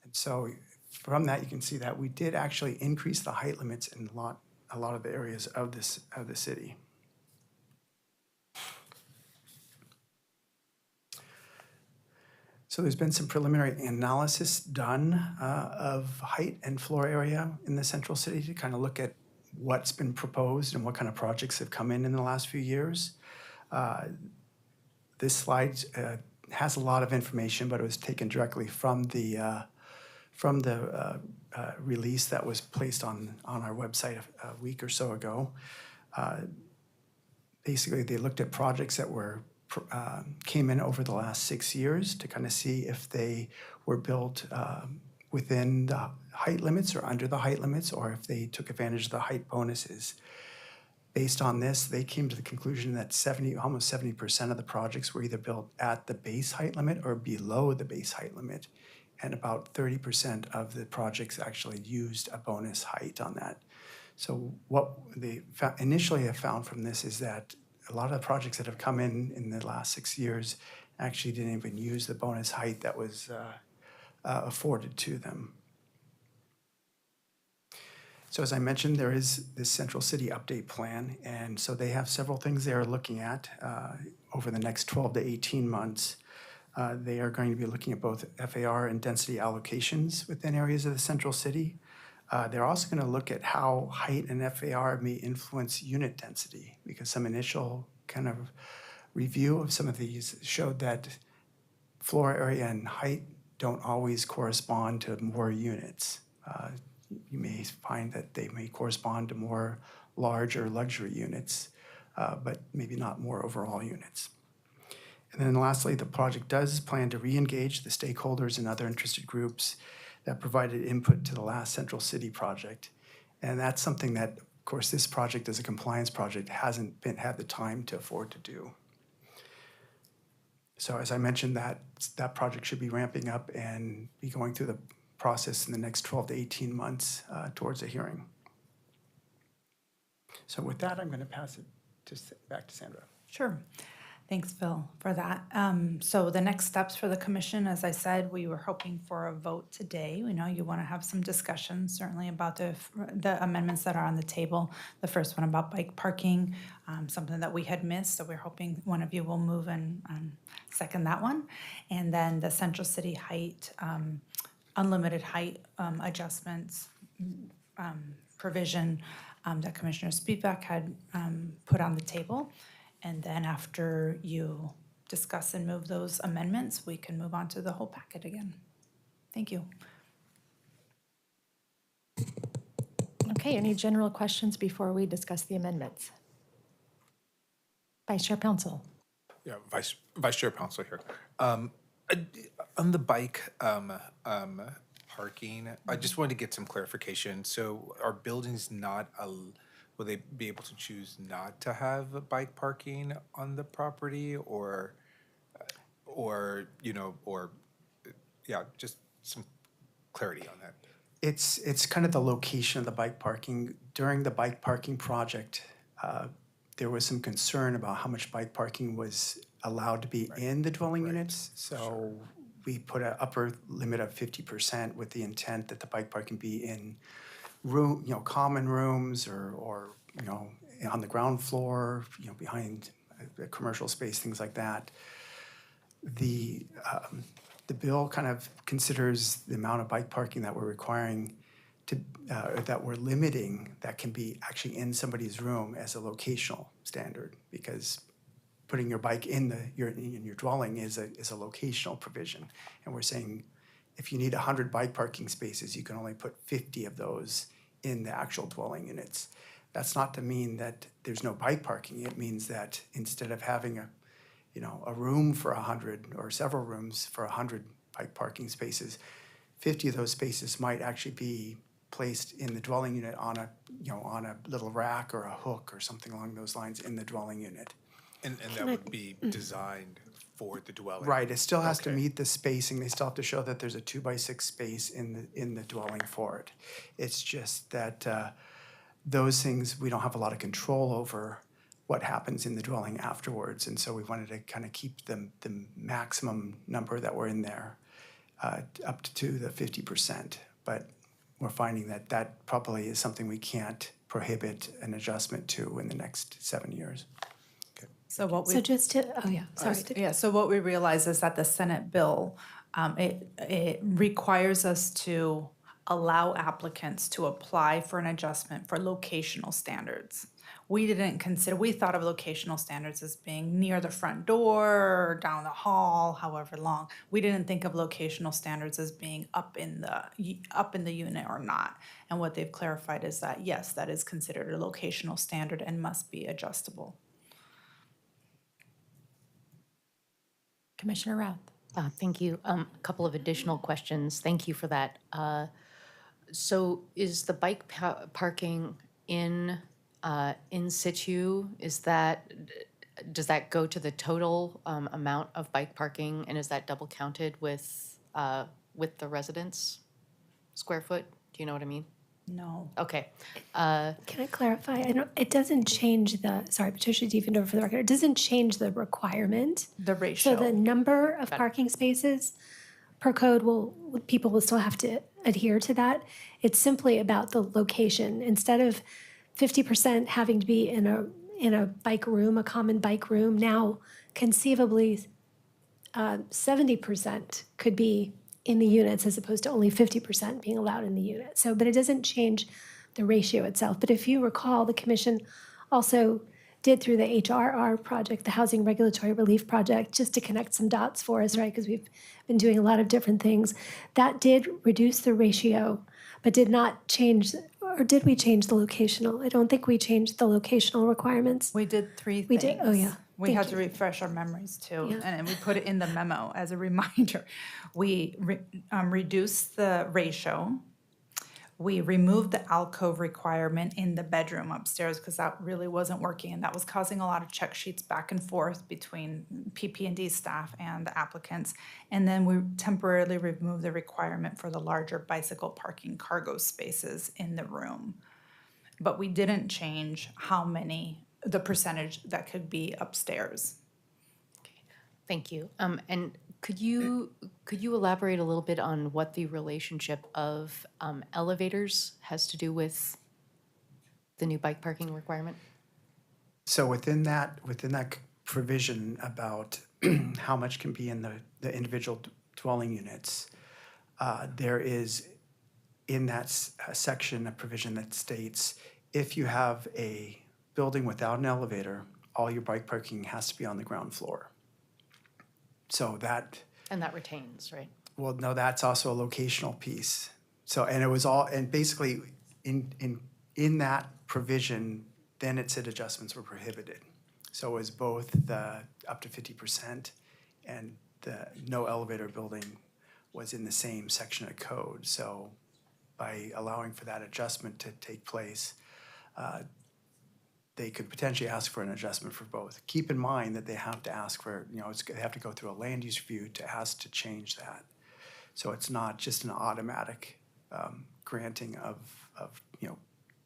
And so from that, you can see that we did actually increase the height limits in a lot of the areas of the city. So there's been some preliminary analysis done of height and floor area in the central city to kind of look at what's been proposed and what kind of projects have come in the last few years. This slide has a lot of information, but it was taken directly from the release that was placed on our website a week or so ago. Basically, they looked at projects that came in over the last 6 years to kind of see if they were built within the height limits or under the height limits, or if they took advantage of the height bonuses. Based on this, they came to the conclusion that almost 70% of the projects were either built at the base height limit or below the base height limit. And about 30% of the projects actually used a bonus height on that. So what they initially have found from this is that a lot of the projects that have come in the last 6 years actually didn't even use the bonus height that was afforded to them. So as I mentioned, there is this Central City Update Plan, and so they have several things they are looking at over the next 12 to 18 months. They are going to be looking at both FAR and density allocations within areas of the central city. They're also going to look at how height and FAR may influence unit density, because some initial kind of review of some of these showed that floor area and height don't always correspond to more units. You may find that they may correspond to more large or luxury units, but maybe not more overall units. And then lastly, the project does plan to re-engage the stakeholders and other interested groups that provided input to the last Central City project. And that's something that, of course, this project as a compliance project hasn't had the time to afford to do. So as I mentioned, that project should be ramping up and be going through the process in the next 12 to 18 months towards a hearing. So with that, I'm going to pass it back to Sandra. Sure. Thanks, Phil, for that. So the next steps for the commission, as I said, we were hoping for a vote today. We know you want to have some discussion, certainly about the amendments that are on the table. The first one about bike parking, something that we had missed, so we're hoping one of you will move and second that one. And then the Central City height, unlimited height adjustments provision that Commissioner Spivak had put on the table. And then after you discuss and move those amendments, we can move on to the whole packet again. Thank you. Okay, any general questions before we discuss the amendments? Vice Chair Pouncil. Yeah, Vice Chair Pouncil here. On the bike parking, I just wanted to get some clarification. So are buildings not, will they be able to choose not to have bike parking on the property yeah, just some clarity on that. It's kind of the location of the bike parking. During the bike parking project, there was some concern about how much bike parking was allowed to be in the dwelling units. So we put an upper limit of 50% with the intent that the bike parking be in common rooms or on the ground floor, behind a commercial space, things like that. The bill kind of considers the amount of bike parking that we're requiring that we're limiting that can be actually in somebody's room as a locational standard, because putting your bike in your dwelling is a locational provision. And we're saying if you need 100 bike parking spaces, you can only put 50 of those in the actual dwelling units. That's not to mean that there's no bike parking. It means that instead of having a room for 100 or several rooms for 100 bike parking spaces, 50 of those spaces might actually be placed in the dwelling unit on a little rack or a hook or something along those lines in the dwelling unit. And that would be designed for the dwelling? Right, it still has to meet the spacing. They still have to show that there's a 2x6 space in the dwelling for it. It's just that those things, we don't have a lot of control over what happens in the dwelling afterwards. And so we wanted to kind of keep the maximum number that were in there up to the 50%. But we're finding that probably is something we can't prohibit an adjustment to in the next 7 years. So what we. So just to, oh yeah, sorry. Yeah, so what we realize is that the Senate bill, it requires us to allow applicants to apply for an adjustment for locational standards. We didn't consider, we thought of locational standards as being near the front door or down the hall, however long. We didn't think of locational standards as being up in the unit or not. And what they've clarified is that, yes, that is considered a locational standard and must be adjustable. Commissioner Routh. Thank you. A couple of additional questions. Thank you for that. So is the bike parking in situ? Does that go to the total amount of bike parking, and is that double counted with the residence square foot? Do you know what I mean? No. Okay. Can I clarify? It doesn't change sorry, Patricia Diefendorfer for the record, it doesn't change the requirement. The ratio. So the number of parking spaces per code people will still have to adhere to that. It's simply about the location. Instead of 50% having to be in a bike room, a common bike room, now conceivably 70% could be in the units as opposed to only 50% being allowed in the unit. So, but it doesn't change the ratio itself. But if you recall, the commission also did through the HRR project, the Housing Regulatory Relief Project, just to connect some dots for us, right? Because we've been doing a lot of different things. That did reduce the ratio, but did not change, or did we change the locational? I don't think we changed the locational requirements. We did three We things. did, oh yeah. We had to refresh our memories too, Yeah. and we put it in the memo as a reminder. We reduced the ratio. We removed the alcove requirement in the bedroom upstairs because that really wasn't working, and that was causing a lot of check sheets back and forth between PP&D staff and the applicants. And then we temporarily removed the requirement for the larger bicycle parking cargo spaces in the room. But we didn't change the percentage that could be upstairs. Thank you. And could you elaborate a little bit on what the relationship of elevators has to do with the new bike parking requirement? So within that provision about how much can be in the individual dwelling units, there is in that section a provision that states if you have a building without an elevator, all your bike parking has to be on the ground floor. So that, And that retains, right? well, no, that's also a locational piece. So, and it was all, and basically in that provision, then it said adjustments were prohibited. So it was both the up to 50% and the no elevator building was in the same section of code. So by allowing for that adjustment to take place, they could potentially ask for an adjustment for both. Keep in mind that they have to ask for, they have to go through a land use review to ask to change that. So it's not just an automatic granting of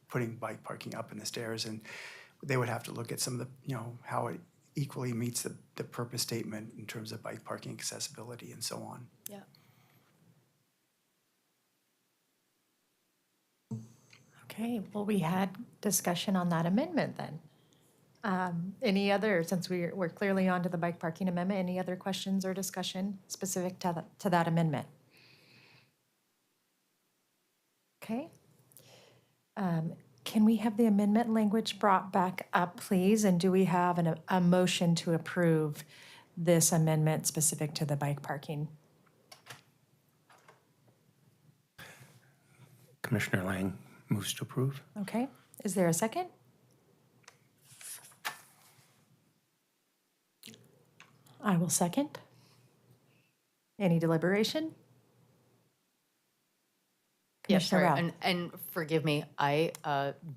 putting bike parking up in the stairs. And they would have to look at some of the, how it equally meets the purpose statement in terms of bike parking accessibility and so on. Yeah. Okay, well, we had discussion on that amendment then. Any other, since we're clearly on to the bike parking amendment, any other questions or discussion specific to that amendment? Okay. Can we have the amendment language brought back up, please? And do we have a motion to approve this amendment specific to the bike parking? Commissioner Lang moves to approve. Okay, is there a second? I will second. Any deliberation? Yes, Commissioner sorry, Rao. and forgive me, I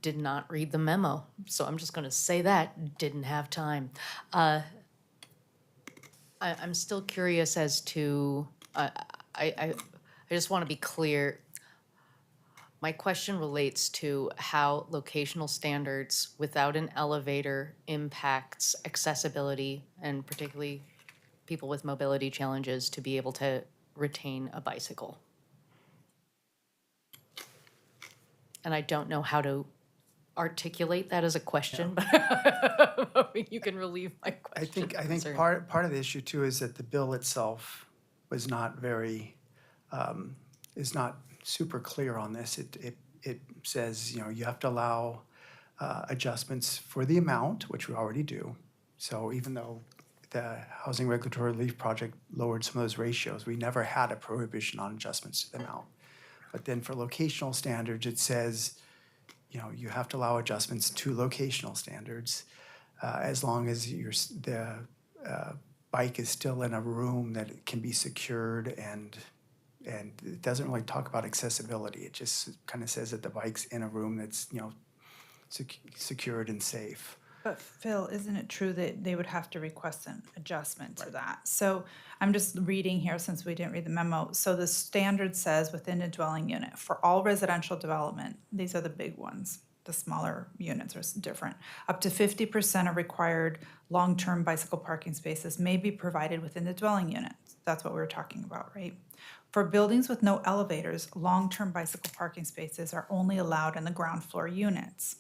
did not read the memo, so I'm just gonna say that, didn't have time. I'm still curious as to, I just wanna be clear. My question relates to how locational standards without an elevator impacts accessibility and particularly people with mobility challenges to be able to retain a bicycle. And I don't know how to articulate that as a question, but I'm hoping you can relieve my question. I think part of the issue too is that the bill itself was not very, is not super clear on this. It says, you have to allow adjustments for the amount, which we already do. So even though the Housing Regulatory Relief Project lowered some of those ratios, we never had a prohibition on adjustments to the amount. But then for locational standards, it says, you have to allow adjustments to locational standards as long as the bike is still in a room that it can be secured and it doesn't really talk about accessibility. It just kind of says that the bike's in a room that's, secured and safe. But Phil, isn't it true that they would have to request an adjustment to that? So I'm just reading here since we didn't read the memo. So the standard says within a dwelling unit for all residential development, these are the big ones. The smaller units are different. Up to 50% of required long-term bicycle parking spaces may be provided within the dwelling unit. That's what we were talking about, right? For buildings with no elevators, long-term bicycle parking spaces are only allowed in the ground floor units.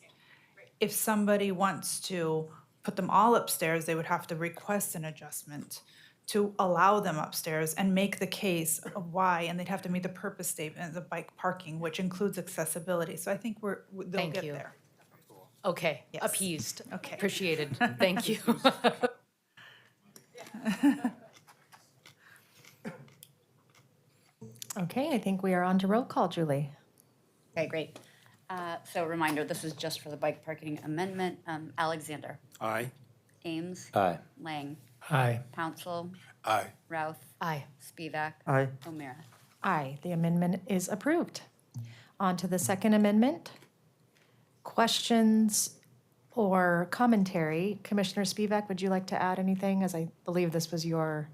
If somebody wants to put them all upstairs, they would have to request an adjustment to allow them upstairs and make the case of why, and they'd have to meet the purpose statement of bike parking, which includes accessibility. So I think they'll Thank get you. there. Okay, Yes. appeased. Okay. Appreciated. Thank you. Okay, I think we are on to roll call, Julie. Okay, great. So reminder, this is just for the bike parking amendment. Alexander, Aye. Ames, Aye. Lang, Aye. Pouncil, Aye. Routh, Aye. Spivak, Aye. O'Meara. Aye, the amendment is approved. On to the second amendment. Questions or commentary? Commissioner Spivak, would you like to add anything, as I believe this was your...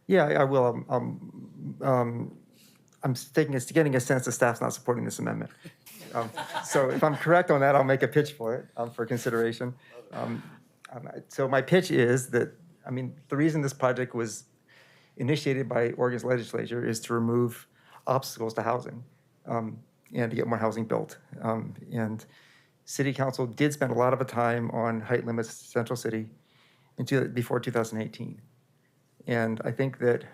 Yeah, I will. I'm getting a sense that staff's not supporting this amendment. So if I'm correct on that, I'll make a pitch for it for consideration. So my pitch is that I mean, the reason this project was initiated by Oregon's legislature is to remove obstacles to housing and to get more housing built. And City Council did spend a lot of time on height limits in Central City before 2018. And I think that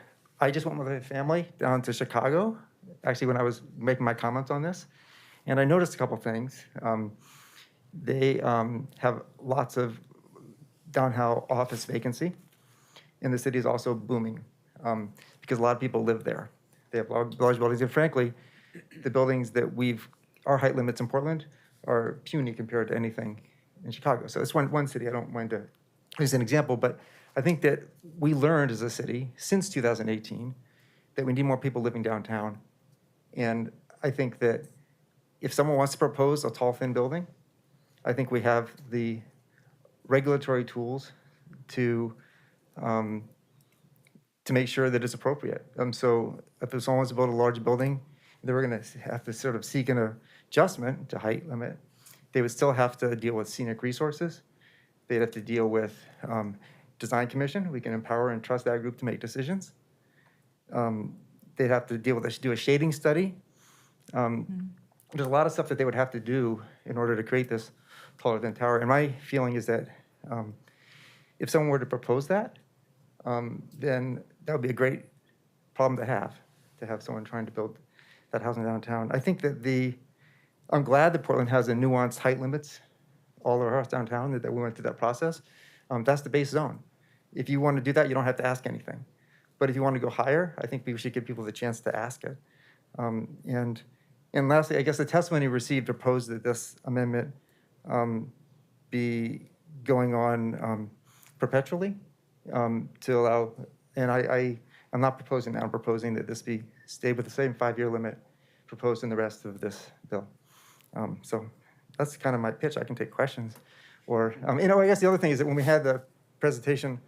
I just went with my family down to Chicago, actually when I was making my comments on this, and I noticed a couple things. They have lots of downtown office vacancy, and the city is also booming because a lot of people live there. They have large buildings, and frankly, the buildings that our height limits in Portland are puny compared to anything in Chicago. So it's one city I don't mind to use an example, but I think that we learned as a city since 2018 that we need more people living downtown. And I think that if someone wants to propose a tall, thin building, I think we have the regulatory tools to make sure that it's appropriate. So if someone wants to build a large building, they were going to have to sort of seek an adjustment to height limit. They would still have to deal with scenic resources. They'd have to deal with design commission. We can empower and trust that group to make decisions. They'd have to do a shading study. There's a lot of stuff that they would have to do in order to create this taller than tower. And my feeling is that if someone were to propose that, then that would be a great problem to have someone trying to build that housing downtown. I think that I'm glad that Portland has a nuanced height limits all across downtown, that we went through that process. That's the base zone. If you want to do that, you don't have to ask anything. But if you want to go higher, I think we should give people the chance to ask it. And lastly, I guess the testimony received proposed that this amendment be going on perpetually to allow, and I'm not proposing that, I'm proposing that this stay with the same 5-year limit proposed in the rest of this bill. So that's kind of my pitch. I can take questions. Or, I guess the other thing is that when we had the presentation,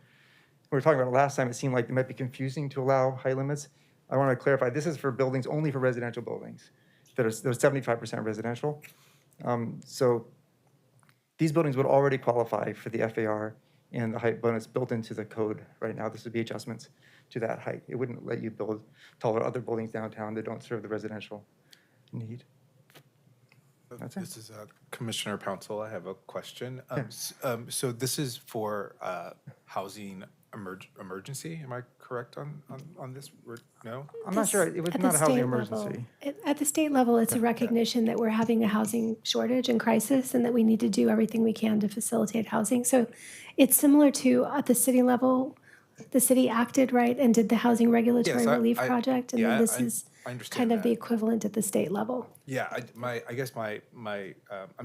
we were talking about it last time, it seemed like it might be confusing to allow height limits. I want to clarify, this is for buildings, only for residential buildings. There's 75% residential. So these buildings would already qualify for the FAR and the height bonus built into the code right now. This would be adjustments to that height. It wouldn't let you build taller other buildings downtown that don't serve the residential need. That's it. This is Commissioner Pouncil. I have a question. So this is for housing emergency. Am I correct on this? No? I'm not sure. It was At not the a housing state emergency. level, at the state level, it's a recognition that we're having a housing shortage and crisis and that we need to do everything we can to facilitate housing. So it's similar to at the city level, the city acted, right, and did the housing regulatory relief project. And then this is kind of the equivalent at the state level. Yeah, I guess I'm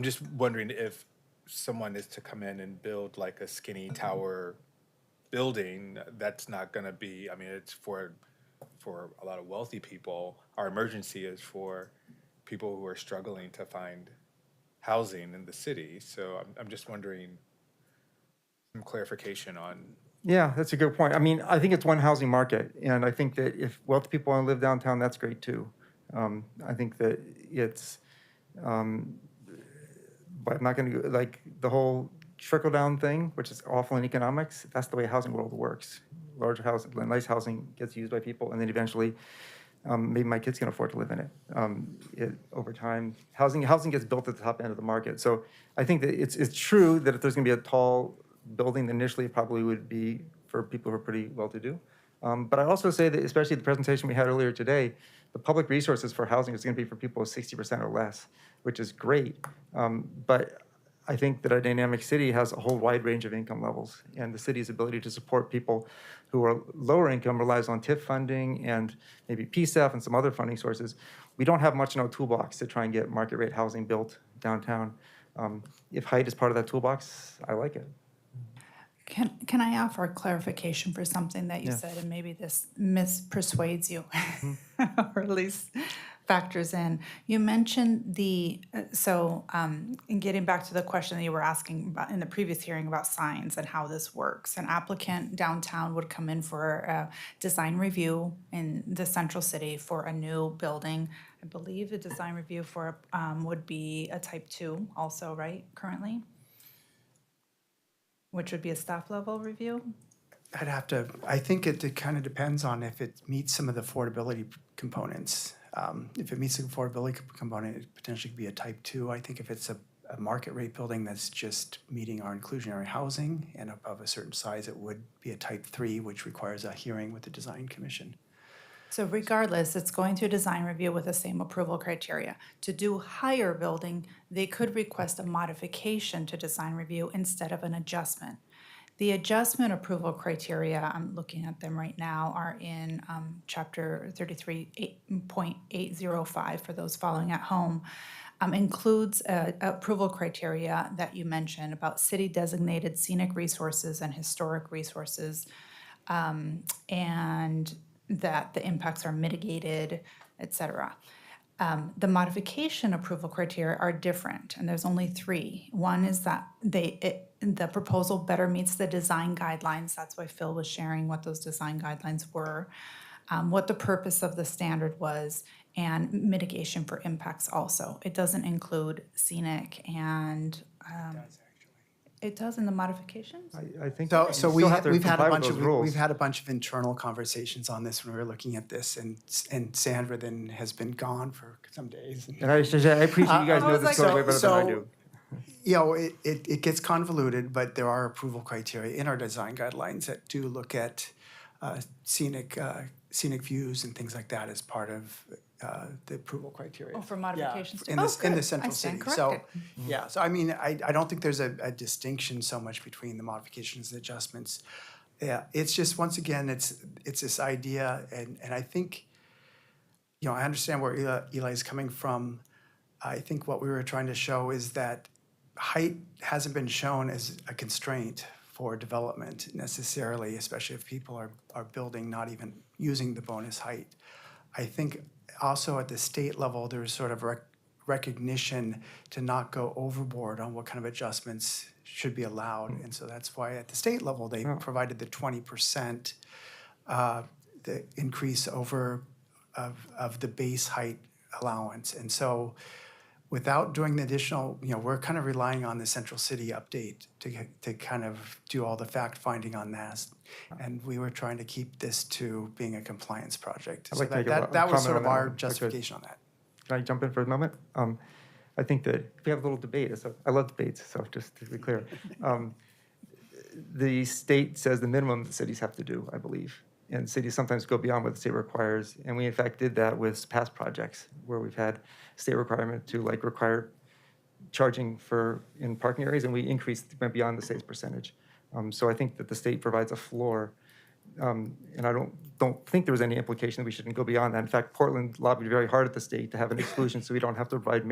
just wondering if someone is to come in and build like a skinny tower building, that's not going to be, it's for a lot of wealthy people. Our emergency is for people who are struggling to find housing in the city. So I'm just wondering some clarification on. Yeah, that's a good point. I think it's one housing market, and I think that if wealthy people want to live downtown, that's great too. I think that it's, but I'm not going to, like, the whole trickle-down thing, which is awful in economics, that's the way housing world works. Larger housing, nice housing gets used by people, and then eventually, maybe my kids can afford to live in it. Over time, housing gets built at the top end of the market. So I think that it's true that if there's going to be a tall building, initially it probably would be for people who are pretty well-to-do. But I also say that, especially the presentation we had earlier today, the public resources for housing is going to be for people with 60% or less, which is great. But I think that a dynamic city has a whole wide range of income levels, and the city's ability to support people who are lower income relies on TIF funding and maybe PSEF and some other funding sources. We don't have much in our toolbox to try and get market rate housing built downtown. If height is part of that toolbox, I like it. Can I offer a clarification for something that you said, and maybe this mispersuades you, or at least factors in? You mentioned in getting back to the question that you were asking about in the previous hearing about signs and how this works. An applicant downtown would come in for a design review in the central city for a new building. I believe the design review for would be a type 2 also, right, currently? Which would be a staff level review? I think it kind of depends on if it meets some of the affordability components. If it meets the affordability component, it potentially could be a type 2. I think if it's a market rate building that's just meeting our inclusionary housing and above a certain size, it would be a type 3, which requires a hearing with the design commission. So regardless, it's going through design review with the same approval criteria. To do higher building, they could request a modification to design review instead of an adjustment. The adjustment approval criteria, I'm looking at them right now, are in chapter 33.805 for those following at home. Includes approval criteria that you mentioned about city designated scenic resources and historic resources, and that the impacts are mitigated, et cetera. The modification approval criteria are different, and there's only 3. One is that the proposal better meets the design guidelines. That's why Phil was sharing what those design guidelines were, what the purpose of the standard was, and mitigation for impacts also. It doesn't include scenic and, it does in the modifications? I think. So you so still have to we've had comply a with bunch those of rules. we've had a bunch of internal conversations on this when we were looking at this, and Sandra then has been gone for some days. And I appreciate you guys know the story way better than I do. You know, it gets convoluted, but there are approval criteria in our design guidelines that do look at scenic views and things like that as part of the approval criteria. Oh, for modifications too? In Oh, this, in the good. central I stand city. So, corrected. yeah, so I mean, I don't think there's a distinction so much between the modifications and adjustments. Yeah, it's just, once again, it's this idea, and I think, you know, I understand where Eli is coming from. I think what we were trying to show is that height hasn't been shown as a constraint for development necessarily, especially if people are building not even using the bonus height. I think also at the state level, there's sort of recognition to not go overboard on what kind of adjustments should be allowed. And so that's why at the state level, they provided the 20% the increase over of the base height allowance. And so without doing the additional, you know, we're kind of relying on the Central City update to kind of do all the fact finding on that. And we were trying to keep this to being a compliance project. I'd So like to make a that was comment sort on of that our one, if I could. justification on that. Can I jump in for a moment? I think that if we have a little debate, I love debates, so just to be clear. The state says the minimum that cities have to do, I believe. And cities sometimes go beyond what the state requires. And we in fact did that with past projects where we've had state requirement to like require charging in parking areas, and we went beyond the state's percentage. So I think that the state provides a floor. And I don't think there was any implication that we shouldn't go beyond that. In fact, Portland lobbied very hard at the state to have an exclusion, so we don't have to provide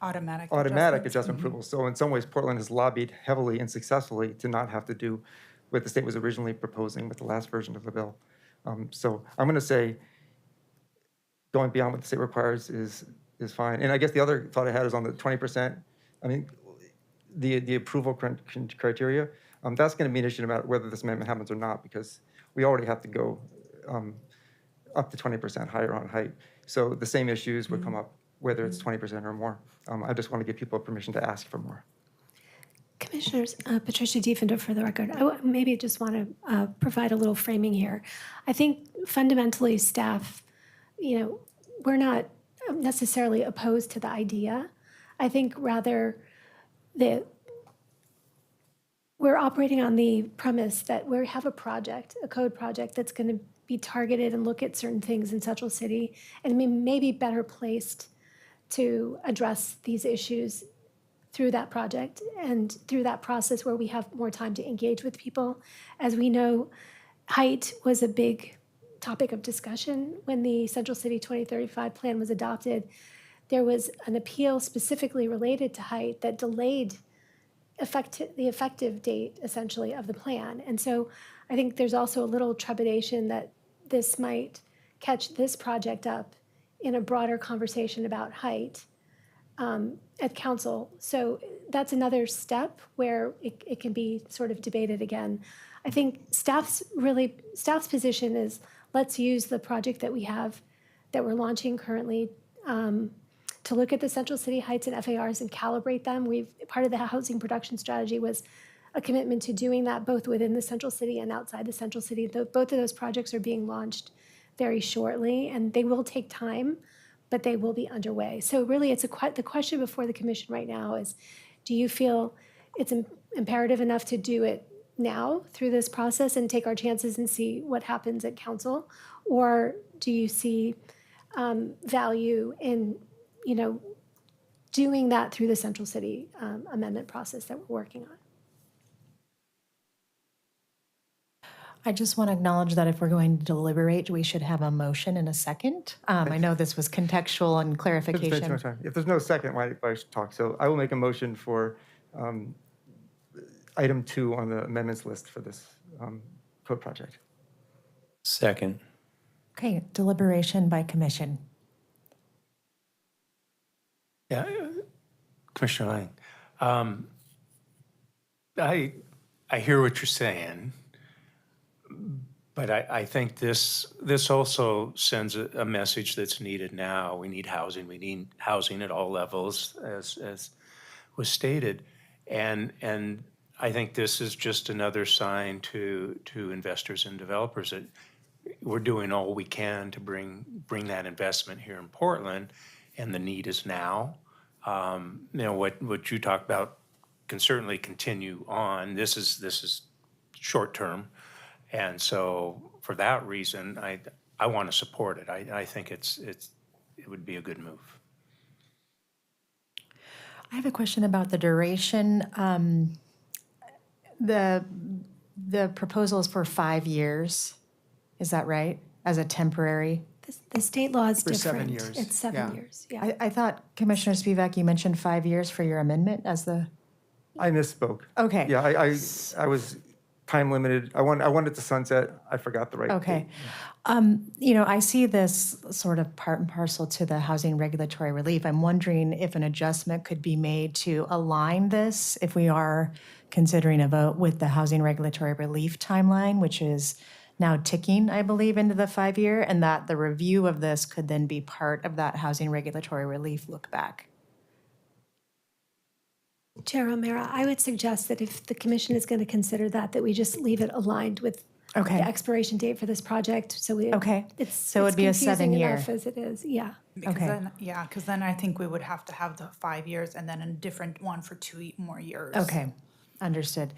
Automatic automatic adjustments. adjustment approval. So in some ways, Portland has lobbied heavily and successfully to not have to do what the state was originally proposing with the last version of the bill. So I'm going to say going beyond what the state requires is fine. And I guess the other thought I had is on the 20%. I mean, the approval criteria, that's going to be an issue no matter whether this amendment happens or not, because we already have to go up to 20% higher on height. So the same issues would come up whether it's 20% or more. I just want to give people permission to ask for more. Commissioners, Patricia Diefender for the record. I maybe just want to provide a little framing here. I think fundamentally staff, we're not necessarily opposed to the idea. I think rather that we're operating on the premise that we have a project, a code project that's going to be targeted and look at certain things in Central City and may be better placed to address these issues through that project and through that process where we have more time to engage with people. As we know, height was a big topic of discussion when the Central City 2035 plan was adopted. There was an appeal specifically related to height that delayed the effective date, essentially, of the plan. And so I think there's also a little trepidation that this might catch this project up in a broader conversation about height at council. So that's another step where it can be sort of debated again. I think staff's position is let's use the project that we have that we're launching currently to look at the Central City heights and FARs and calibrate them. Part of the housing production strategy was a commitment to doing that both within the central city and outside the central city. Both of those projects are being launched very shortly, and they will take time, but they will be underway. So really, it's the question before the commission right now is, do you feel it's imperative enough to do it now through this process and take our chances and see what happens at council? Or do you see value in, doing that through the central city amendment process that we're working on? I just want to acknowledge that if we're going to deliberate, we should have a motion and a second. I know this was contextual and clarification. If there's no second, why should talk? So I will make a motion for item 2 on the amendments list for this code project. Second. Okay, deliberation by commission. Yeah, Commissioner Lang, I hear what you're saying, but I think this also sends a message that's needed now. We need housing. We need housing at all levels, as was stated, and I think this is just another sign to investors and developers that we're doing all we can to bring that investment here in Portland, and the need is now. What you talked about can certainly continue on. This is short term, and so for that reason, I want to support it. I think it would be a good move. I have a question about the duration. The proposal is for 5 years. Is that right? As a temporary? The state law is For 7 different. years. It's 7 years, yeah. I thought, Commissioner Spivak, you mentioned 5 years for your amendment as the, I misspoke. okay. Yeah, I was time limited. I wanted to sunset. I forgot the right Okay. date. I see this sort of part and parcel to the housing regulatory relief. I'm wondering if an adjustment could be made to align this, if we are considering a vote, with the housing regulatory relief timeline, which is now ticking, I believe, into the 5-year, and that the review of this could then be part of that housing regulatory relief look back. Chair O'Meara, I would suggest that if the commission is going to consider that we just leave it aligned with Okay. the expiration date for this project, so Okay. it's So it'd be a confusing 7-year. enough as it is, yeah. Because Okay. then, yeah, because then I think we would have to have the 5 years and then a different one for 2 more years. Okay, understood.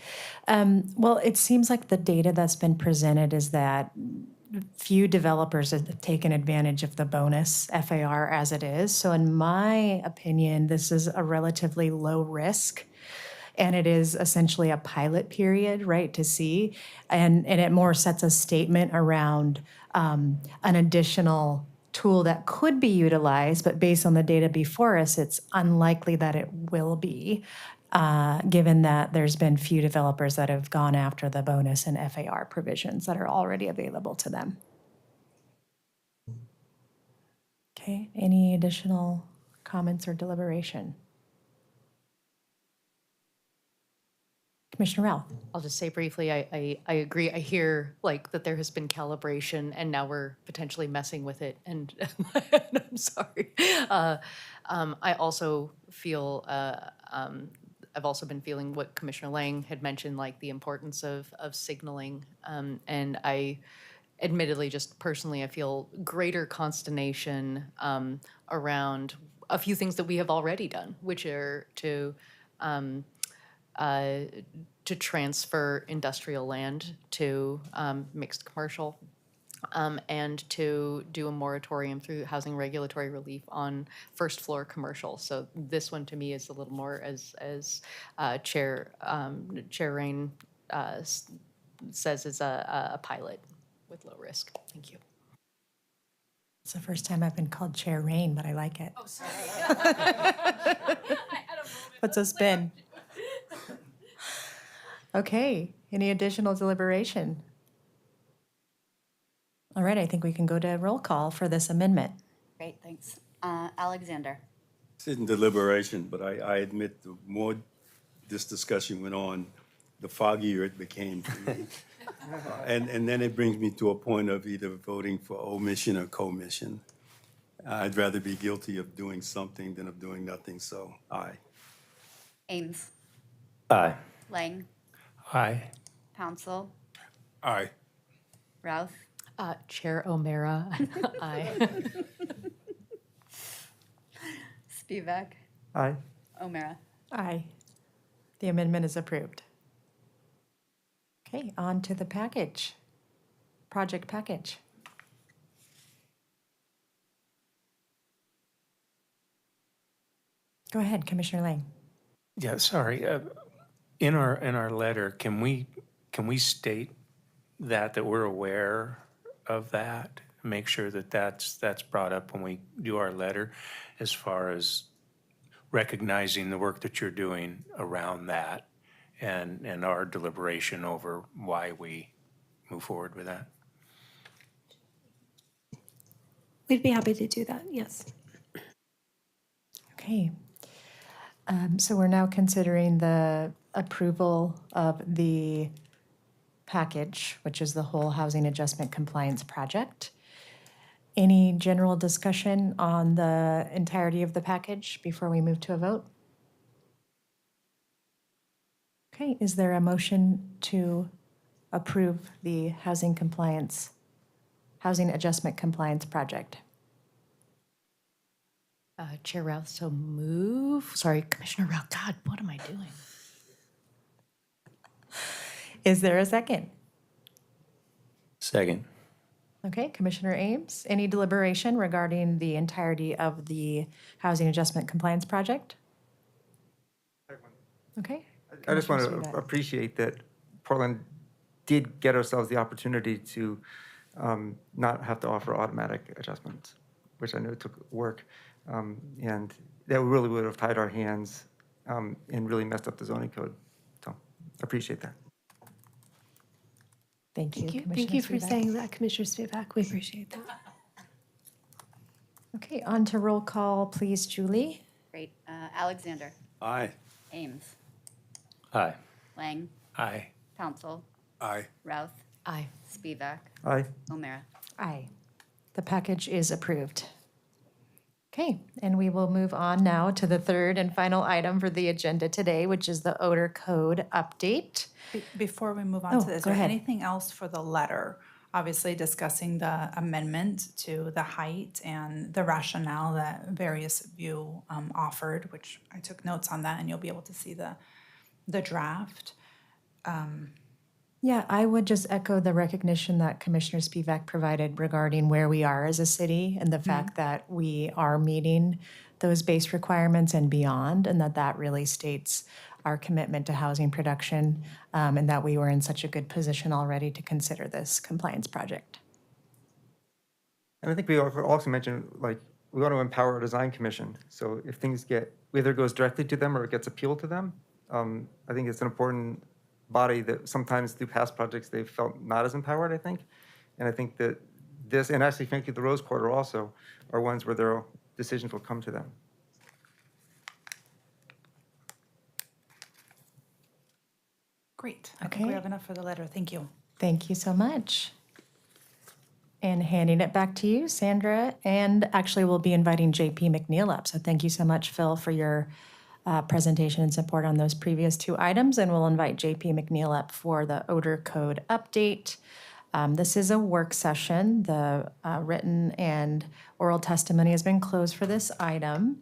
Well, it seems like the data that's been presented is that few developers have taken advantage of the bonus FAR as it is. So in my opinion, this is a relatively low risk. And it is essentially a pilot period, right, to see. And it more sets a statement around an additional tool that could be utilized, but based on the data before us, it's unlikely that it will be, given that there's been few developers that have gone after the bonus and FAR provisions that are already available to them. Okay, any additional comments or deliberation? Commissioner Rao. I'll just say briefly, I agree. I hear like that there has been calibration and now we're potentially messing with it. And I'm sorry. I also feel, I've also been feeling what Commissioner Lang had mentioned, like the importance of signaling. And I admittedly, just personally, I feel greater consternation around a few things that we have already done, which are to transfer industrial land to mixed commercial, and to do a moratorium through housing regulatory relief on first floor commercial. So this one to me is a little more, as Chair Rain says, is a pilot with low risk. Thank you. It's the first time I've been called Chair Rain, but I like it. Oh, sorry. Puts a spin. Okay, any additional deliberation? All right, I think we can go to roll call for this amendment. Great, thanks. Alexander. It's in deliberation, but I admit the more this discussion went on, the foggier it became to me. And then it brings me to a point of either voting for omission or commission. I'd rather be guilty of doing something than of doing nothing, so aye. Ames. Aye. Lang. Aye. Pouncil, Aye. Routh, Chair O'Meara, aye. Spivak, Aye. O'Meara. Aye. The amendment is approved. Okay, on to the package. Project package. Go ahead, Commissioner Lang. Yeah, sorry. In our letter, can we state that we're aware of that? Make sure that that's brought up when we do our letter, as far as recognizing the work that you're doing around that, and our deliberation over why we move forward with that. We'd be happy to do that, yes. Okay. So we're now considering the approval of the package, which is the whole housing adjustment compliance project. Any general discussion on the entirety of the package before we move to a vote? Okay, is there a motion to approve the housing adjustment compliance project? Chair Routh, so move. Sorry, Commissioner Routh. God, what am I doing? Is there a second? Second. Okay, Commissioner Ames, any deliberation regarding the entirety of the housing adjustment compliance project? Okay. I just want Commissioner to Spivak. appreciate that Portland did get ourselves the opportunity to not have to offer automatic adjustments, which I know took work. And that really would have tied our hands and really messed up the zoning code. So appreciate that. Thank you, Thank you for Commissioner Spivak. saying that, Commissioner Spivak. We appreciate that. Okay, on to roll call, please, Julie. Great. Alexander, Aye. Ames, Aye. Lang, Aye. Pouncil, Aye. Routh, Aye. Spivak, Aye. O'Meara. Aye. The package is approved. Okay, and we will move on now to the third and final item for the agenda today, which is the odor code update. Before we move on Oh, to this, is go there ahead. anything else for the letter? Obviously discussing the amendment to the height and the rationale that various of you offered, which I took notes on that, and you'll be able to see the draft. Yeah, I would just echo the recognition that Commissioner Spivak provided regarding where we are as a city and the fact that we are meeting those base requirements and beyond, and that really states our commitment to housing production, and that we were in such a good position already to consider this compliance project. And I think we also mentioned, like, we want to empower our design commission. So if things whether it goes directly to them or it gets appealed to them, I think it's an important body that sometimes through past projects, they've felt not as empowered, I think. And I think that this, and actually frankly, the Rose Quarter also, are ones where their decisions will come to them. Great. I think we Okay. have enough for the letter. Thank you. Thank you so much. And handing it back to you, Sandra, and actually we'll be inviting JP McNeil up. So thank you so much, Phil, for your presentation and support on those previous two items. And we'll invite JP McNeil up for the odor code update. This is a work session. The written and oral testimony has been closed for this item.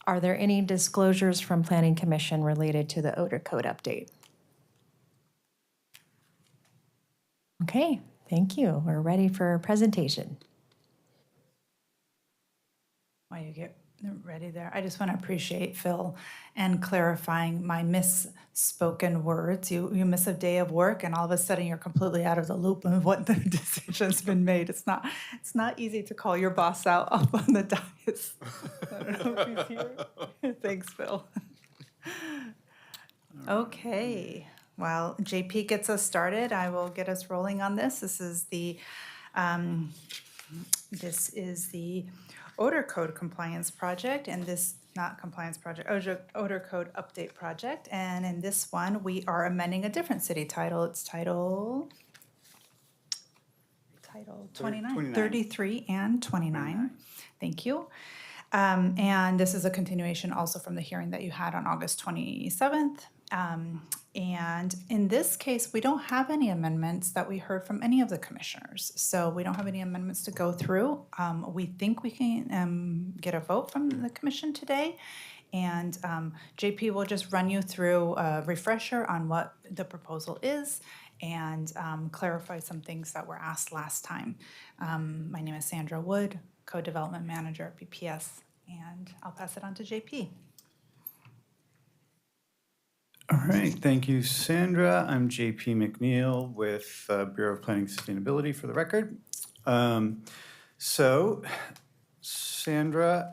Are there any disclosures from Planning Commission related to the odor code update? Okay, thank you. We're ready for presentation. While you get ready there, I just want to appreciate Phil and clarifying my misspoken words. You miss a day of work and all of a sudden you're completely out of the loop of what the decision's been made. It's not easy to call your boss out up on the dais. I don't know if he's here. Thanks, Phil. Okay, well, JP gets us started. I will get us rolling on this. This is the odor code compliance project, and this, not compliance project, odor code update project. And in this one, we are amending a different city title. It's title 29, 33 and 29. Thank you. And this is a continuation also from the hearing that you had on August 27th. And in this case, we don't have any amendments that we heard from any of the commissioners. So we don't have any amendments to go through. We think we can get a vote from the commission today. And JP will just run you through a refresher on what the proposal is and clarify some things that were asked last time. My name is Sandra Wood, Co-Development Manager at BPS, and I'll pass it on to JP. All right, thank you, Sandra. I'm JP McNeil with Bureau of Planning and Sustainability for the record. So, Sandra,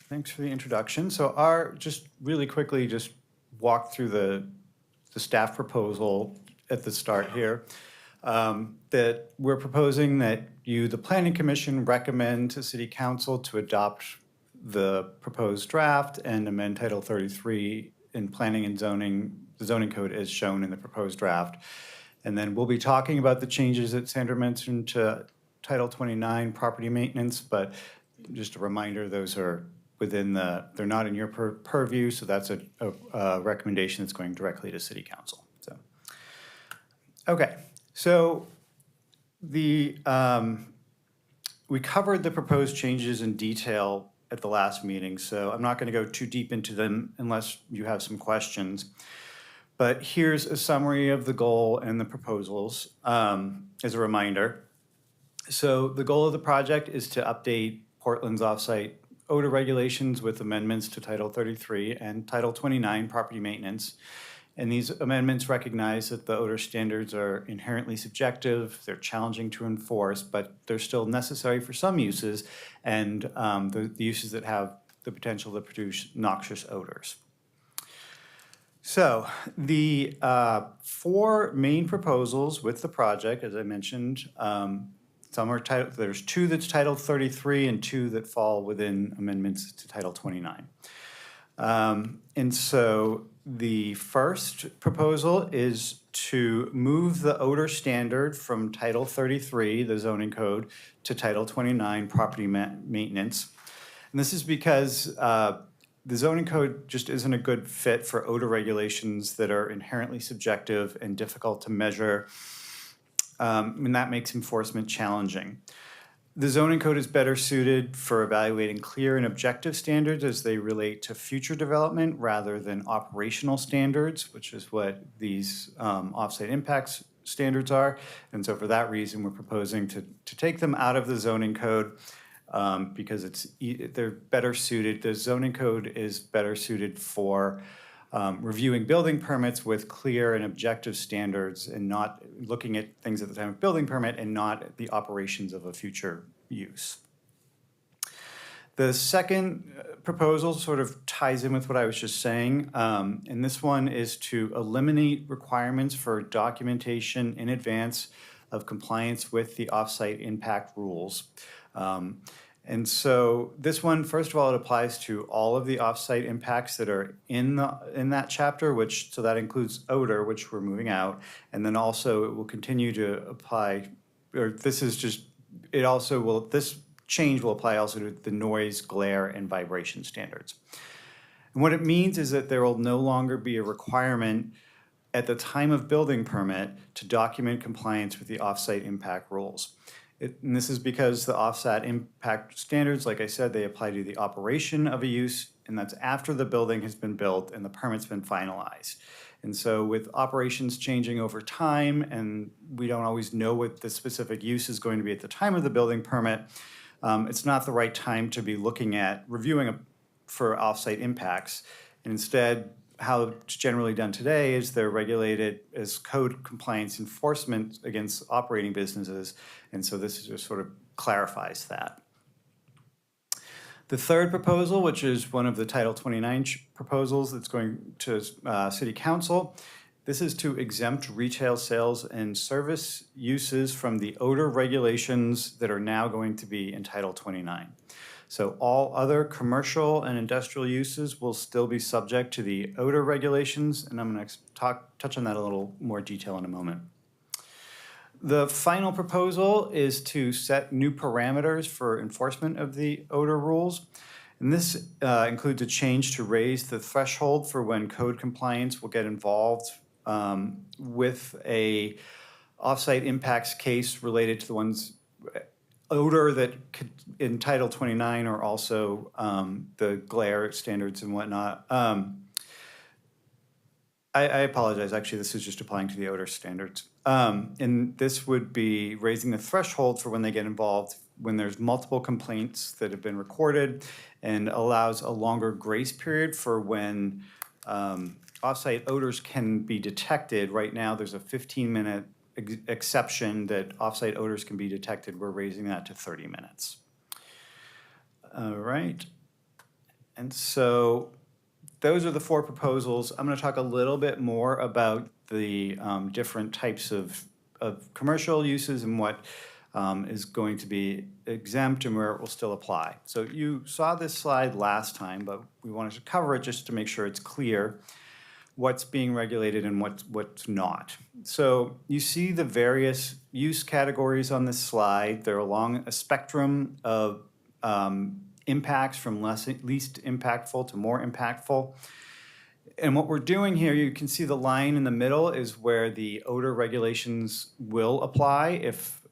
thanks for the introduction. So just really quickly, just walk through the staff proposal at the start here. That we're proposing that you, the Planning Commission, recommend to City Council to adopt the proposed draft and amend Title 33 in Planning and Zoning, the zoning code as shown in the proposed draft. And then we'll be talking about the changes that Sandra mentioned to Title 29 property maintenance, but just a reminder, those are within they're not in your purview, so that's a recommendation that's going directly to City Council. So, okay, so we covered the proposed changes in detail at the last meeting, so I'm not going to go too deep into them unless you have some questions. But here's a summary of the goal and the proposals as a reminder. So the goal of the project is to update Portland's offsite odor regulations with amendments to Title 33 and Title 29 property maintenance. And these amendments recognize that the odor standards are inherently subjective, they're challenging to enforce, but they're still necessary for some uses, and the uses that have the potential to produce noxious odors. So the 4 main proposals with the project, as I mentioned, some are there's 2 that's Title 33 and 2 that fall within amendments to Title 29. And so the first proposal is to move the odor standard from Title 33, the zoning code, to Title 29, property maintenance. And this is because the zoning code just isn't a good fit for odor regulations that are inherently subjective and difficult to measure, and that makes enforcement challenging. The zoning code is better suited for evaluating clear and objective standards as they relate to future development rather than operational standards, which is what these offsite impacts standards are. And so for that reason, we're proposing to take them out of the zoning code because they're better suited. The zoning code is better suited for reviewing building permits with clear and objective standards and not looking at things at the time of building permit and not the operations of a future use. The second proposal sort of ties in with what I was just saying, and this one is to eliminate requirements for documentation in advance of compliance with the offsite impact rules. And so this one, first of all, it applies to all of the offsite impacts that are in that chapter, so that includes odor, which we're moving out, and then also it will continue to apply, or this change will apply also to the noise, glare, and vibration standards. And what it means is that there will no longer be a requirement at the time of building permit to document compliance with the offsite impact rules. And this is because the offsite impact standards, like I said, they apply to the operation of a use, and that's after the building has been built and the permit's been finalized. And so with operations changing over time, and we don't always know what the specific use is going to be at the time of the building permit, it's not the right time to be looking at reviewing for offsite impacts. And instead, how it's generally done today is they're regulated as code compliance enforcement against operating businesses, and so this just sort of clarifies that. The third proposal, which is one of the Title 29 proposals that's going to City Council, this is to exempt retail sales and service uses from the odor regulations that are now going to be in Title 29. So all other commercial and industrial uses will still be subject to the odor regulations, and I'm going to touch on that a little more detail in a moment. The final proposal is to set new parameters for enforcement of the odor rules. And this includes a change to raise the threshold for when code compliance will get involved with a offsite impacts case related to the ones odor that could, in Title 29, or also the glare standards and whatnot. I apologize, actually, this is just applying to the odor standards. And this would be raising the threshold for when they get involved when there's multiple complaints that have been recorded, and allows a longer grace period for when offsite odors can be detected. Right now, there's a 15-minute exception that offsite odors can be detected. We're raising that to 30 minutes. All right. And so those are the four proposals. I'm going to talk a little bit more about the different types of commercial uses and what is going to be exempt and where it will still apply. So you saw this slide last time, but we wanted to cover it just to make sure it's clear what's being regulated and what's not. So you see the various use categories on this slide. They're along a spectrum of impacts from least impactful to more impactful. And what we're doing here, you can see the line in the middle is where the odor regulations will apply if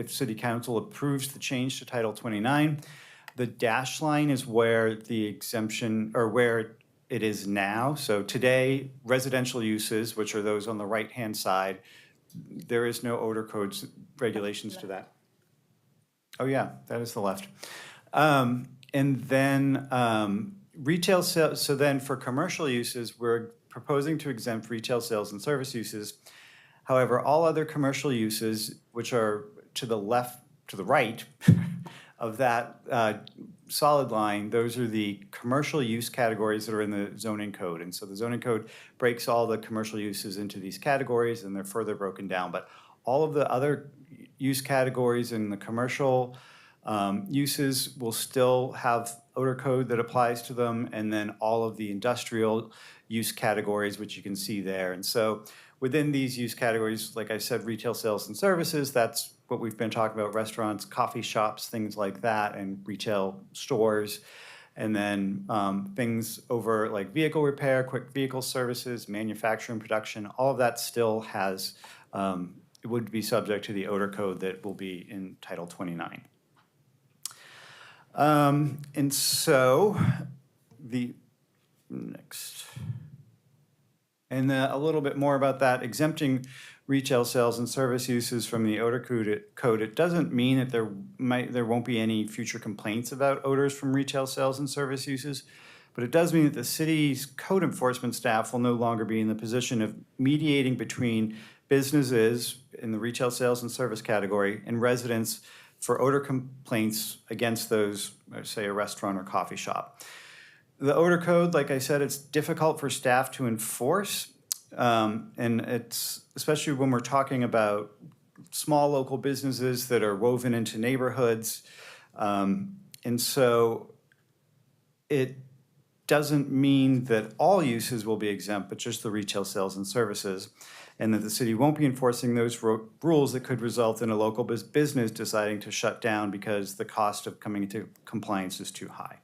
City Council approves the change to Title 29. The dashed line is where the exemption, or where it is now. So today, residential uses, which are those on the right-hand side, there is no odor codes regulations to that. Oh yeah, that is the left. And then retail sales, so then for commercial uses, we're proposing to exempt retail sales and service uses. However, all other commercial uses, which are to the left, to the right of that solid line, those are the commercial use categories that are in the zoning code. And so the zoning code breaks all the commercial uses into these categories, and they're further broken down. But all of the other use categories in the commercial uses will still have odor code that applies to them, and then all of the industrial use categories, which you can see there. And so within these use categories, like I said, retail sales and services, that's what we've been talking about, restaurants, coffee shops, things like that, and retail stores. And then things over like vehicle repair, quick vehicle services, manufacturing, production, all of that still has, it would be subject to the odor code that will be in Title 29. And so the next, and a little bit more about that, exempting retail sales and service uses from the odor code. It doesn't mean that there won't be any future complaints about odors from retail sales and service uses, but it does mean that the city's code enforcement staff will no longer be in the position of mediating between businesses in the retail sales and service category and residents for odor complaints against those, say, a restaurant or coffee shop. The odor code, like I said, it's difficult for staff to enforce, and it's especially when we're talking about small local businesses that are woven into neighborhoods. And so it doesn't mean that all uses will be exempt, but just the retail sales and services, and that the city won't be enforcing those rules that could result in a local business deciding to shut down because the cost of coming into compliance is too high.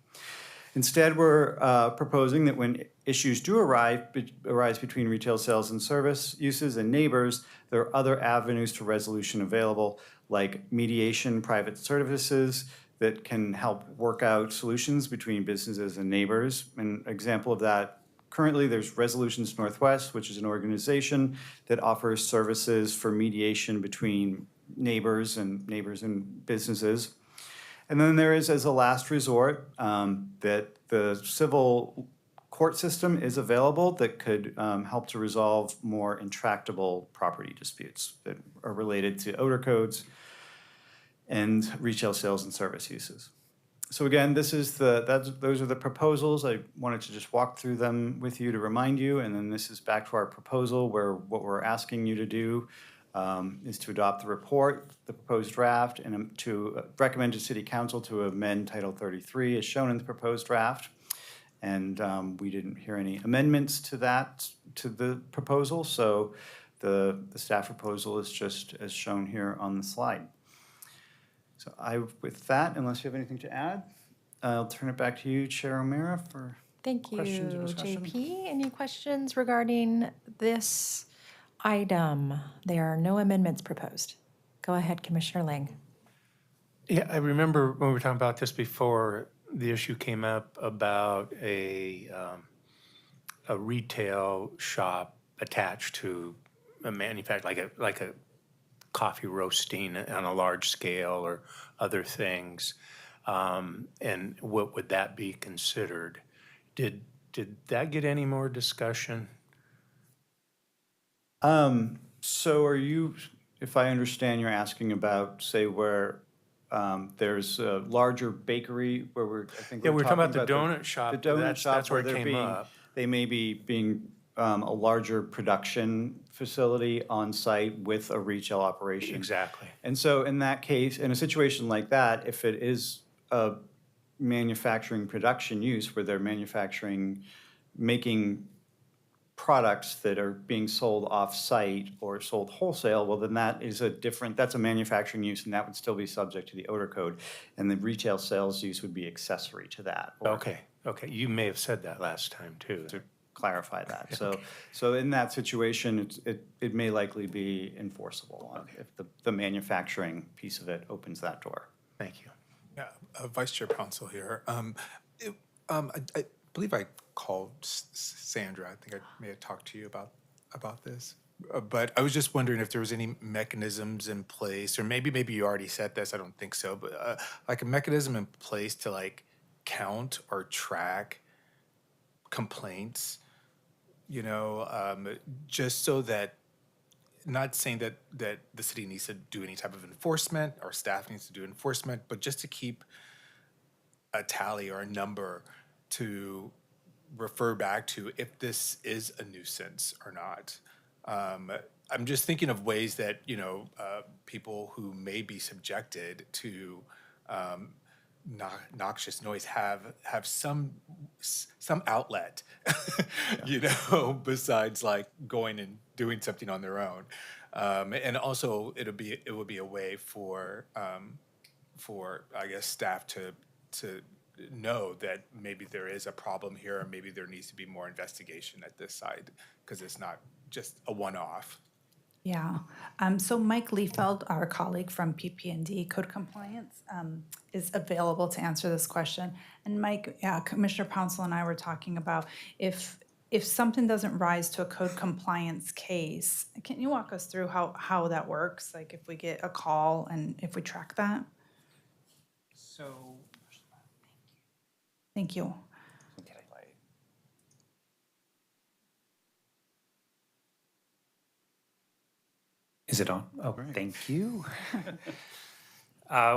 Instead, we're proposing that when issues do arise between retail sales and service uses and neighbors, there are other avenues to resolution available, like mediation, private services that can help work out solutions between businesses and neighbors. An example of that, currently there's Resolutions Northwest, which is an organization that offers services for mediation between neighbors and businesses. And then there is, as a last resort, that the civil court system is available that could help to resolve more intractable property disputes that are related to odor codes and retail sales and service uses. So again, those are the proposals. I wanted to just walk through them with you to remind you, and then this is back to our proposal where what we're asking you to do is to adopt the report, the proposed draft, and to recommend to City Council to amend Title 33 as shown in the proposed draft. And we didn't hear any amendments to the proposal, so the staff proposal is just as shown here on the slide. So with that, unless you have anything to add, I'll turn it back to you, Chair O'Meara, for Thank you, questions or discussion. JP. Any questions regarding this item? There are no amendments proposed. Go ahead, Commissioner Lang. Yeah, I remember when we were talking about this before, the issue came up about a retail shop attached to a like a coffee roasting on a large scale or other things. And what would that be considered? Did that get any more discussion? So are you, if I understand, you're asking about, say, where there's a larger bakery where I think Yeah, we're we're talking about the the donut shop. The donut That's- shop that's where it they're came being, up. they may be being a larger production facility on site with a retail operation. Exactly. And so in that case, in a situation like that, if it is a manufacturing production use where they're making products that are being sold off-site or sold wholesale, well, then that's a manufacturing use, and that would still be subject to the odor code. And the retail sales use would be accessory to that. Or Okay, you may have said that last time too. to clarify that. So in that situation, it may likely be enforceable if the manufacturing piece of it opens that door. Thank you. Yeah, Vice Chair Pouncil here. I believe I called Sandra. I think I may have talked to you about this. But I was just wondering if there was any mechanisms in place, or maybe you already said this, I don't think so, but like a mechanism in place to like count or track complaints, just so that, not saying that the city needs to do any type of enforcement or staff needs to do enforcement, but just to keep a tally or a number to refer back to if this is a nuisance or not. I'm just thinking of ways that, people who may be subjected to noxious noise have some outlet, besides like going and doing something on their own. And also it would be a way for I guess staff to know that maybe there is a problem here, or maybe there needs to be more investigation at this site, because it's not just a one-off. Yeah. So Mike Liefeld, our colleague from PP&D Code Compliance, is available to answer this question. And Mike, Commissioner Pouncil and I were talking about if something doesn't rise to a code compliance case, can you walk us through how that works? Like if we get a call and if we track that? So. Thank you. Is it on? Oh, thank you.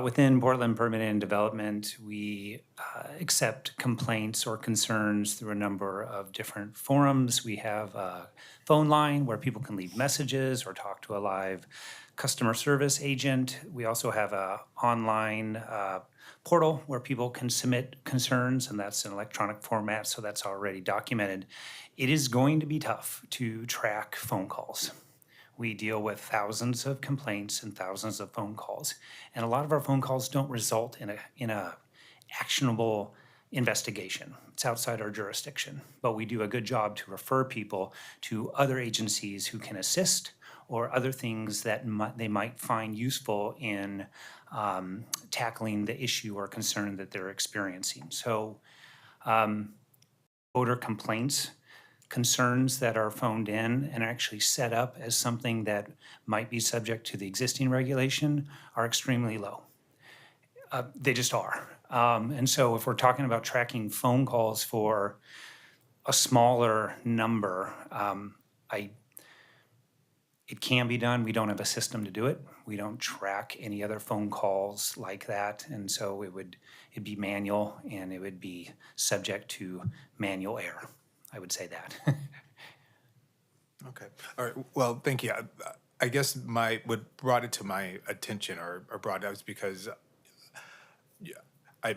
Within Portland Permitting and Development, we accept complaints or concerns through a number of different forums. We have a phone line where people can leave messages or talk to a live customer service agent. We also have a online portal where people can submit concerns, and that's in electronic format, so that's already documented. It is going to be tough to track phone calls. We deal with thousands of complaints and thousands of phone calls, and a lot of our phone calls don't result in a actionable investigation. It's outside our jurisdiction, but we do a good job to refer people to other agencies who can assist, or other things that they might find useful in tackling the issue or concern that they're experiencing. So odor complaints, concerns that are phoned in and actually set up as something that might be subject to the existing regulation are extremely low. They just are. And so if we're talking about tracking phone calls for a smaller number, it can be done. We don't have a system to do it. We don't track any other phone calls like that. And so it'd be manual, and it would be subject to manual error. I would say that. Okay. All right. Well, thank you. I guess what brought it to my attention or brought it up is because I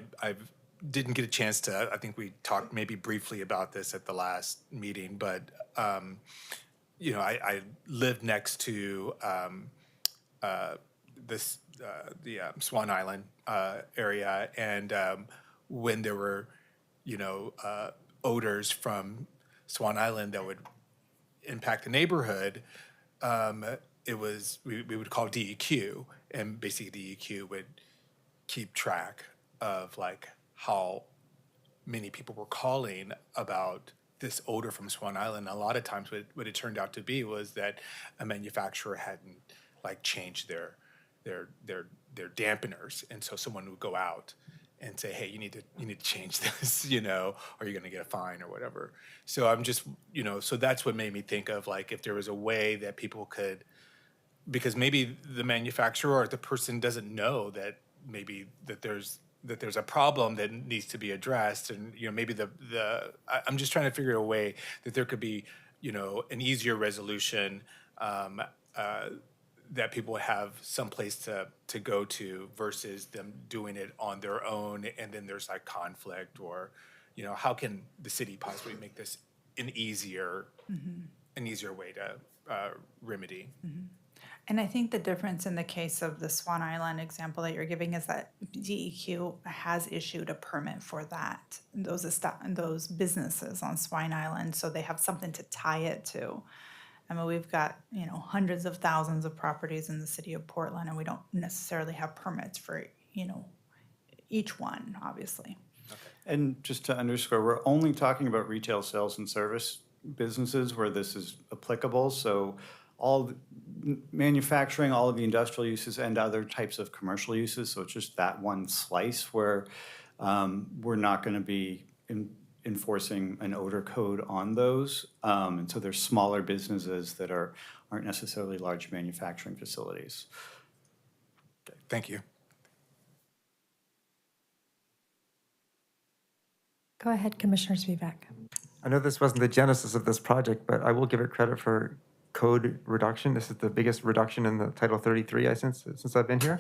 didn't get a chance to, I think we talked maybe briefly about this at the last meeting, but I live next to the Swan Island area, and when there were, odors from Swan Island that would impact the neighborhood, we would call DEQ, and basically DEQ would keep track of like how many people were calling about this odor from Swan Island. A lot of times what it turned out to be was that a manufacturer hadn't like changed their dampeners, and so someone would go out and say, hey, you need to change this, or you're gonna get a fine or whatever. So I'm just, so that's what made me think of like if there was a way that people could, because maybe the manufacturer or the person doesn't know that maybe that there's a problem that needs to be addressed, and maybe I'm just trying to figure out a way that there could be an easier resolution, that people have some place to go to versus them doing it on their own, and then there's like conflict, or how can the city possibly make this an easier way to remedy. And I think the difference in the case of the Swan Island example that you're giving is that DEQ has issued a permit for that, those businesses on Swan Island, so they have something to tie it to. I mean, we've got, hundreds of thousands of properties in the city of Portland, and we don't necessarily have permits for, each one, obviously. And just to underscore, we're only talking about retail sales and service businesses where this is applicable. So all the manufacturing, all of the industrial uses and other types of commercial uses. So it's just that one slice where we're not going to be enforcing an odor code on those. And so there's smaller businesses that aren't necessarily large manufacturing facilities. Thank you. Go ahead, Commissioner Spivak. I know this wasn't the genesis of this project, but I will give it credit for code reduction. This is the biggest reduction in the Title 33 since I've been here.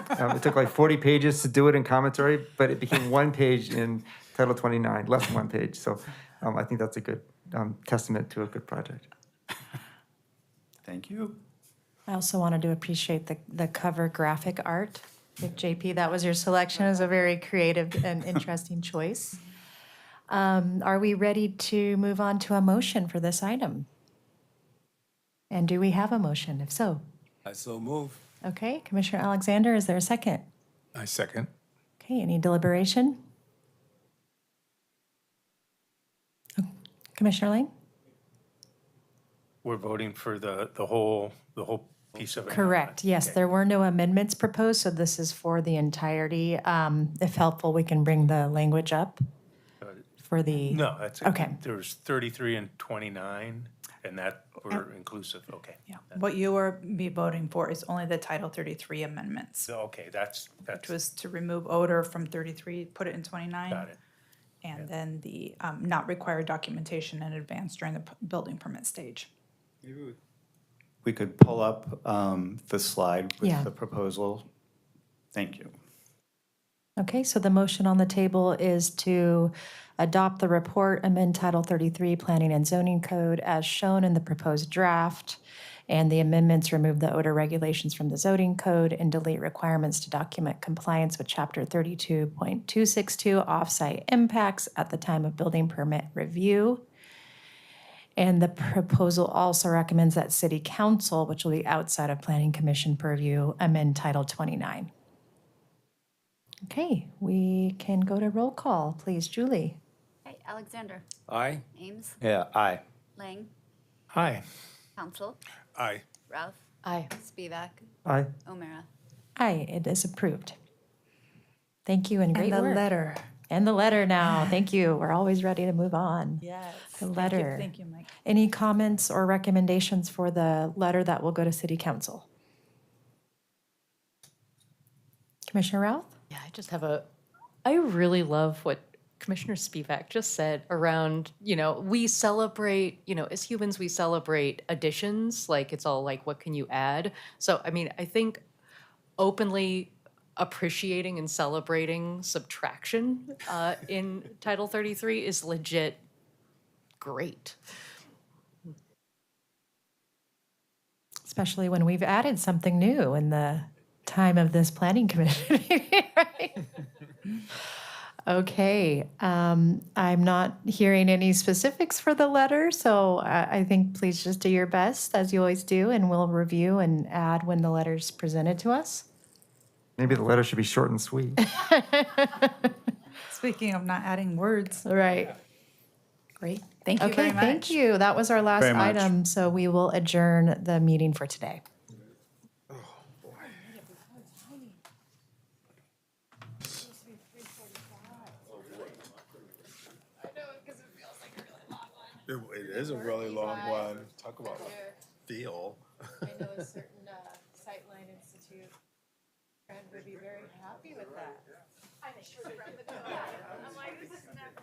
It took like 40 pages to do it in commentary, but it became one page in Title 29, less than one page. So I think that's a good testament to a good project. Thank you. I also wanted to appreciate the cover graphic art. If JP, that was your selection, it was a very creative and interesting choice. Are we ready to move on to a motion for this item? And do we have a motion? If so, I so move. okay, Commissioner Alexander, is there a second? I second. Okay, any deliberation? Commissioner Lane? We're voting for the whole piece of it. Correct, yes, Okay. there were no amendments proposed, so this is for the entirety. If helpful, we can bring the language up for the. No, that's, Okay. there was 33 and 29, and that were inclusive, okay. Yeah, what you will be voting for is only the Title 33 amendments, So, okay, that's, which was to remove odor from 33, put it in 29. got it. And then the not require documentation in advance during the building permit stage. We could pull up the slide with Yeah. the proposal. Thank you. Okay, so the motion on the table is to adopt the report, amend Title 33 Planning and Zoning Code as shown in the proposed draft, and the amendments remove the odor regulations from the zoning code and delete requirements to document compliance with Chapter 32.262 off-site impacts at the time of building permit review. And the proposal also recommends that City Council, which will be outside of Planning Commission purview, amend Title 29. Okay, we can go to roll call, please. Julie? Okay, Alexander, Aye. Ames, Yeah, aye. Lang, Hi. Council, Aye. Ralph, Aye. Spivak, Aye. O'Meara. Aye, it is approved. Thank you and great And the work. letter. And the letter now, thank you. We're always ready to move on. Yes. The letter. Thank you, Mike. Any comments or recommendations for the letter that will go to City Council? Commissioner Routh? Yeah, I really love what Commissioner Spivak just said around, we celebrate, as humans, we celebrate additions, like it's all like, what can you add? So, I mean, I think openly appreciating and celebrating subtraction in Title 33 is legit great. Especially when we've added something new in the time of this planning commission meeting, right? Okay, I'm not hearing any specifics for the letter, so I think please just do your best, as you always do, and we'll review and add when the letter's presented to us. Maybe the letter should be short and sweet. Speaking of not adding words. Right. Great. Thank you very Okay, much. thank you. That was our last Very much. item, so we will adjourn the meeting for today. It is a really long one. Talk about feel. I know a certain Sightline Institute friend would be very happy with that. I'm sure friend would be. I'm like, this is never.